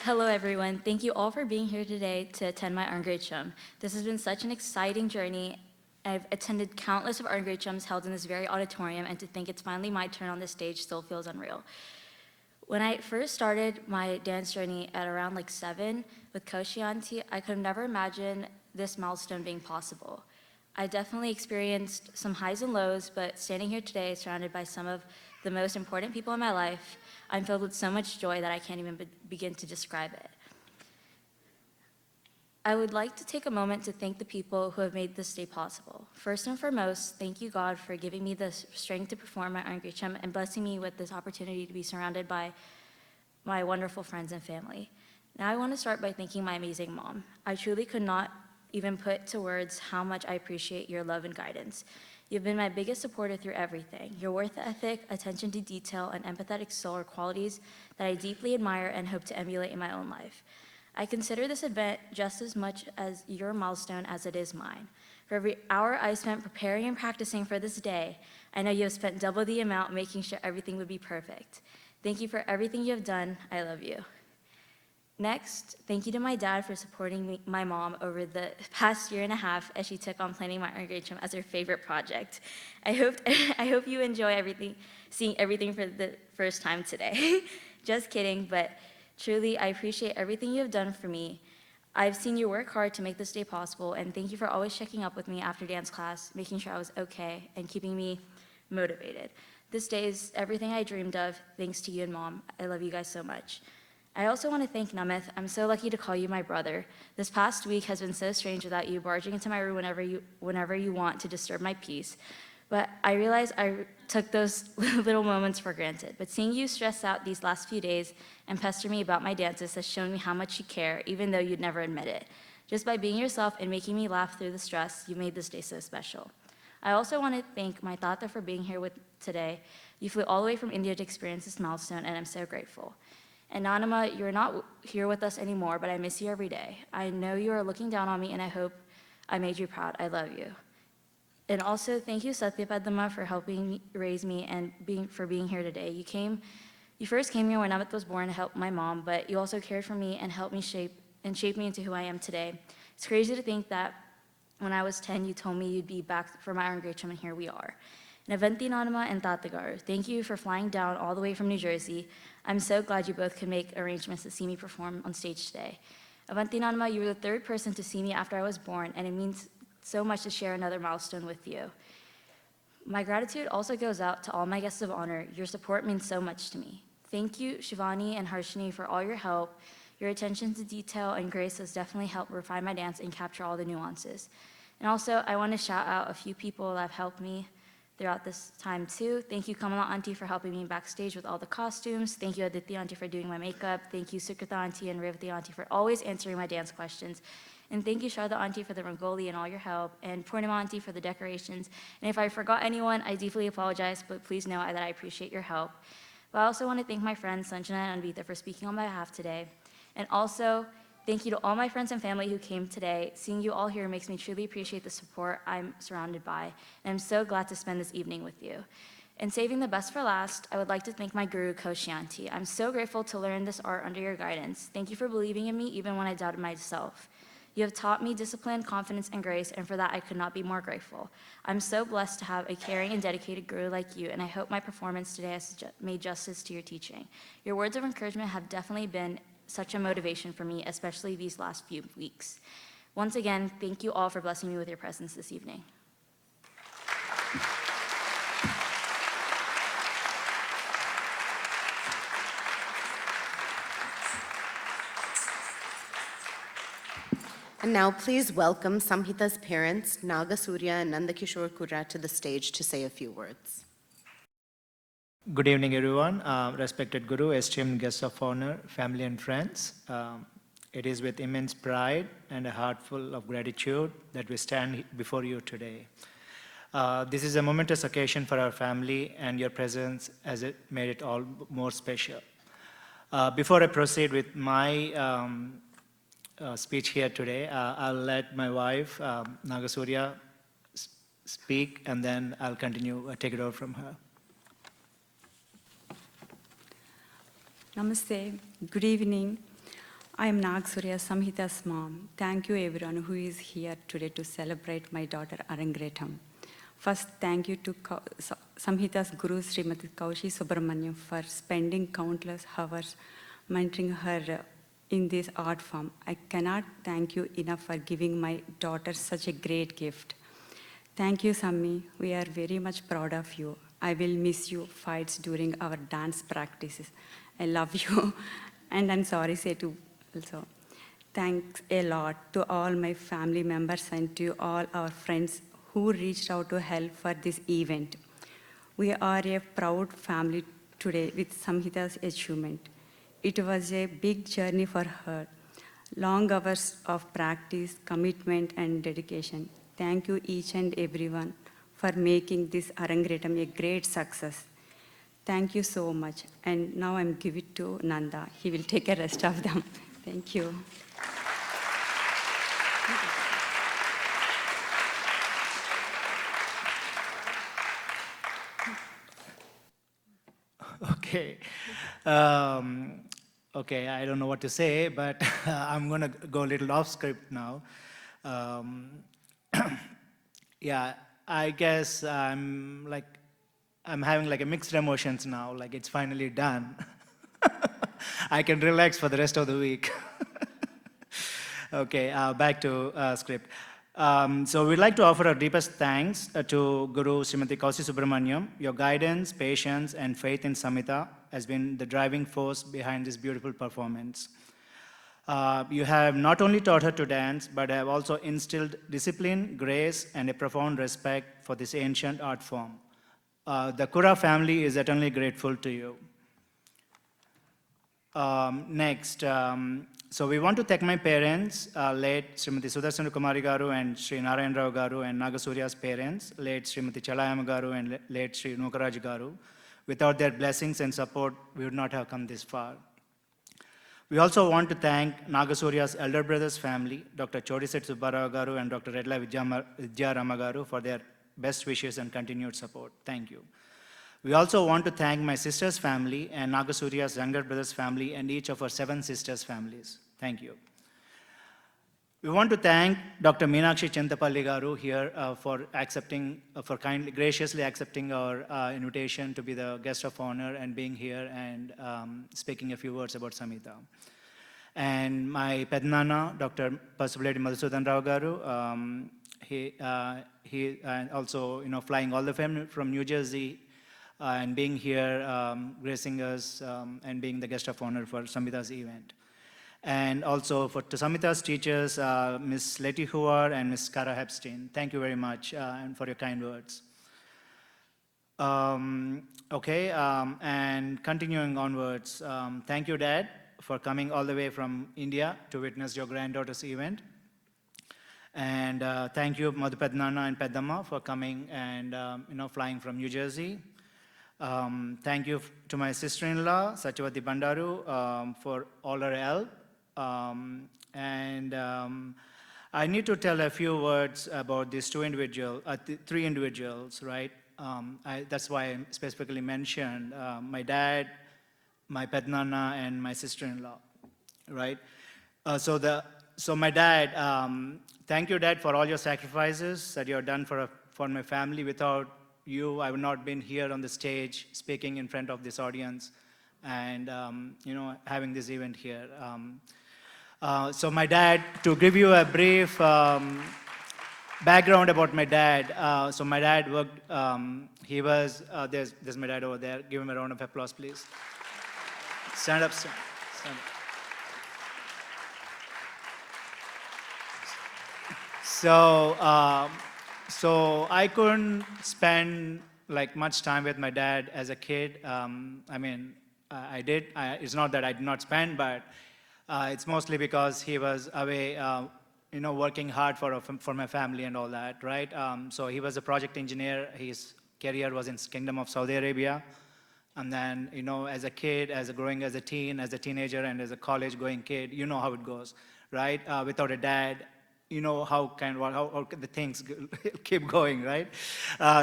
Hello, everyone. Thank you all for being here today to attend my Arangetram. This has been such an exciting journey. I've attended countless of Arangetrams held in this very auditorium, and to think it's finally my turn on this stage still feels unreal. When I first started my dance journey at around 7 with Koshi Auntie, I could have never imagined this milestone being possible. I definitely experienced some highs and lows, but standing here today surrounded by some of the most important people in my life, I'm filled with so much joy that I can't even begin to describe it. I would like to take a moment to thank the people who have made this day possible. First and foremost, thank you, God, for giving me the strength to perform my Arangetram and blessing me with this opportunity to be surrounded by my wonderful friends and family. Now I want to start by thanking my amazing mom. I truly could not even put to words how much I appreciate your love and guidance. You've been my biggest supporter through everything. Your work ethic, attention to detail, and empathetic soul are qualities that I deeply admire and hope to emulate in my own life. I consider this event just as much as your milestone as it is mine. For every hour I spent preparing and practicing for this day, I know you have spent double the amount making sure everything would be perfect. Thank you for everything you have done. I love you. Next, thank you to my dad for supporting my mom over the past year and a half as she took on planning my Arangetram as her favorite project. I hope you enjoy seeing everything for the first time today. Just kidding, but truly, I appreciate everything you have done for me. I've seen you work hard to make this day possible, and thank you for always checking up with me after dance class, making sure I was okay, and keeping me motivated. This day is everything I dreamed of, thanks to you and Mom. I love you guys so much. I also want to thank Namith. I'm so lucky to call you my brother. This past week has been so strange without you barging into my room whenever you want to disturb my peace. But I realize I took those little moments for granted. But seeing you stress out these last few days and pester me about my dances has shown me how much you care, even though you'd never admit it. Just by being yourself and making me laugh through the stress, you made this day so special. I also want to thank my tata for being here with today. You flew all the way from India to experience this milestone, and I'm so grateful. And Nanama, you're not here with us anymore, but I miss you every day. I know you are looking down on me, and I hope I made you proud. I love you. And also, thank you, Satyapadma, for helping raise me and for being here today. You first came here when Amit was born to help my mom, but you also cared for me and helped me shape me into who I am today. It's crazy to think that when I was 10, you told me you'd be back for my Arangetram, and here we are. And Avanti Nanama and Tatagaru, thank you for flying down all the way from New Jersey. I'm so glad you both could make arrangements to see me perform on stage today. Avanti Nanama, you were the third person to see me after I was born, and it means so much to share another milestone with you. My gratitude also goes out to all my guests of honor. Your support means so much to me. Thank you, Shivani and Harshini, for all your help. Your attention to detail and grace has definitely helped refine my dance and capture all the nuances. And also, I want to shout out a few people that have helped me throughout this time too. Thank you, Kamala Auntie, for helping me backstage with all the costumes. Thank you, Aditya Auntie, for doing my makeup. Thank you, Sukrita Auntie and Revati Auntie, for always answering my dance questions. And thank you, Sharda Auntie, for the rangoli and all your help, and Purnima Auntie for the decorations. And if I forgot anyone, I deeply apologize, but please know that I appreciate your help. But I also want to thank my friends, Sanjana and Anvita, for speaking on my behalf today. And also, thank you to all my friends and family who came today. Seeing you all here makes me truly appreciate the support I'm surrounded by, and I'm so glad to spend this evening with you. And saving the best for last, I would like to thank my guru, Coach Shanti. I'm so grateful to learn this art under your guidance. Thank you for believing in me even when I doubted myself. You have taught me discipline, confidence, and grace, and for that I could not be more grateful. I'm so blessed to have a caring and dedicated guru like you, and I hope my performance today has made justice to your teaching. Your words of encouragement have definitely been such a motivation for me, especially these last few weeks. Once again, thank you all for blessing me with your presence this evening. And now please welcome Samhita's parents, Nagasuriya and Nandakishore Kurra, to the stage to say a few words. Good evening, everyone. Respected Guru, esteemed guests of honor, family and friends. It is with immense pride and a heart full of gratitude that we stand before you today. This is a momentous occasion for our family, and your presence has made it all more special. Before I proceed with my speech here today, I'll let my wife, Nagasuriya, speak, and then I'll continue, take it over from her. Namaste, good evening. I am Nagasuriya, Samhita's mom. Thank you everyone who is here today to celebrate my daughter Arangetram. First, thank you to Samhita's guru, Srimati Kaushi Subramanyam, for spending countless hours mentoring her in this art form. I cannot thank you enough for giving my daughter such a great gift. Thank you, Sammi. We are very much proud of you. I will miss you fights during our dance practices. I love you. And I'm sorry, say to also. Thanks a lot to all my family members and to all our friends who reached out to help for this event. We are a proud family today with Samhita's achievement. It was a big journey for her. Long hours of practice, commitment, and dedication. Thank you each and everyone for making this Arangetram a great success. Thank you so much. And now I'm giving it to Nanda. He will take the rest of them. Thank you. Okay. Okay, I don't know what to say, but I'm going to go a little off script now. Yeah, I guess I'm having like a mixed emotions now, like it's finally done. I can relax for the rest of the week. Okay, back to script. So we'd like to offer our deepest thanks to Guru Srimati Kausi Subramaniam. Your guidance, patience, and faith in Samhita has been the driving force behind this beautiful performance. You have not only taught her to dance, but have also instilled discipline, grace, and a profound respect for this ancient art form. The Kura family is eternally grateful to you. Next, so we want to thank my parents, late Srimati Sudarsana Kumari Garu and Sri Narayan Rao Garu, and Nagasuriya's parents, late Srimati Chalayama Garu and late Sri Nukaraj Garu. Without their blessings and support, we would not have come this far. We also want to thank Nagasuriya's elder brother's family, Dr. Chodiset Subbarao Garu and Dr. Redla Vidyarama Garu, for their best wishes and continued support. Thank you. We also want to thank my sister's family and Nagasuriya's younger brother's family and each of our 7 sisters' families. Thank you. We want to thank Dr. Meenakshi Chintapalli Garu here for graciously accepting our invitation to be the guest of honor and being here and speaking a few words about Samhita. And my Pednana, Dr. Pasupuleti Madhusudan Rao Garu, he also flying all the family from New Jersey and being here, gracing us and being the guest of honor for Samhita's event. And also to Samhita's teachers, Ms. Letty Huar and Ms. Kara Hepstein. Thank you very much and for your kind words. And continuing onwards, thank you, Dad, for coming all the way from India to witness your granddaughter's event. And thank you, Madhu Pednana and Pedamma, for coming and flying from New Jersey. Thank you to my sister-in-law, Satyavati Bandaru, for all her help. I need to tell a few words about these 3 individuals, right? That's why I specifically mentioned my dad, my Pednana, and my sister-in-law, right? So my dad, thank you, Dad, for all your sacrifices that you have done for my family. Without you, I would not been here on the stage speaking in front of this audience and having this event here. So my dad, to give you a brief background about my dad. So my dad worked, he was, there's my dad over there. Give him a round of applause, please. Stand up, stand up. So I couldn't spend like much time with my dad as a kid. I mean, I did. It's not that I did not spend, but it's mostly because he was away, working hard for my family and all that, right? So he was a project engineer. His career was in Kingdom of Saudi Arabia. And then, as a kid, growing as a teen, as a teenager, and as a college-going kid, you know how it goes, right? Without a dad, you know how the things keep going, right?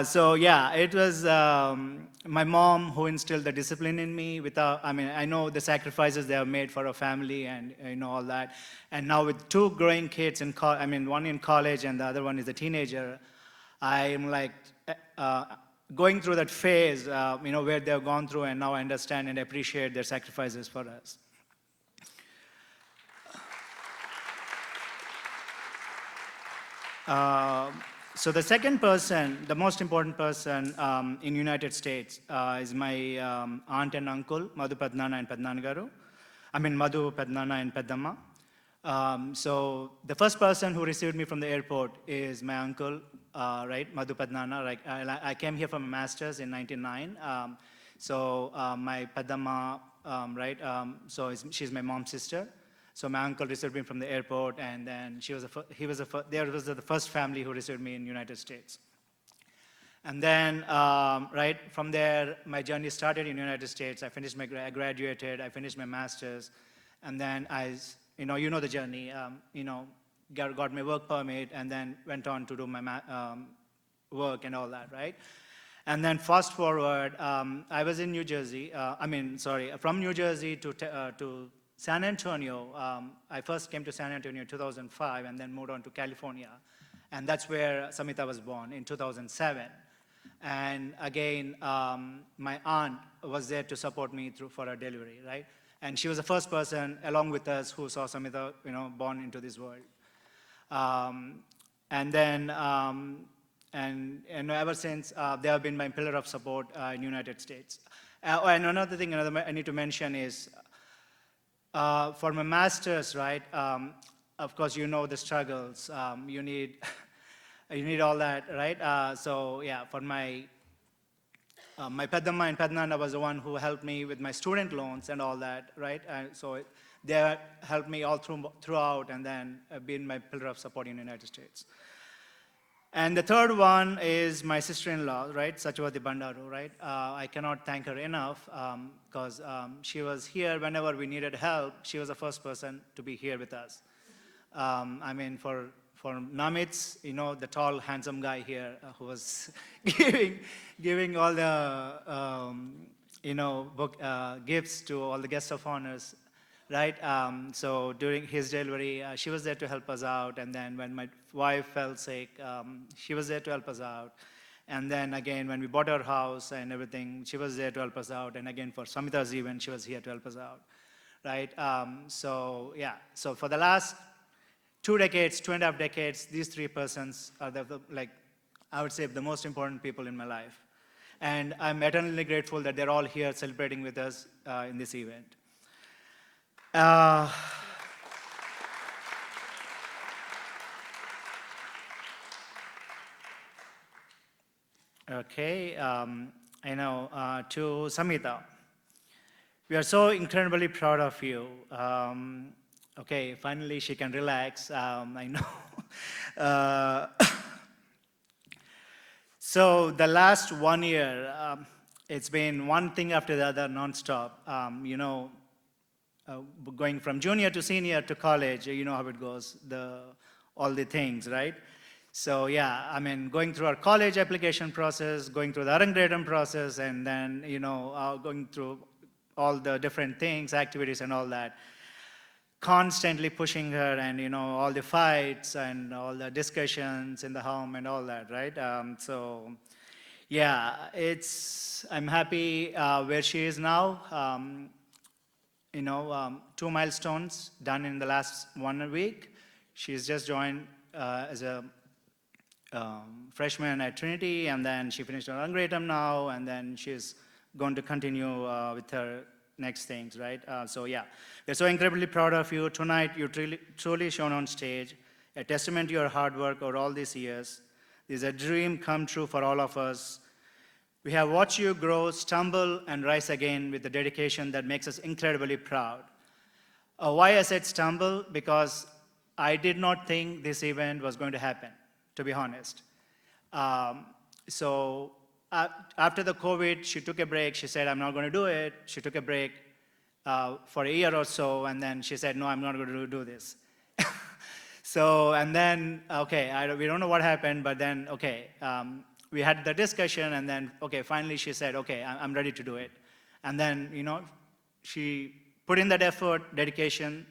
So yeah, it was my mom who instilled the discipline in me. I know the sacrifices they have made for a family and all that. And now with 2 growing kids one in college and the other one is a teenager, I'm like going through that phase, where they've gone through, and now I understand and appreciate their sacrifices for us. So the second person, the most important person in United States is my aunt and uncle, Madhu Pednana and Pednana Garu. Madhu Pednana and Pedamma. So the first person who received me from the airport is my uncle, right, Madhu Pednana. Like, I came here for my master's in 1999. So my Pedamma, right, she's my mom's sister. So my uncle received me from the airport, and then they was the first family who received me in the United States. And then, right, from there, my journey started in the United States. I graduated, I finished my master's, and then you know the journey, got my work permit, and then went on to do my work and all that, right? And then fast forward, I was in New Jersey, from New Jersey to San Antonio. I first came to San Antonio in 2005 and then moved on to California. And that's where Samhita was born in 2007. And again, my aunt was there to support me for her delivery, right? And she was the first person along with us who saw Samhita, born into this world. And then, and ever since, they have been my pillar of support in United States. And another thing I need to mention is, for my master's, right, of course, you know the struggles. You need, you need all that, right? So yeah, for my Peddamma and Pednanda was the one who helped me with my student loans and all that, right? So they helped me all throughout, and then been my pillar of support in the United States. And the third one is my sister-in-law, right, Sachivati Bandaru, right? I cannot thank her enough because she was here whenever we needed help. She was the first person to be here with us. I mean, for Namitz, you know, the tall, handsome guy here who was giving all the, you know, gifts to all the guests of honors, right? So during his delivery, she was there to help us out. And then when my wife fell sick, she was there to help us out. And then again, when we bought our house and everything, she was there to help us out. And again, for Samhita's event, she was here to help us out, right? So yeah, so for the last 2 decades, 2.5 decades, these three persons are like, I would say, the most important people in my life. And I'm eternally grateful that they're all here celebrating with us in this event. Okay, I know, to Samhita, we are so incredibly proud of you. Okay, finally she can relax, I know. So the last 1 year, it's been one thing after the other nonstop. You know, going from junior to senior to college, you know how it goes, all the things, right? So yeah, I mean, going through our college application process, going through the Arangetram process, and then, you know, going through all the different things, activities and all that, constantly pushing her, and, you know, all the fights and all the discussions in the home and all that, right? So yeah, I'm happy where she is now. You know, 2 milestones done in the last 1 week. She's just joined as a freshman at Trinity, and then she finished her Arangetram now, and then she's going to continue with her next things, right? So yeah, we're so incredibly proud of you. Tonight, you truly shown on stage, a testament to your hard work over all these years. This is a dream come true for all of us. We have watched you grow, stumble, and rise again with the dedication that makes us incredibly proud. Why I said stumble? Because I did not think this event was going to happen, to be honest. So after the COVID, she took a break. She said, I'm not going to do it. She took a break for a year or so, and then she said, no, I'm not going to do this. So, and then, okay, we don't know what happened, but then, okay, we had the discussion, and then, okay, finally she said, okay, I'm ready to do it. And then, you know, she put in that effort, dedication,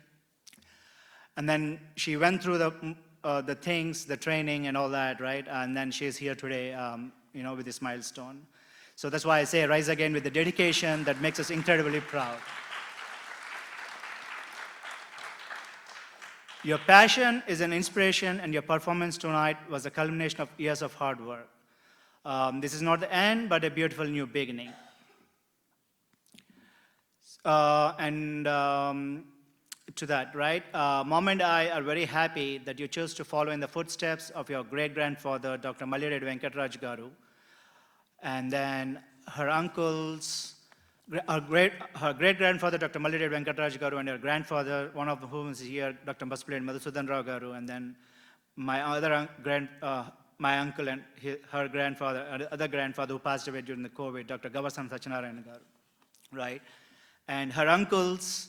and then she went through the things, the training and all that, right? And then she's here today, you know, with this milestone. So that's why I say rise again with the dedication that makes us incredibly proud. Your passion is an inspiration, and your performance tonight was a culmination of years of hard work. This is not the end, but a beautiful new beginning. To that, right? Mom and I are very happy that you chose to follow in the footsteps of your great-grandfather, Dr. Mallireddy Venkataraj Garu, and then her uncles, her great-grandfather, Dr. Mallireddy Venkataraj Garu, and her grandfather, one of whom is here, Dr. Basupuleti Madhusudan Rao Garu, and then my other my uncle and her grandfather, other grandfather who passed away during the COVID, Dr. Gavasan Satyanarayana Garu, right? And her uncles,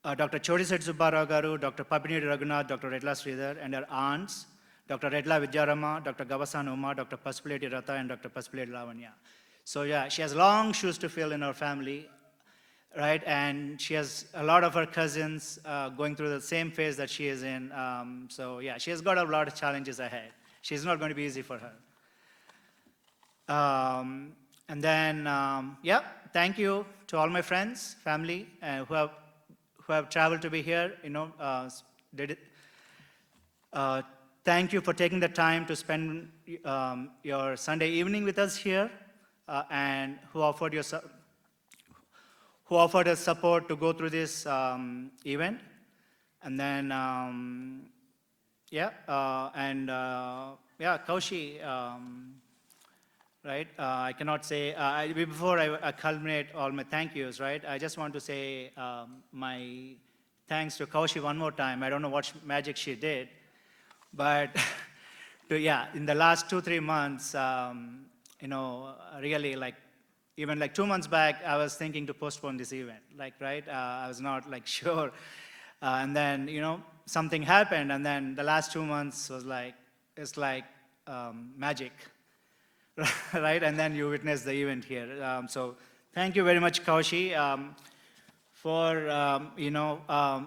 Dr. Chodiset Subbarao Garu, Dr. Papinidi Raghunath, Dr. Redla Sridhar, and her aunts, Dr. Redla Vidyarama, Dr. Gavasan Uma, Dr. Pasupuleti Ratha, and Dr. Pasupuleti Lavanya. So yeah, she has long shoes to fill in her family, right? And she has a lot of her cousins going through the same phase that she is in. So yeah, she has got a lot of challenges ahead. She's not going to be easy for her. And then, yeah, thank you to all my friends, family, who have traveled to be here, you know, thank you for taking the time to spend your Sunday evening with us here, and who offered us support to go through this event. And then, Kaushi, right? I cannot say, before I culminate all my thank yous, right? I just want to say my thanks to Kaushi one more time. I don't know what magic she did, but in the last 2-3 months, really, like, even like 2 months back, I was thinking to postpone this event, like, right? I was not like sure. And then, something happened, and then the last 2 months was like, it's like magic, right? And then you witnessed the event here. So thank you very much, Kaushi, for,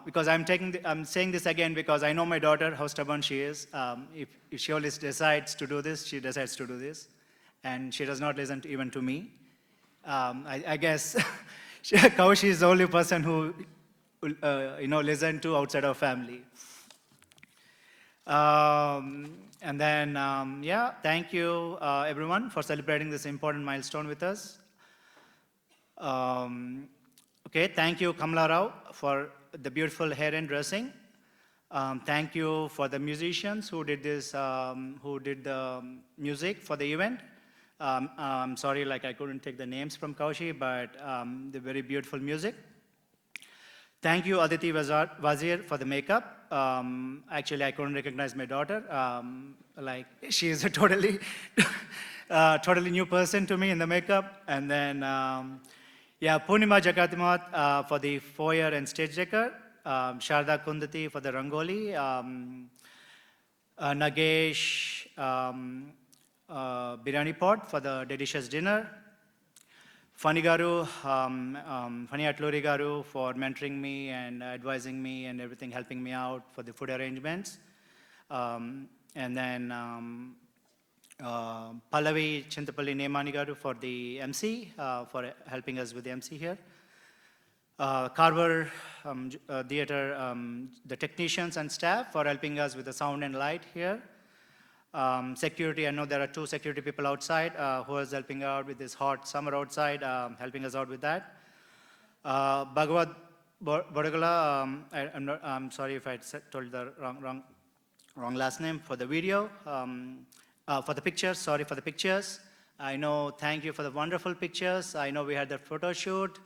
because I'm saying this again because I know my daughter, how stubborn she is. If she always decides to do this, she decides to do this. And she does not listen even to me. I guess Kaushi is the only person who, listen to outside our family. And then, thank you, everyone, for celebrating this important milestone with us. Okay, thank you, Kamala Rao, for the beautiful hair and dressing. Thank you for the musicians who did this, who did the music for the event. I'm sorry, like I couldn't take the names from Kaushi, but the very beautiful music. Thank you, Aditi Wazir, for the makeup. Actually, I couldn't recognize my daughter. Like, she is a totally new person to me in the makeup. And then, Purnima Jagatimat for the foyer and stage decor. Sharda Kundati for the rangoli. Nagesh Biryani pot for the delicious dinner. Fani Garu, Fani Atluri Garu for mentoring me and advising me and everything, helping me out for the food arrangements. And then Pallavi Chintapalli Nemani Garu for the MC, for helping us with the MC here. Carver Theatre, the technicians and staff for helping us with the sound and light here. Security, I know there are 2 security people outside who is helping out with this hot summer outside, helping us out with that. Bhagavad Bodagala, I'm sorry if I told the wrong last name, for the video, for the pictures, sorry for the pictures. I know, thank you for the wonderful pictures. I know we had the photo shoot,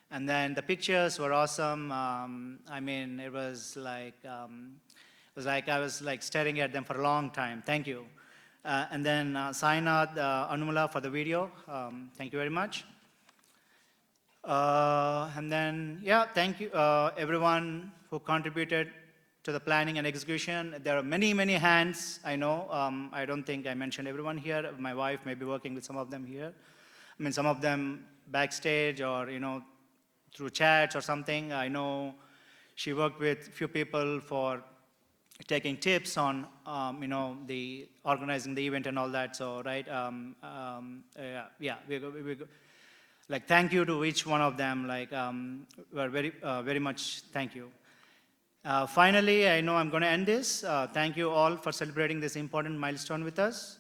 and then the pictures were awesome. I mean, it was like I was like staring at them for a long time. Thank you. And then Sainath Anumala for the video. Thank you very much. And then, thank you everyone who contributed to the planning and execution. There are many, many hands, I know. I don't think I mentioned everyone here. My wife may be working with some of them here. I mean, some of them backstage or, through chats or something. I know she worked with a few people for taking tips on, the organizing the event and all that. So, right, like, thank you to each one of them. Like, we're very much thank you. Finally, I know I'm going to end this. Thank you all for celebrating this important milestone with us.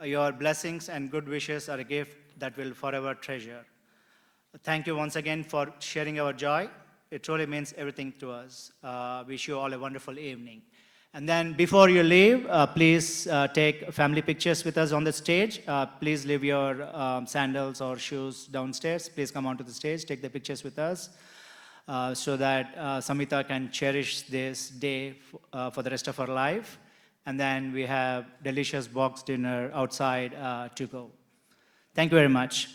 Your blessings and good wishes are a gift that we'll forever treasure. Thank you once again for sharing our joy. It truly means everything to us. Wish you all a wonderful evening. And then before you leave, please take family pictures with us on the stage. Please leave your sandals or shoes downstairs. Please come onto the stage, take the pictures with us so that Samhita can cherish this day for the rest of her life. And then we have delicious box dinner outside to go. Thank you very much.